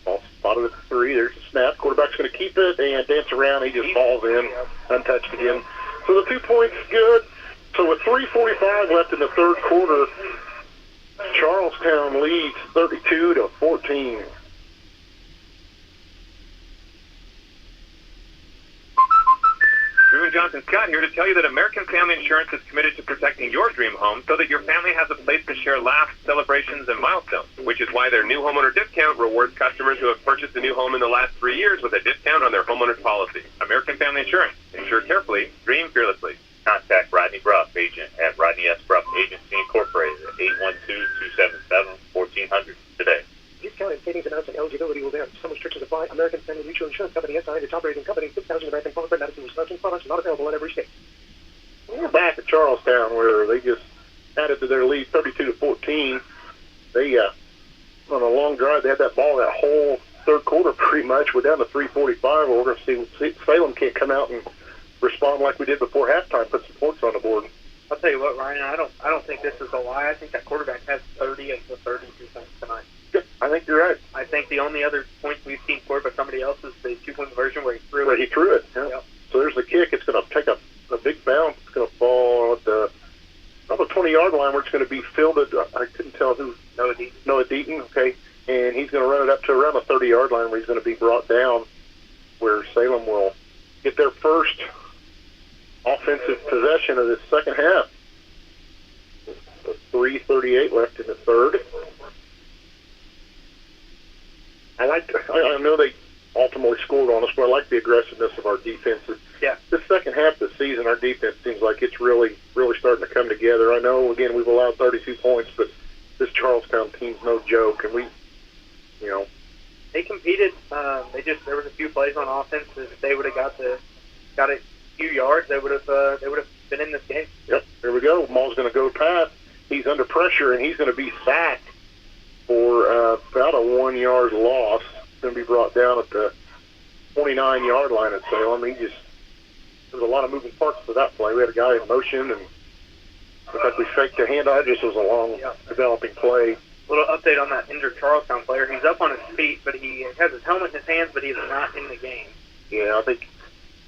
Ball spotted at the 3. There's a snap. Quarterback's going to keep it and dance around. He just falls in, untouched again. So the 2 points is good. So with 3:45 left in the 3rd quarter, Charlestown leads 32-14. Drew and Johnson Scott here to tell you that American Family Insurance is committed to protecting your dream home so that your family has a place to share laughs, celebrations, and milestones, which is why their new homeowner discount rewards customers who have purchased a new home in the last 3 years with a discount on their homeowner's policy. American Family Insurance. Insure carefully, dream fearlessly. Contact Rodney Bruff, agent at Rodney S. Bruff Agency Incorporated at 812-277-1400 today. Discount and savings amounts and eligibility will vary. Some restrictions apply. American Family Mutual Insurance Company, SI, and its operating company, 6,000 American Farm Madison, Wisconsin. Products not available in every state. We're back at Charlestown where they just added to their lead 32-14. They, on a long drive, they had that ball that whole 3rd quarter pretty much. We're down to 3:45 where we're going to see Salem can't come out and respond like we did before halftime, put some points on the board. I'll tell you what, Ryan, I don't think this is a lie. I think that quarterback has 30 of the 32 points tonight. I think you're right. I think the only other points we've seen scored by somebody else is the 2-point conversion where he threw it. He threw it. Yeah. Yep. So there's the kick. It's going to take a big bounce. It's going to fall at the 20-yard line where it's going to be fielded. I couldn't tell who. Noah Deaton. Okay. And he's going to run it up to around the 30-yard line where he's going to be brought down, where Salem will get their first offensive possession of this second half. 3:38 left in the 3rd. I know they ultimately scored on us, but I like the aggressiveness of our defenses. Yeah. This second half of the season, our defense seems like it's really starting to come together. I know, again, we've allowed 32 points, but this Charlestown team's no joke, and they competed. There was a few plays on offense that if they would have got a few yards, they would have been in this game. Yep, there we go. Maul's going to go pass. He's under pressure, and he's going to be sacked for about a 1 yard loss. Going to be brought down at the 29-yard line at Salem. There's a lot of moving parts to that play. We had a guy in motion, and looked like we faked a handoff. It just was a long developing play. Little update on that injured Charlestown player. He's up on his feet, but he has his helmet in his hands, but he is not in the game. Yeah, I think,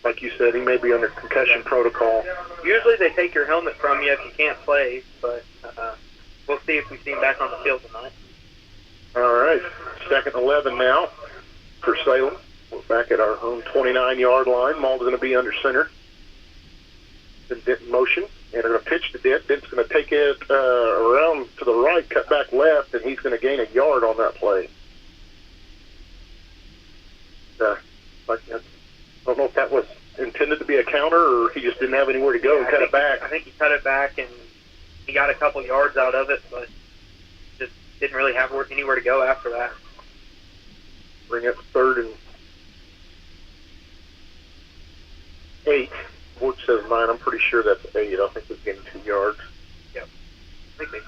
like you said, he may be under concussion protocol. Usually they take your helmet from you if you can't play, but we'll see if we see him back on the field tonight. All right, 2nd and 11 now for Salem. We're back at our own 29-yard line. Maul's going to be under center. Dent in motion, and they're going to pitch to Dent. Dent's going to take it around to the right, cut back left, and he's going to gain a yard on that play. I don't know if that was intended to be a counter or he just didn't have anywhere to go and cut it back. I think he cut it back, and he got a couple yards out of it, but just didn't really have anywhere to go after that. Bring up 3rd and 8. Wood says 9. I'm pretty sure that's 8. I think it's getting 2 yards. Yep. I think they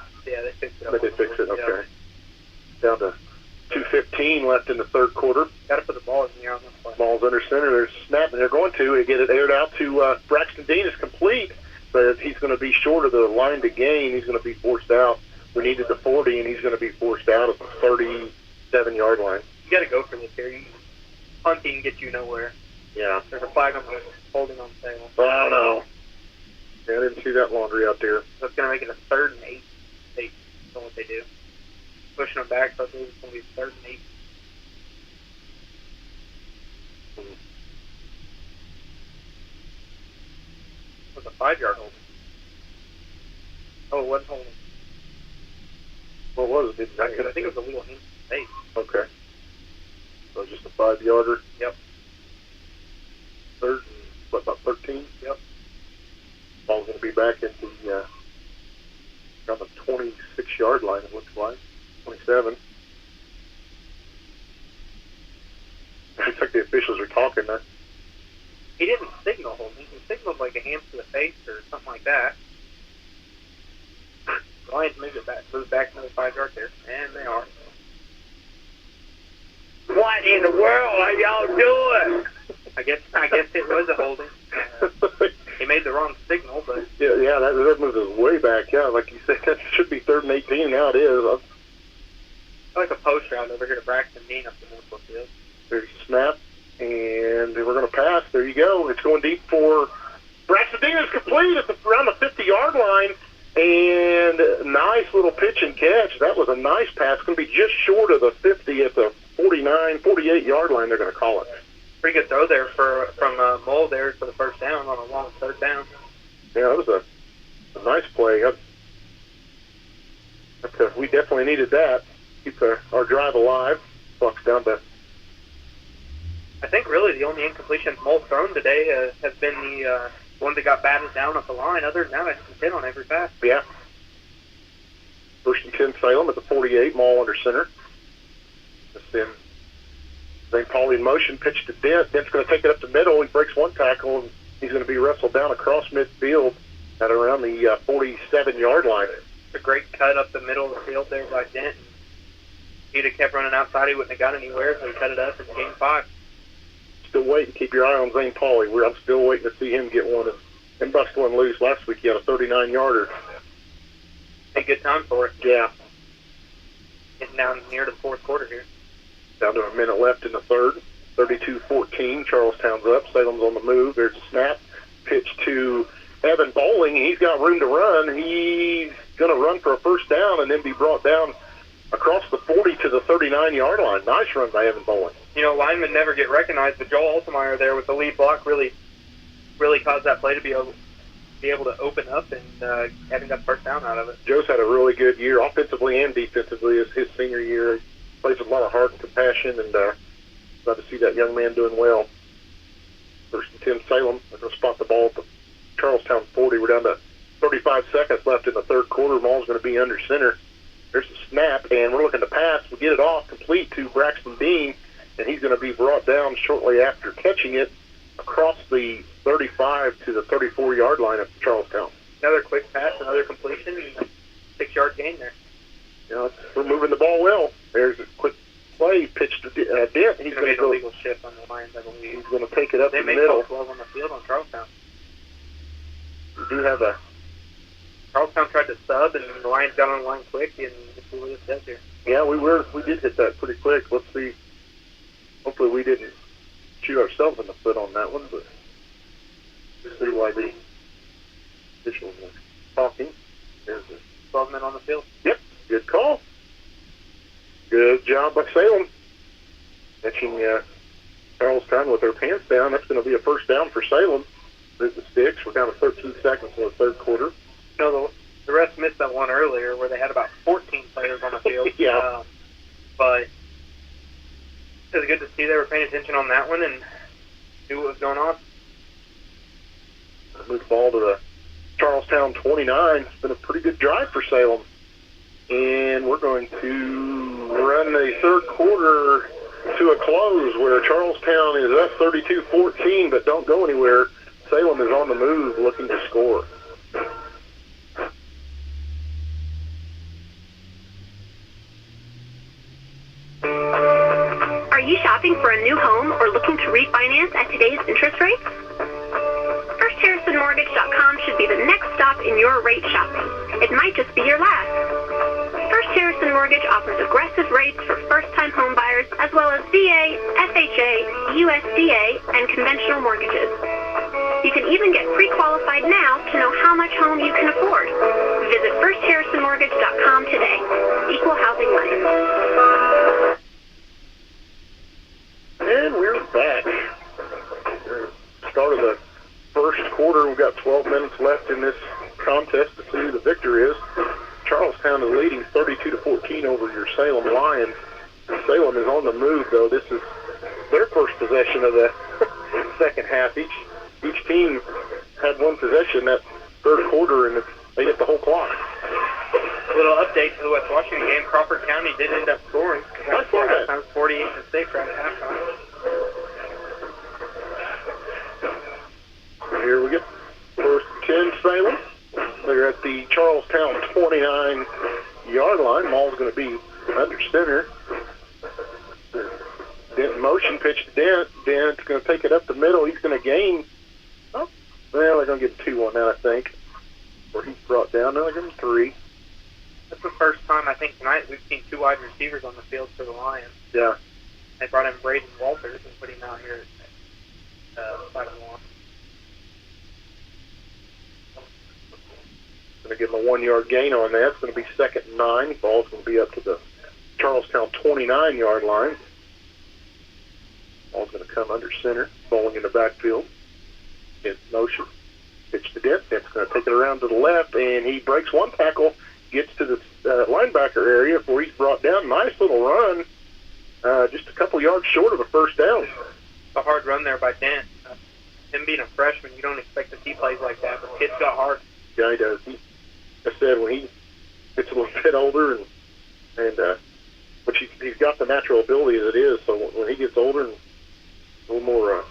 fixed it up. They did fix it, okay. Down to 2:15 left in the third quarter. Got to put the ball in the air on this play. Ball's under center. They're snapping. They're going to get it aired out to Braxton Dean. Is complete, but he's going to be short of the line to gain. He's going to be forced out. We needed the 40, and he's going to be forced out at the 37-yard line. You got to go for this here. Punting gets you nowhere. Yeah. There's a flag on the holding on Salem. Well, I don't know. Yeah, I didn't see that laundry out there. So it's going to make it a 3rd and 8. That's what they do. Pushing them back, so I believe it's going to be 3rd and 8. It was a 5-yard holding. Oh, it wasn't holding. What was it? I think it was a little hand space. Okay. So just a 5-yarder? Yep. 3rd and, about 13? Yep. Ball's going to be back at the on the 26-yard line, it looks like. 27. Looks like the officials are talking there. He didn't signal holding. He signaled like a hand to the face or something like that. The Lions moved it back. Moved back another 5 yards there. And they are. What in the world are y'all doing? I guess it was a holding. He made the wrong signal, but... Yeah, that moves us way back. Yeah, like you said, that should be 3rd and 18. Now it is. I like a post route over here to Braxton Dean up the middle field. There's a snap, and we're going to pass. There you go. It's going deep for Braxton Dean. Is complete at around the 50-yard line, and nice little pitch and catch. That was a nice pass. It's going to be just short of the 50 at the 49, 48-yard line. They're going to call it. Pretty good throw there from Mole there for the first down on a long 3rd down. Yeah, that was a nice play. We definitely needed that. Keep our drive alive. Bucks down to... I think really the only incompletion Mole's thrown today has been the one that got batted down at the line. Other than that, it's hit on every pass. Yeah. 1st and 10 Salem at the 48. Mole under center. Then St. Paul in motion, pitch to Dent. Dent's going to take it up the middle. He breaks one tackle, and he's going to be wrestled down across midfield at around the 47-yard line. It's a great cut up the middle of the field there by Dent. If he'd have kept running outside, he wouldn't have got anywhere, so he cut it up and gained 5. Still waiting. Keep your eye on Zane Pauley. I'm still waiting to see him get one and bust one loose. Last week he had a 39-yarder. A good time for it. Yeah. Getting down near the 4th quarter here. Down to a minute left in the 3rd. 32-14. Charlestown's up. Salem's on the move. There's a snap. Pitch to Evan Bowling. He's got room to run. He's going to run for a 1st down and then be brought down across the 40 to the 39-yard line. Nice run by Evan Bowling. You know, linemen never get recognized, but Joel Altemeyer there with the lead block really caused that play to be able to open up and having got 1st down out of it. Joe's had a really good year, offensively and defensively, as his senior year. Plays with a lot of heart and compassion, and Glad to see that young man doing well. 1st and 10 Salem. They're going to spot the ball at the Charlestown 40. We're down to 35 seconds left in the third quarter. Ball's going to be under center. There's a snap, and we're looking to pass. We get it off complete to Braxton Dean, and he's going to be brought down shortly after catching it across the 35 to the 34-yard line of Charlestown. Another quick pass, another completion, and a 6-yard gain there. We're moving the ball well. There's a quick play pitched to Dent. He's going to go. Legal shift on the Lions, I believe. He's going to take it up they the middle. They may 12 on the field on Charlestown. We do have a. Charlestown tried to sub, and the Lions got on the line quick, and let's see what it does here. Yeah, we did hit that pretty quick. Let's see. Hopefully we didn't shoot ourselves in the foot on that one, but let's see why the officials are talking. There's a 12 men on the field. Yep, good call. Good job by Salem. Catching Charlestown with their pants down. That's going to be a first down for Salem. Move the sticks. We're down to 13 seconds in the third quarter. The rest missed that one earlier where they had about 14 players on the field. Yeah. But it was good to see they were paying attention on that one and knew what was going on. Move the ball to the Charlestown 29. It's been a pretty good drive for Salem. And we're going to run the third quarter to a close where Charlestown is up 32-14, but don't go anywhere. Salem is on the move looking to score. Are you shopping for a new home or looking to refinance at today's interest rates? FirstHarrisonMortgage.com should be the next stop in your rate shopping. It might just be your last. First Harrison Mortgage offers aggressive rates for first-time home buyers as well as VA, FHA, USDA, and conventional mortgages. You can even get pre-qualified now to know how much home you can afford. Visit FirstHarrisonMortgage.com today. Equal housing lender. And we're back. Start of the first quarter. We've got 12 minutes left in this contest to see who the victor is. Charlestown is leading 32-14 over your Salem Lions. Salem is on the move, though. This is their first possession of the second half. Each team had one possession that third quarter, and they hit the whole clock. A little update to the West Washington game. Crawford County did end up scoring. I saw that. 48-6 right at halftime. Here we go. First 10 Salem. They're at the Charlestown 29-yard line. Ball's going to be under center. Dent in motion, pitch to Dent. Dent's going to take it up the middle. He's going to gain. Oh, well, they're going to get 2 on that, I think. Or he's brought down. Now they're going to 3. That's the first time I think tonight we've seen 2 wide receivers on the field for the Lions. Yeah. They brought in Braden Walters and put him out here at side of the lawn. Going to give him a 1-yard gain on that. It's going to be 2nd and 9. Ball's going to be up to the Charlestown 29-yard line. Ball's going to come under center, falling in the backfield. In motion. Pitch to Dent. Dent's going to take it around to the left, and he breaks one tackle, gets to the linebacker area before he's brought down. Nice little run. Just a couple yards short of a first down. It's a hard run there by Dent. Him being a freshman, you don't expect to see plays like that, but kid's got heart. Yeah, he does. I said when he gets a little bit older, which he's got the natural ability as it is, so when he gets older and a little more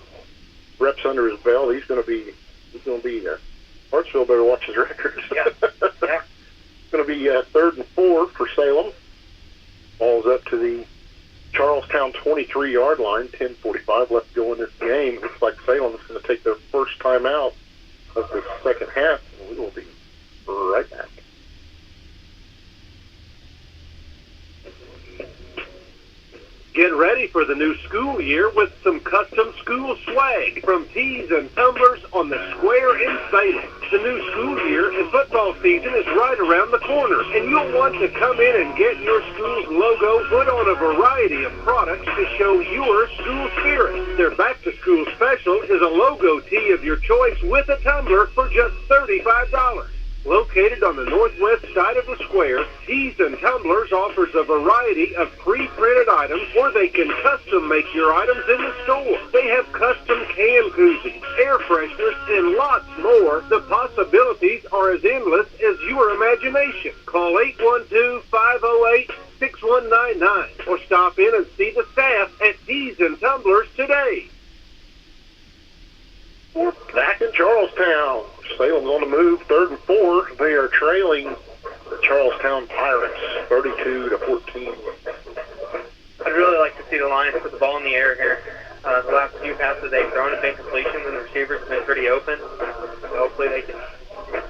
reps under his belt, he's going to be Hartsville better watch his records. Yeah. Yeah. It's going to be 3rd and 4 for Salem. Ball's up to the Charlestown 23-yard line. 10:45 left to go in this game. Looks like Salem is going to take their first time out of the second half, and we will be right back. Get ready for the new school year with some custom school swag from Tees and Tumblers on the square in Salem. The new school year and football season is right around the corner, and you'll want to come in and get your school's logo put on a variety of products to show your school spirit. Their back-to-school special is a logo tee of your choice with a tumbler for just $35. Located on the northwest side of the square, Tees and Tumblers offers a variety of pre-printed items, or they can custom make your items in the store. They have custom can koozies, air fresheners, and lots more. The possibilities are as endless as your imagination. Call 812-508-6199 or stop in and see the staff at Tees and Tumblers today. We're back in Charlestown. Salem's on the move, 3rd and 4. They are trailing the Charlestown Pirates, 32-14. I'd really like to see the Lions put the ball in the air here. The last few passes they've thrown have been completions, and the receivers have been pretty open. So hopefully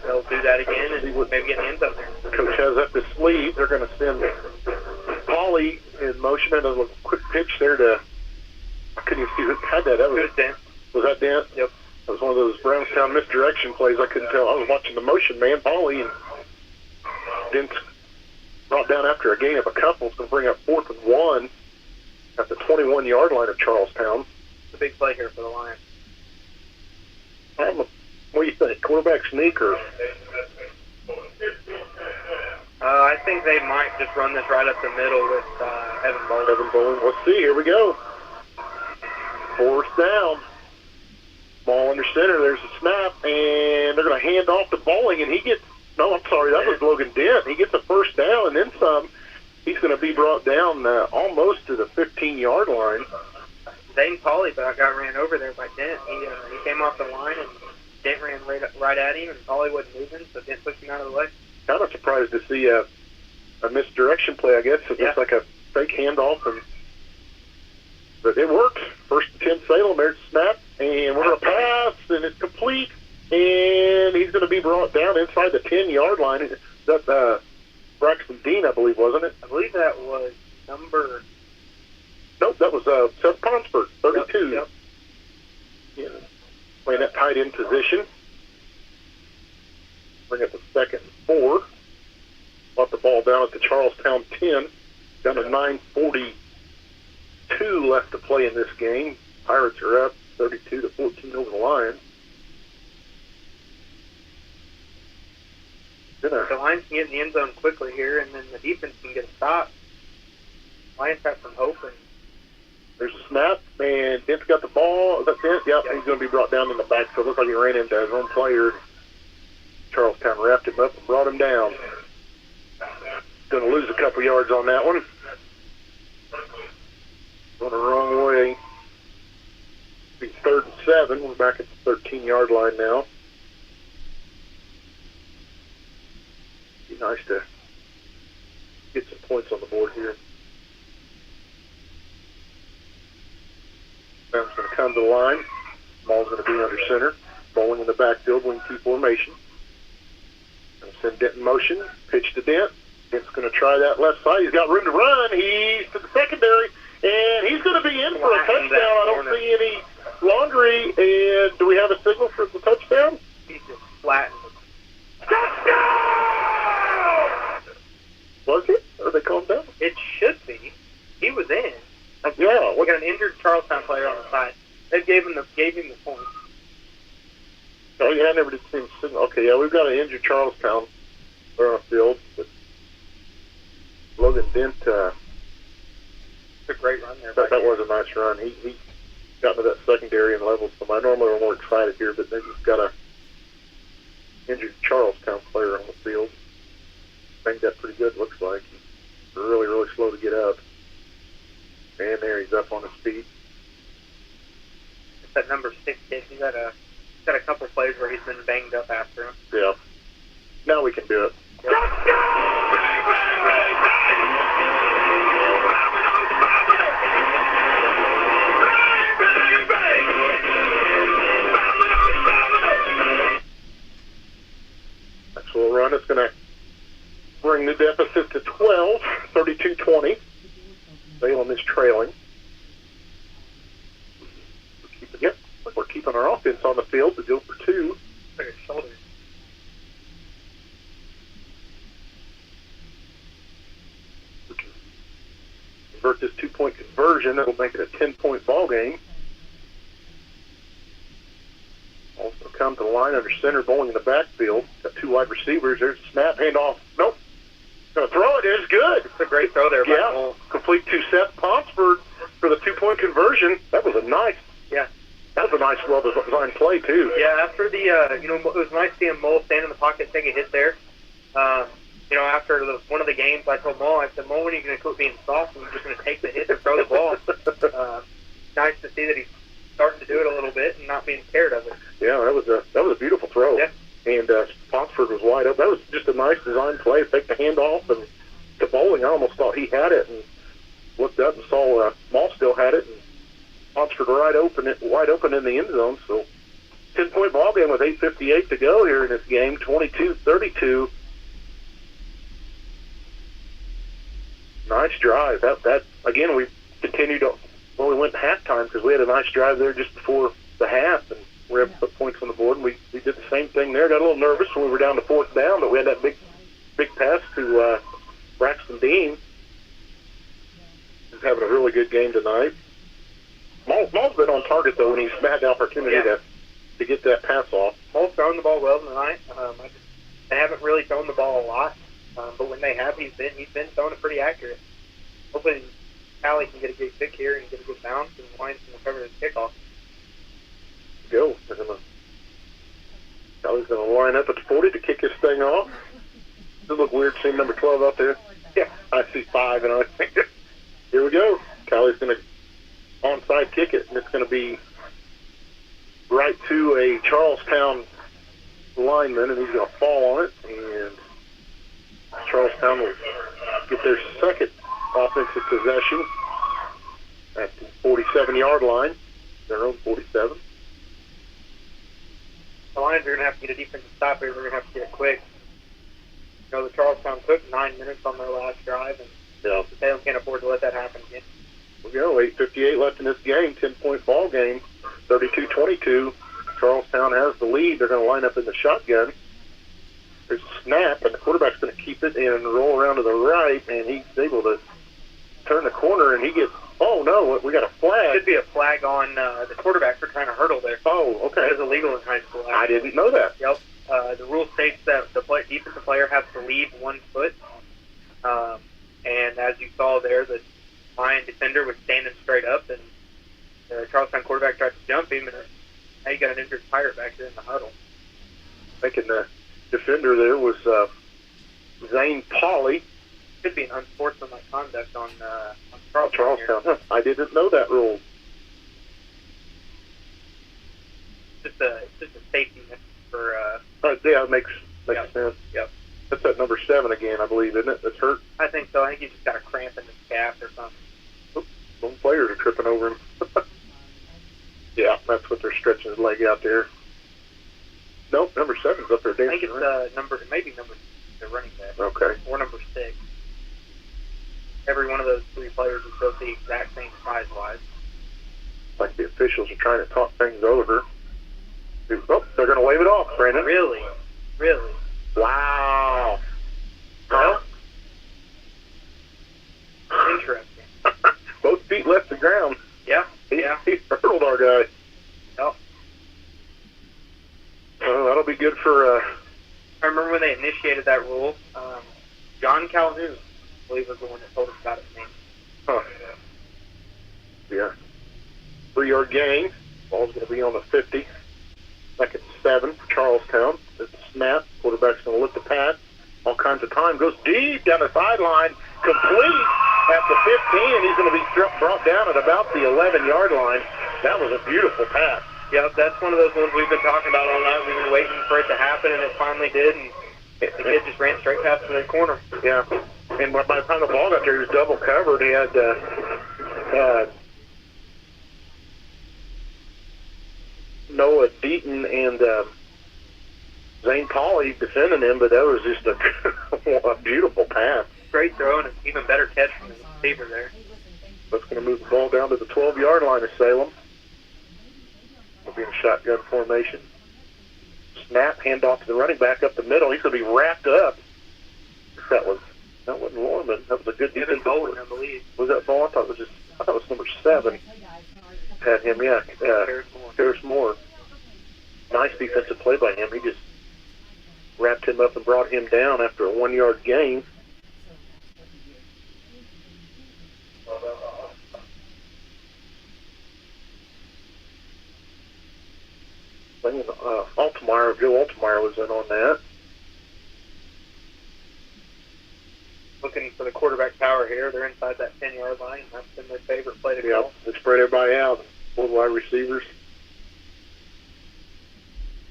they'll do that again and maybe get in the end zone there. Coach has up his sleeve. They're going to send Pauly in motion and a quick pitch there to, I couldn't even see who had that. Was Dent. Was that Dent? Yep. It was one of those Brownstown misdirection plays. I couldn't tell. I was watching the motion man, Pauly, and Dent brought down after a gain of a couple. It's going to bring up 4th and 1 at the 21-yard line of Charlestown. It's a big play here for the Lions. What do you think? Quarterback sneak or? I think they might just run this right up the middle with Evan Bowling. Let's see. Here we go. 4th down. Ball under center. There's a snap, and they're going to hand off to Bowling, and he gets. No, I'm sorry. That was Logan Dent. He gets a 1st down and then some. He's going to be brought down almost to the 15-yard line. Dane Pauly got ran over there by Dent. He came off the line, and Dent ran right at him, and Pauly wasn't moving, so Dent pushed him out of the way. Kind of surprised to see a misdirection play, I guess. It's just like a fake handoff, but it worked. 1st and 10 Salem. There's a snap, and we're going to pass, and it's complete, and he's going to be brought down inside the 10-yard line. That's Braxton Dean, I believe, wasn't it? I believe that was number... Nope, that was Seth Ponsford, 32. Yep. Yeah. Playing that tight end position. Bring up the 2nd and 4. Brought the ball down at the Charlestown 10. Down to 9:42 left to play in this game. Pirates are up 32-14 over the Lions. The Lions can get in the end zone quickly here, and then the defense can get a stop. Lions have some hope. And there's a snap, and Dent's got the ball. Is that Dent? Yep, he's going to be brought down in the back. So it looks like he ran into his own player. Charlestown wrapped him up and brought him down. Going to lose a couple yards on that one. Going the wrong way. It's 3rd and 7. We're back at the 13-yard line now. Be nice to get some points on the board here. Sam's going to come to the line. Ball's going to be under center. Bowling in the backfield, wing T formation. Going to send Dent in motion. Pitch to Dent. Dent's going to try that left side. He's got room to run. He's to the secondary, and he's going to be in for a touchdown. I don't see any laundry. And do we have a signal for the touchdown? He's just flattened. Touchdown! Was it? Or they called down? It should be. He was in. Yeah. We got an injured Charlestown player on the side. They gave him the point. Oh, yeah, I never did see him signal. Okay, yeah, we've got an injured Charlestown on the field. But Logan Dent, it's a great run there. That was a nice run. He got to that secondary and leveled some. I normally are more excited here, but then you've got a injured Charlestown player on the field. Banged up pretty good, looks like. He's really, really slow to get up. And there, he's up on his feet. It's that number 6 kid. He's got a couple plays where he's been banged up after him. Yeah. Now we can do it. Next little run, it's going to bring the deficit to 12, 32-20. Salem is trailing. We're keeping our offense on the field to go for 2. Like a shoulder. We can convert this 2-point conversion. That'll make it a 10-point ball game. Also Charlestown to the line under center, bowling in the backfield. Got 2 wide receivers. There's a snap, handoff. Nope. Going to throw it. It's good. It's a great throw there. Yeah. Complete to Seth Ponsford for the 2-point conversion. That was a nice. Yeah. That was a nice, well-designed play, too. Yeah, after the, it was nice seeing Mole stand in the pocket, take a hit there. After one of the games, I told Mole, I said, Mole, when are you going to quit being soft and you're just going to take the hit and throw the ball? Nice to see that he's starting to do it a little bit and not being scared of it. Yeah, that was a beautiful throw. Yeah. And Ponsford was wide open. That was just a nice design play. Take the handoff and to bowling. I almost thought he had it and looked up and saw Mall still had it and Ponsford wide open in the end zone. So 10-point ball game with 8:58 to go here in this game. 22-32. Nice drive. That again, we continued when we went to halftime because we had a nice drive there just before the half, and we were able to put points on the board. And we did the same thing there. Got a little nervous when we were down to 4th down, but we had that big pass to Braxton Dean. He's having a really good game tonight. Maul's been on target though when he's had the opportunity to get that pass off. Maul's throwing the ball well tonight. They haven't really thrown the ball a lot. But when they have, he's been throwing it pretty accurate. Hopefully, Callie can get a good kick here and get a good bounce, and Lions can recover his kickoff. Go. Callie's going to line up at the 40 to kick this thing off. Does it look weird seeing number 12 out there? Yeah, I see 5, and I think, here we go. Callie's going to onside kick it, and it's going to be right to a Charlestown lineman, and he's going to fall on it, and Charlestown will get their second offensive possession at the 47-yard line, their own 47. The Lions are going to have to get a defensive stop here. We're going to have to get it quick. The Charlestown took 9 minutes on their last drive, and Salem can't afford to let that happen again. We go, 8:58 left in this game, 10-point ball game, 32-22. Charlestown has the lead. They're going to line up in the shotgun. There's a snap, and the quarterback's going to keep it and roll around to the right, and he's able to turn the corner, and he gets, oh, no, we got a flag. Should be a flag on the quarterback for trying to hurdle there. Oh, okay. That is illegal in high school. Actually. I didn't know that. Yep. The rule states that the defensive player has to leave 1 foot, and as you saw there, the Lion defender was standing straight up, and the Charlestown quarterback tried to jump him, and now you got an injured Pirate back there in the huddle. Thinking the defender there was Zane Pauley. Could be an unsportsmanlike conduct on Charlestown. Huh. I didn't know that rule. It's just a safety net for. Yeah, it makes sense. Yep. That's that number 7 again, I believe, isn't it? That's hurt. I think so. I think he's just got a cramp in his calf or something. Oops, some players are tripping over him. Yeah, that's what they're stretching his leg out there. Nope, number 7's up there dancing. I think it's maybe number the running back. Okay. Or number 6. Every one of those 3 players is both the exact same size-wise. Like the officials are trying to talk things over. Oh, they're going to wave it off, Brandon. Really? Really? Wow. Well, interesting. Both feet left the ground. Yeah. He hurdled our guy. Yep. Well, that'll be good for... I remember when they initiated that rule, John Calhoun, I believe, was the one that told us about his name. Huh. Yeah. 3-yard gain. Ball's going to be on the 50. Second 7 for Charlestown. There's a snap. Quarterback's going to look the pass. All kinds of time. Goes deep down the sideline. Complete at the 15. And he's going to be brought down at about the 11-yard line. That was a beautiful pass. Yeah, that's one of those ones we've been talking about all night. We've been waiting for it to happen, and it finally did. And the kid just ran straight past the corner. Yeah. And by the time the ball got there, he was double covered. He had Noah Deaton and Zane Pauley defending him, but that was just a beautiful pass. Great throw and an even better catch from the receiver there. That's going to move the ball down to the 12-yard line of Salem. We'll be in shotgun formation. Snap, handoff to the running back up the middle. He's going to be wrapped up. That wasn't Lorman. That was a good defense. Bowling, I believe. Was that ball? I thought it was number 7. Had him, yeah. Harris Moore. Nice defensive play by him. He just wrapped him up and brought him down after a 1-yard gain. Joe Altemeyer was in on that. Looking for the quarterback power here. They're inside that 10-yard line. That's been their favorite play to call. They spread everybody out. 4 wide receivers.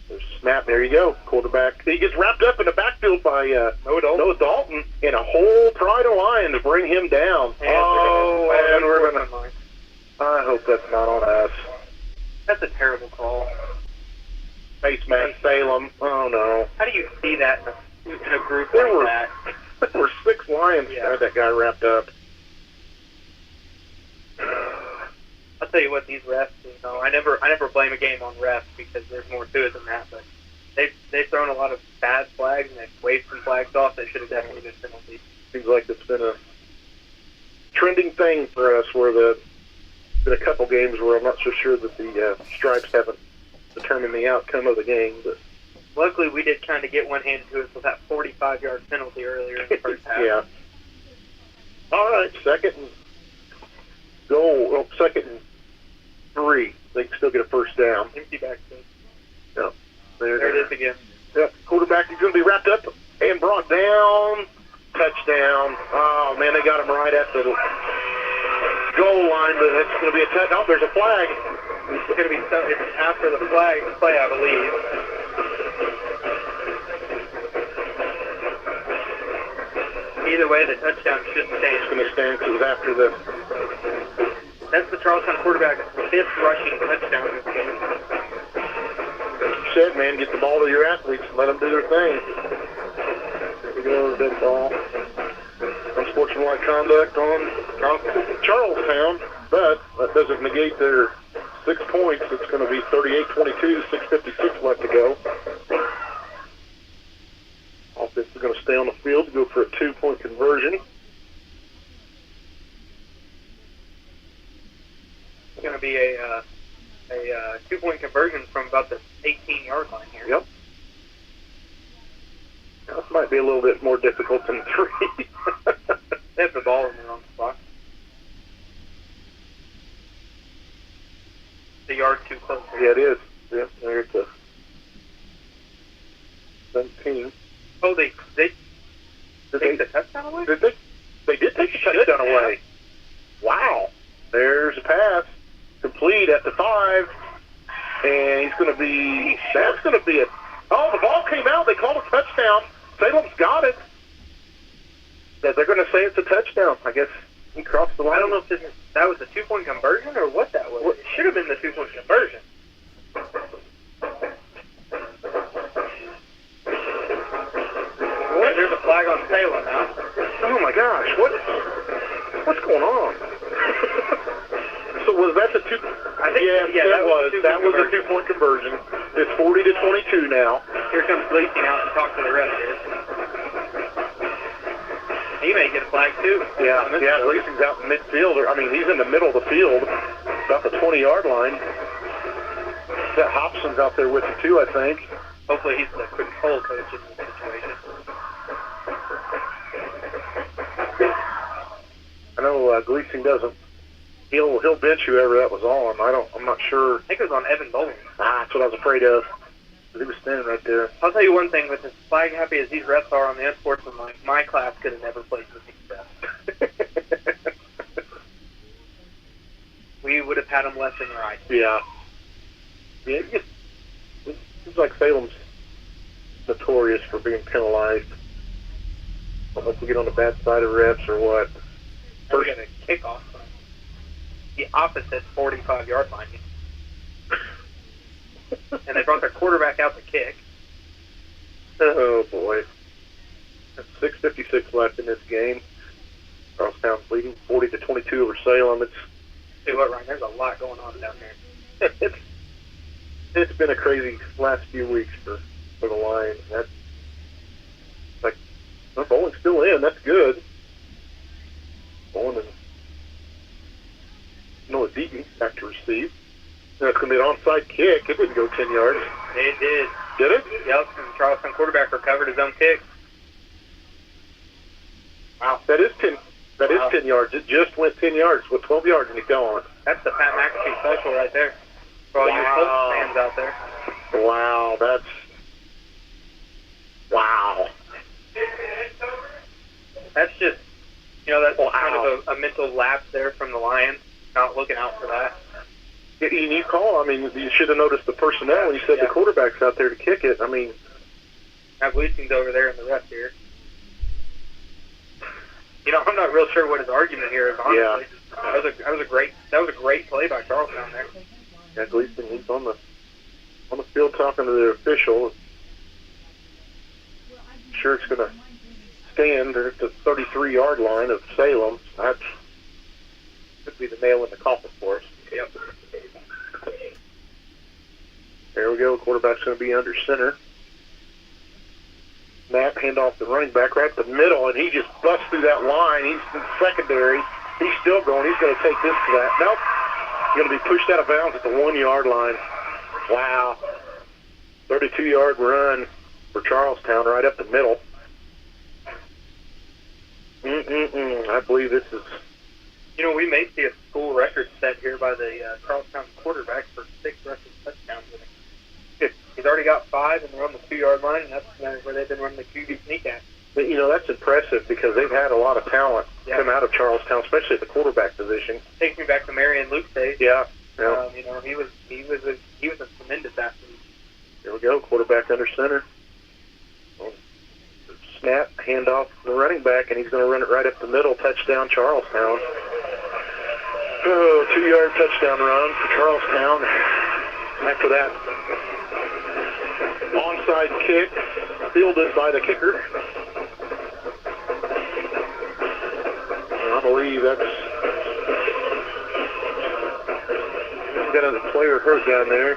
There's a snap. There you go. Quarterback. He gets wrapped up in the backfield by Noah Dalton and a whole pride of lion to bring him down. And we're going to... I hope that's not on us. That's a terrible call. Face mask, Salem. Oh, no. How do you see that in a group There like were- that? There were 6 Lions had that guy wrapped up. I'll tell you what, these refs, I never blame a game on refs because there's more to it than that, but they've thrown a lot of bad flags and they've waved some flags off that should have definitely been penalties. Seems like it's been a trending thing for us where there's been a couple games where I'm not so sure that the stripes haven't determined the outcome of the game, but Luckily, we did kind of get one hand to us with that 45-yard penalty earlier in the first half. Yeah. All right, second and goal. Well, second and 3. They can still get a first down. Empty backfield. Yeah. There it is again. Yeah. Quarterback is going to be wrapped up and brought down. Touchdown. Oh, man, they got him right at the goal line, but it's going to be a touchdown. Oh, there's a flag. It's going to be it's after the flag play, I believe. Either way, the touchdown should stand. It's going to stand because it was after the... That's the Charlestown quarterback's 5th rushing touchdown in this game. As you said, man, get the ball to your athletes and let them do their thing. There we go, dead ball. Unsportsmanlike conduct on Charlestown, but that doesn't negate their 6 points. It's going to be 38-22, 6:56 left to go. Offense is going to stay on the field to go for a 2-point conversion. It's going to be a 2-point conversion from about the 18-yard line here. Yep. This might be a little bit more difficult than 3. They have the ball in the wrong spot. The yard too close. Yeah, it is. Yep, there it's a 17. Oh, they take the touchdown away? They did take the touchdown away. Wow. There's a pass. Complete at the 5. And he's going to be... That's going to be a... Oh, the ball came out. They called a touchdown. Salem's got it. They're going to say it's a touchdown. I guess he crossed the line. I don't know if that was a 2-point conversion or what that was. It should have been the 2-point conversion. What? There's a flag on Salem now. Oh my gosh! What's going on? So was that the 2? I think that was a 2-point conversion. It's 40-22 now. Here comes Gleason out to talk to the rest here. He may get a flag too. Yeah, Gleason's out in midfield. I mean, he's in the middle of the field, about the 20-yard line. That Hobson's out there with him too, I think. Hopefully he's the control coach in this situation. I know Gleason doesn't. He'll bench whoever that was on. I'm not sure. I think it was on Evan Bowling. That's what I was afraid of. He was standing right there. I'll tell you one thing, with as flag happy as these refs are on the unsportsmanlike, my class could have never played with these refs. We would have had them left and right. Yeah. Yeah, it seems like Salem's notorious for being penalized. I don't know if we get on the bad side of refs or what. First, we got a kickoff from the opposite 45-yard line. And they brought their quarterback out to kick. Oh, boy. That's 6:56 left in this game. Charlestown's leading 40-22 over Salem. See what, Ryan? There's a lot going on down there. It's been a crazy last few weeks for the Lions. That's like, well, Bowling's still in. That's good. Bowling and Noah Deaton back to receive. That's going to be an onside kick. It didn't go 10 yards. It did. Did it? Yep, and the Charleston quarterback recovered his own kick. Wow. That is 10. That is 10 yards. It just went 10 yards with 12 yards and it go on. That's the Pat McAfee special right there. For all your Colts fans out there. Wow, that's... Wow. That's just, that's kind of a mental lapse there from the Lions, not looking out for that. And you call, you should have noticed the personnel when you said the quarterback's out there to kick it. Gleason's over there in the rest here. I'm not real sure what his argument here is, honestly. Yeah. That was a great play by Charlestown there. Yeah, Gleason, he's on the field talking to the official. Sure, it's going to stand at the 33-yard line of Salem. That could be the nail in the coffin for us. Yep. There we go. Quarterback's going to be under center. Matt hand off the running back right at the middle, and he just busts through that line. He's in secondary. He's still going. He's going to take this to that. Nope. Going to be pushed out of bounds at the 1-yard line. Wow. 32-yard run for Charlestown right up the middle. I believe this is... we may see a school record set here by the Charlestown quarterback for 6 rushing touchdowns. He's already got 5, and they're on the 2-yard line, and that's where they've been running the QB sneak at. But, that's impressive because they've had a lot of talent come out of Charlestown, especially at the quarterback position. Takes me back to Marion Luke's days. Yeah. He was a tremendous athlete. Here we go, quarterback under center. Snap, handoff to the running back, and he's going to run it right up the middle. Touchdown, Charlestown. 2-yard touchdown run for Charlestown. After that, onside kick, fielded by the kicker. I believe that's got a player hurt down there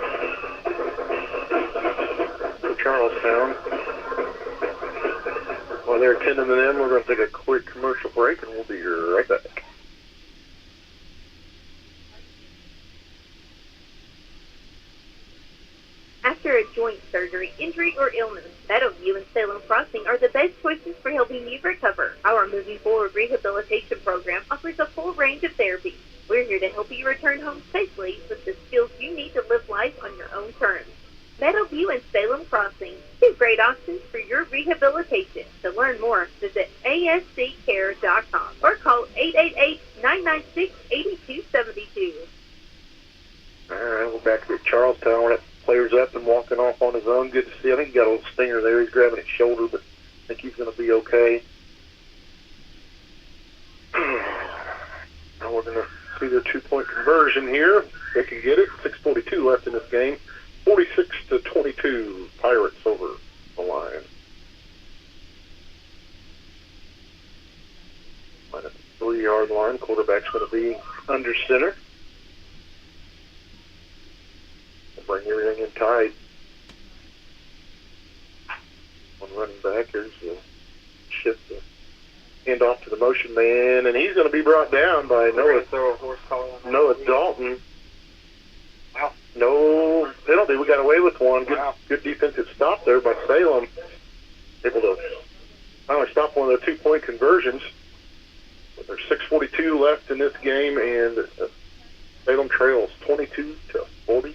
for Charlestown. While they're attending to them, we're going to take a quick commercial break, and we'll be right back. After a joint surgery, injury, or illness, Meadowview and Salem Crossing are the best choices for helping you recover. Our Moving Forward rehabilitation program offers a full range of therapies. We're here to help you return home safely with the skills you need to live life on your own terms. Meadowview and Salem Crossing, 2 great options for your rehabilitation. To learn more, visit asccare.com or call 888-996-8272. All right, we're back at Charlestown. We're at players up and walking off on his own. Good to see. I think he got a little stinger there. He's grabbing his shoulder, but I think he's going to be okay. Now we're going to see their 2-point conversion here. They can get it. 6:42 left in this game. 46-22. Pirates over the line. At the 3-yard line, quarterback's going to be under center. Bring everything in tight. One running back. Here's the shift the hand off to the motion man, and he's going to be brought down by Noah Dalton. Wow. No penalty. We got away with one. Good defensive stop there by Salem. Able to finally stop one of the 2-point conversions. But there's 6:42 left in this game, and Salem trails 22-40.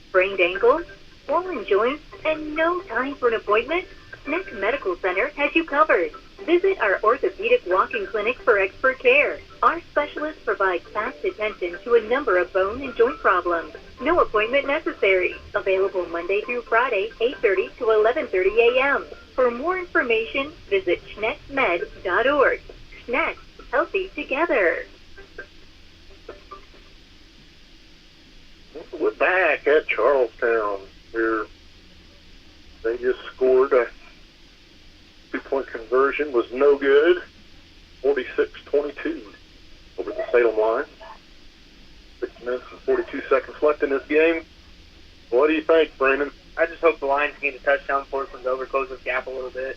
Sprained ankle, swollen joints, and no time for an appointment? Neck Medical Center has you covered. Visit our orthopedic walk-in clinic for expert care. Our specialists provide fast attention to a number of bone and joint problems. No appointment necessary. Available Monday through Friday, 8:30 to 11:30 a.m. For more information, visit schneckmed.org. Schneck, healthy together. We're back at Charlestown. They just scored a 2-point conversion. Was no good. 46-22 over the Salem line. 6 minutes and 42 seconds left in this game. What do you think, Brandon? I just hope the Lions gain a touchdown before it comes over, close this gap a little bit.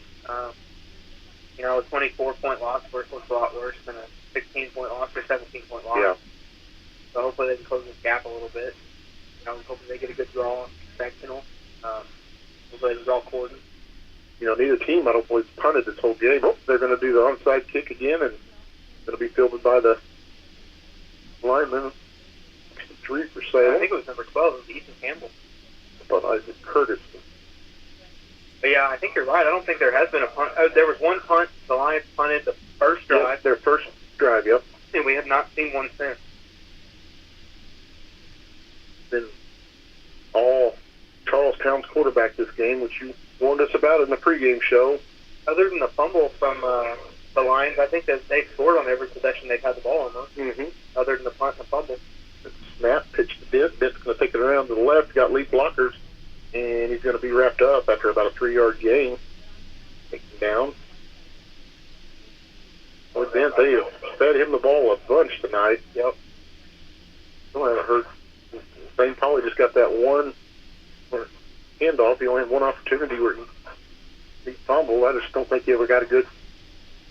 You know, a 24-point loss looks a lot worse than a 16-point loss or 17-point loss. Yeah. So hopefully they can close this gap a little bit. You know, hopefully they get a good draw sectional. Hopefully they draw Corden. You know, neither team, I don't believe, punted this whole game. Oh, they're going to do the onside kick again, and it'll be fielded by the lineman. 3 for Salem. I think it was number 12. It was Ethan Campbell. But Isaac Curtis. But yeah, I think you're right. I don't think there has been a punt. There was one punt. The Lions punted the first drive. Yep, their first drive, yep. And we have not seen one since. Been all Charlestown's quarterback this game, which you warned us about in the pregame show. Other than the fumble from the Lions, I think that they've scored on every possession they've had the ball on, though. Mm-hmm. Other than the punt and the fumble. Snap, pitch to Bent. Bent's going to take it around to the left. Got lead blockers, and he's going to be wrapped up after about a 3-yard gain. Take him down. Boy, Bent, they have fed him the ball a bunch tonight. Yep. I haven't heard. They probably just got that one handoff. He only had one opportunity where he fumbled. I just don't think he ever got a good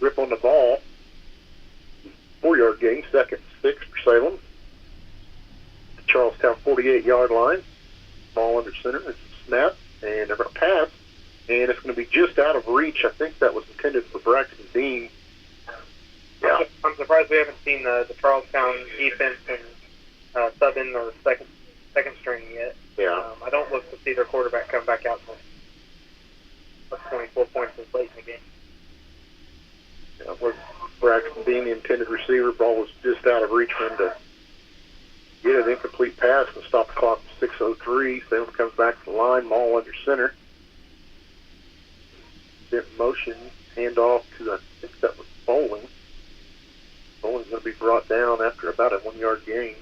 grip on the ball. 4-yard gain, 2nd and 6 for Salem. Charlestown 48-yard line. Ball under center. It's a snap, and they're going to pass, and it's going to be just out of reach. I think that was intended for Braxton Dean. Yeah. I'm surprised we haven't seen the Charlestown defense and sub in the second string yet. Yeah. I don't look to see their quarterback come back out for 24 points this late in the game. Yeah, was Braxton Dean the intended receiver? Ball was just out of reach for him to get an incomplete pass and stop the clock at 6:03. Salem comes back to the line, ball under center. Bent motion, handoff to, I think that was Bowling. Bowling's going to be brought down after about a 1-yard gain.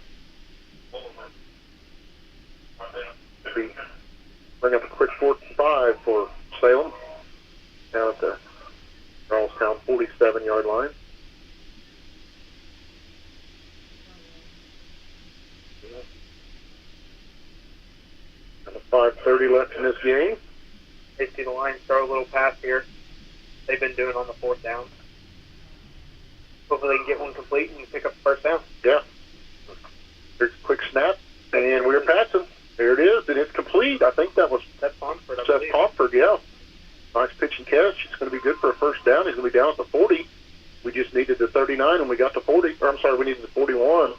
Bring up a quick 4th and 5 for Salem. Down at the Charlestown 47-yard line. And 5:30 left in this game. They see the Lions throw a little pass here. They've been doing on the 4th down. Hopefully they can get one complete and pick up the first down. Yeah. Here's a quick snap, and we're passing. There it is, and it's complete. I think that was Seth Pomford. Seth Pomford, yeah. Nice pitch and catch. It's going to be good for a first down. He's going to be down at the 40. We just needed the 39, and we got the 40. Or, I'm sorry, we needed the 41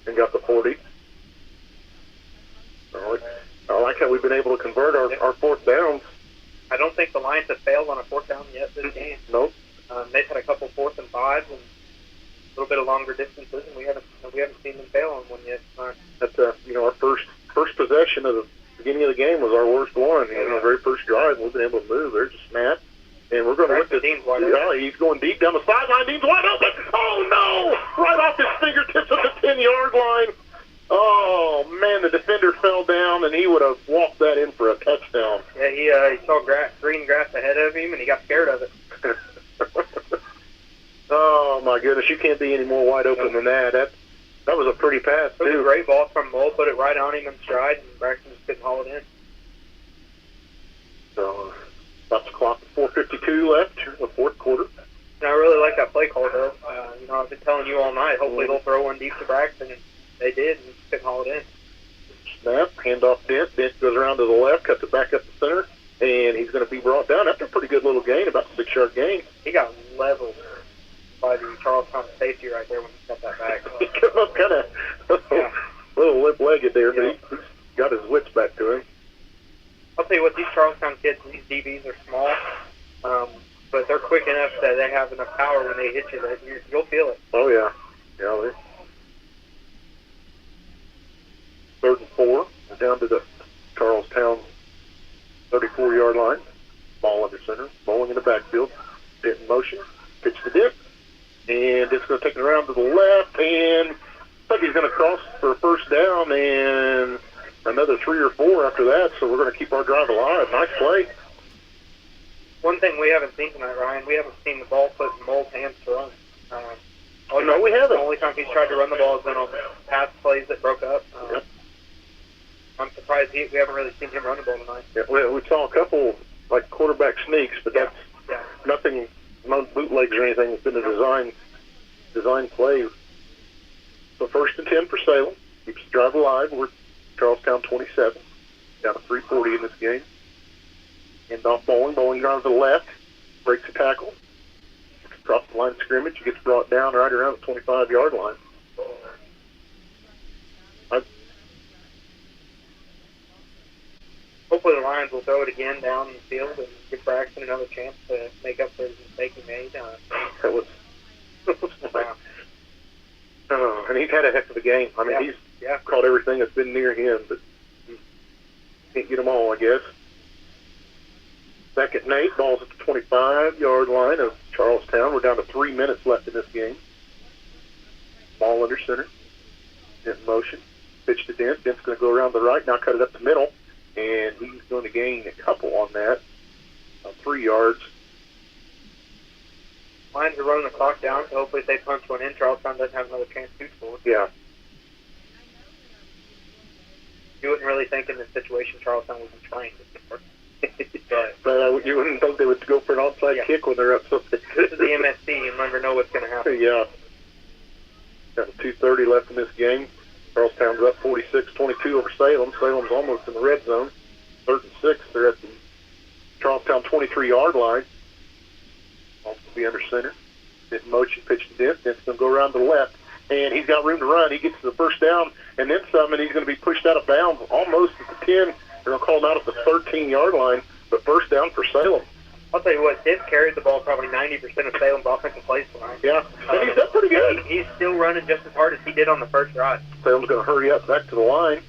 and got the 40. I like how we've been able to convert our 4th downs. I don't think the Lions have failed on a 4th down yet this game. Nope. They've had a couple 4th and 5s and a little bit of longer distances, and we haven't seen them fail on one yet. That's our first possession of the beginning of the game was our worst one. Our very first drive, we've been able to move. There's a snap, and we're going to look at Dean's wide open. He's going deep down the sideline. Dean's wide open. Oh no! Right off his fingertips at the 10-yard line. Oh man, the defender fell down, and he would have walked that in for a touchdown. Yeah, he saw green grass ahead of him, and he got scared of it. Oh my goodness, you can't be any more wide open than that. That was a pretty pass too. It was a great ball from Mole, put it right on him in stride, and Braxton just couldn't haul it in. So about the clock, 4:52 left in the 4th quarter. And I really like that play call though. I've been telling you all night. Hopefully they'll throw one deep to Braxton, and they did, and just couldn't haul it in. Snap, handoff Dent. Dent goes around to the left, cuts it back up the center, and he's going to be brought down after a pretty good little gain, about a 6-yard gain. He got leveled by the Charlestown safety right there when he cut that back. He came up kind of a little limp-legged there, but he's got his wits back to him. I'll tell you what, these Charlestown kids, these DBs are small, but they're quick enough that they have enough power when they hit you that you'll feel it. Oh, yeah. Yeah, 3rd and 4. We're down to the Charlestown 34-yard line. Ball under center. Bowling in the backfield. Dent in motion. Pitch to Dent. And it's going to take it around to the left. And I think he's going to cross for a first down and another 3 or 4 after that. So we're going to keep our drive alive. Nice play. One thing we haven't seen tonight, Ryan, we haven't seen the ball put in Mole's hands to run. No, we haven't. The only time he's tried to run the ball has been on pass plays that broke up. Yep. I'm surprised we haven't really seen him run the ball tonight. Yeah, we saw a couple like quarterback sneaks, but that's nothing no bootlegs or anything. It's been a design play. So 1st and 10 for Salem. Keeps the drive alive. We're Charlestown 27. Down to 3:40 in this game. End off Bowling. Bowling drives to the left. Breaks the tackle. Across the line of scrimmage. He gets brought down right around the 25-yard line. Hopefully the Lions will throw it again down the field and give Braxton another chance to make up for his mistake he made. That was and he's had a heck of a game. I mean, he's caught everything that's been near him, but he can't get them all, I guess. 2nd and 8, ball's at the 25-yard line of Charlestown. We're down to 3 minutes left in this game. Ball under center. Dent in motion. Pitch to Dent. Dent's going to go around the right, now cut it up the middle. And he's going to gain a couple on that, 3 yards. Lions are running the clock down, so hopefully if they punch one in, Charlestown doesn't have another chance to score. Yeah. You wouldn't really think in this situation Charlestown would be trying to score. But you wouldn't think they would go for an onside kick when they're up something. This is the MSC. You never know what's going to happen. Yeah. Got 2:30 left in this game. Charlestown's up 46-22 over Salem. Salem's almost in the red zone. 3rd and 6. They're at the Charlestown 23-yard line. Also be under center. Dent in motion, pitch to Dent. Dent's going to go around to the left. And he's got room to run. He gets to the 1st down, and then some, and he's going to be pushed out of bounds almost at the 10. They're going to call him out at the 13-yard line, but 1st down for Salem. I'll tell you what, Dent carried the ball probably 90% of Salem's offensive plays tonight. Yeah, and he's done pretty good. He's still running just as hard as he did on the first drive. Salem's going to hurry up back to the line.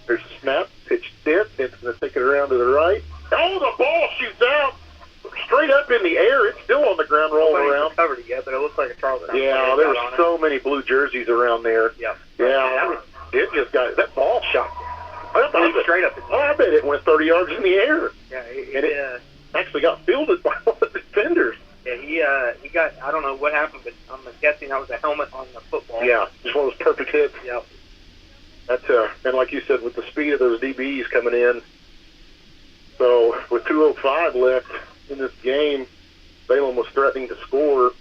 There's a snap, pitch to Dent. Dent's going to take it around to the right. Oh, the ball shoots out straight up in the air. It's still on the ground rolling around. Covered it yet, but it looks like a Charlestown. Yeah, there were so many blue jerseys around there. Yeah. Yeah, it just got that ball shot. Straight up. I bet it went 30 yards in the air. Yeah, it actually got fielded by one of the defenders. Yeah, he got, I don't know what happened, but I'm guessing that was a helmet on the football. Yeah, just one of those perfect hits. Yep. That's and like you said, with the speed of those DBs coming in, so with 2:05 left in this game, Salem was threatening to score.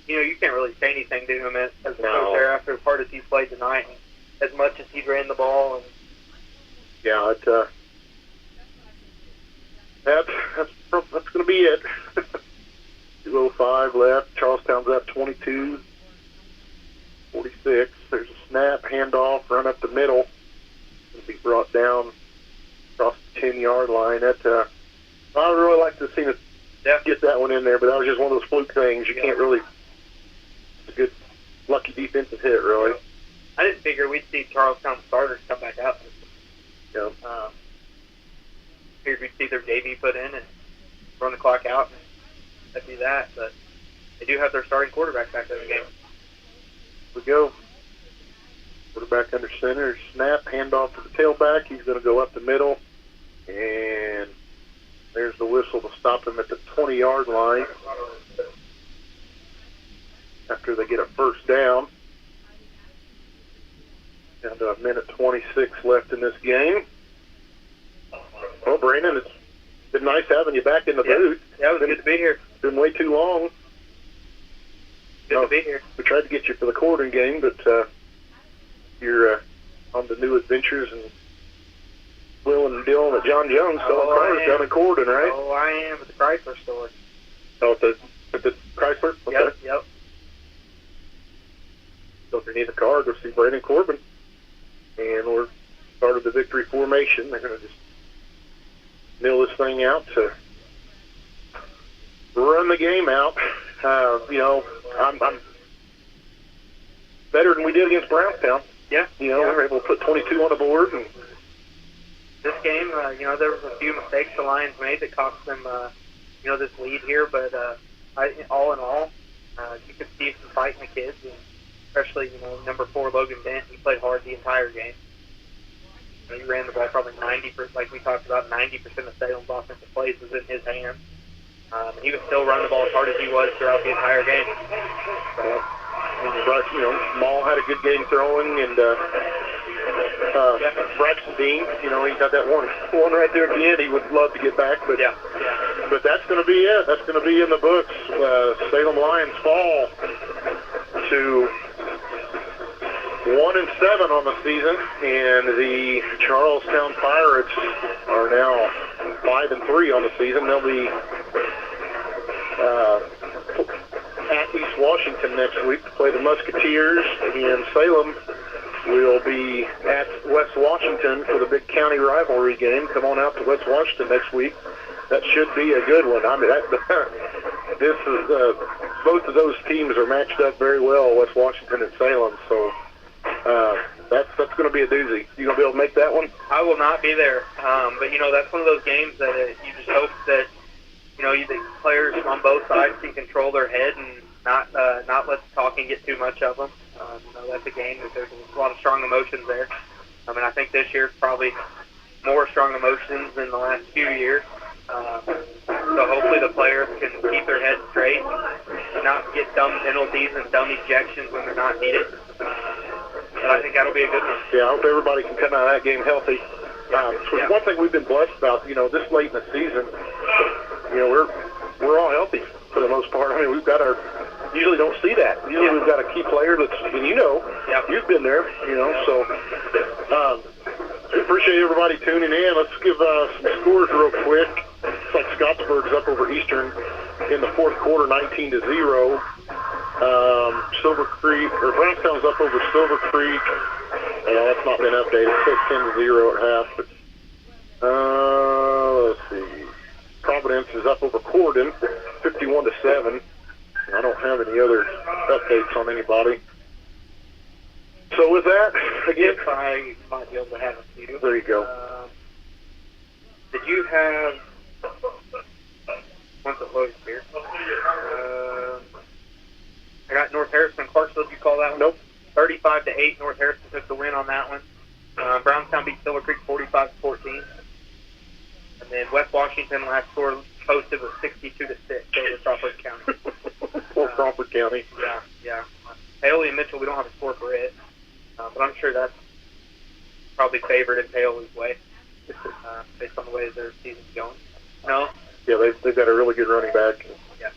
You know, you can't really say anything to him as a coach there after as hard as he's played tonight, and as much as he ran the ball. And yeah, that's going to be it. 2:05 left. Charlestown's up 22-46. There's a snap, handoff, run up the middle. It'll be brought down across the 10-yard line. I would really like to see us get that one in there, but that was just one of those fluke things. You can't really. It's a good, lucky defensive hit, really. I didn't figure we'd see Charlestown starters come back out. Yeah. Figured we'd see their JV put in and run the clock out, and that'd be that. But they do have their starting quarterback back in the game. Here we go. Quarterback under center, snap, handoff to the tailback. He's going to go up the middle, and there's the whistle to stop him at the 20-yard line after they get a 1st down. Down to 1:26 left in this game. Well, Brandon, it's been nice having you back in the booth. Yeah, it was good to be here. Been way too long. Good to be here. We tried to get you for the Corden game, but you're on the new adventures and Will and Dylan at John Jones selling cars down in Corden, right? Oh, I am at the Chrysler store. Oh, at the Chrysler? Okay. Yep. So if you need a car, go see Brandon Corbin. And we're started the victory formation. They're going to just mill this thing out to run the game out. I'm better than we did against Brownstown. Yeah. We were able to put 22 on the board. And this game, there was a few mistakes the Lions made that cost them, this lead here. But all in all, you could see some fight in the kids, and especially, number 4, Logan Dent. He played hard the entire game. He ran the ball probably 90%, like we talked about, 90% of Salem's offensive plays was in his hands. He was still running the ball as hard as he was throughout the entire game. So, Maul had a good game throwing, and Braxton Dean, you know, he got that one right there at the end. He would love to get back, but but that's going to be it. That's going to be in the books. Salem Lions fall to 1-7 on the season, and the Charlestown Pirates are now 5-3 on the season. They'll be at East Washington next week to play the Musketeers, and Salem will be at West Washington for the big county rivalry game. Come on out to West Washington next week. That should be a good one. I mean, this is both of those teams are matched up very well, West Washington and Salem. So that's going to be a doozy. You gonna be able to make that one? I will not be there, but you know that's one of those games that you just hope that the players on both sides can control their head and not let the talking get too much of them. That's a game that there's a lot of strong emotions there. I mean, I think this year's probably more strong emotions than the last few years. So hopefully the players can keep their heads straight and not get dumb penalties and dumb ejections when they're not needed. And I think that'll be a good one. Yeah, I hope everybody can come out of that game healthy. One thing we've been blessed about, this late in the season, we're all healthy for the most part. I mean, we've got usually don't see that. Usually we've got a key player that's, and you've been there, so we appreciate everybody tuning in. Let's give some scores real quick. It's like Scottsburg's up over Eastern in the fourth quarter, 19-0. Silver Creek, or Brownstown's up over Silver Creek. That's not been updated. It says 10-0 at half. But, let's see. Providence is up over Corydon, 51-7. I don't have any other updates on anybody. So with that, again, I might be able to have a few. There you go. Did you have once it loads here? I got North Harrison, Clarksville. Did you call that one? Nope. 35-8. North Harrison took the win on that one. Brownstown beat Silver Creek 45-14. And then West Washington last score posted was 62-6 over Crawford County. Poor Crawford County. Yeah. Paoli and Mitchell, we don't have a score for it, but I'm sure that's probably favored in Paoli's way, based on the way their season's going. No. Yeah, they've got a really good running back. Yeah.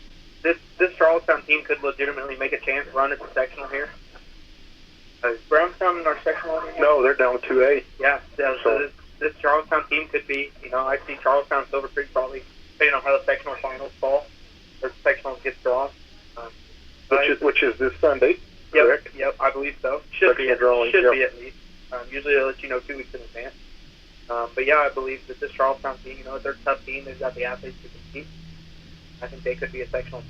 This Charlestown team could legitimately make a chance run at the sectional here. Is Brownstown in our sectional? No, they're down to 2A. Yeah. So this Charlestown team could be, I see Charlestown, Silver Creek probably, depending on how the sectional finals fall, or the sectionals get drawn. Which is this Sunday, correct? Yep, I believe so. Should be at least. Usually they'll let you know 2 weeks in advance. But yeah, I believe that this Charlestown team, they're a tough team. They've got the athletes to compete. I think they could be a sectional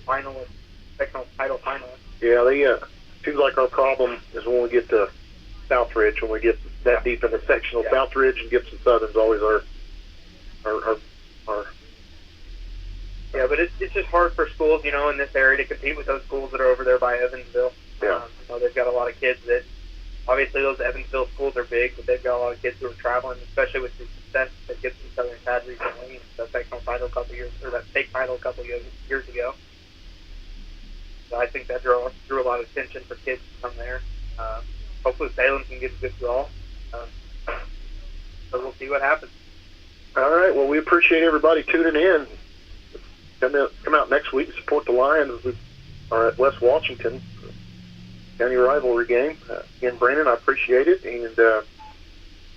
title finalist. Yeah, seems like our problem is when we get to Southridge, when we get that deep in the sectional. Yeah. Southridge and Gibson Southern's always our. Yeah, but it's just hard for schools, in this area to compete with those schools that are over there by Evansville. Yeah. They've got a lot of kids that, obviously those Evansville schools are big, but they've got a lot of kids who are traveling, especially with the success that Gibson Southern's had recently, the sectional title a couple years, or that state title a couple years ago. So I think that drew a lot of attention for kids from there. Hopefully Salem can get a good draw. So we'll see what happens. All right. Well, we appreciate everybody tuning in. Come out next week and support the Lions. We are at West Washington, county rivalry game. Again, Brandon, I appreciate it, and want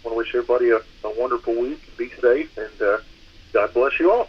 to wish everybody a wonderful week. Be safe, and God bless you all.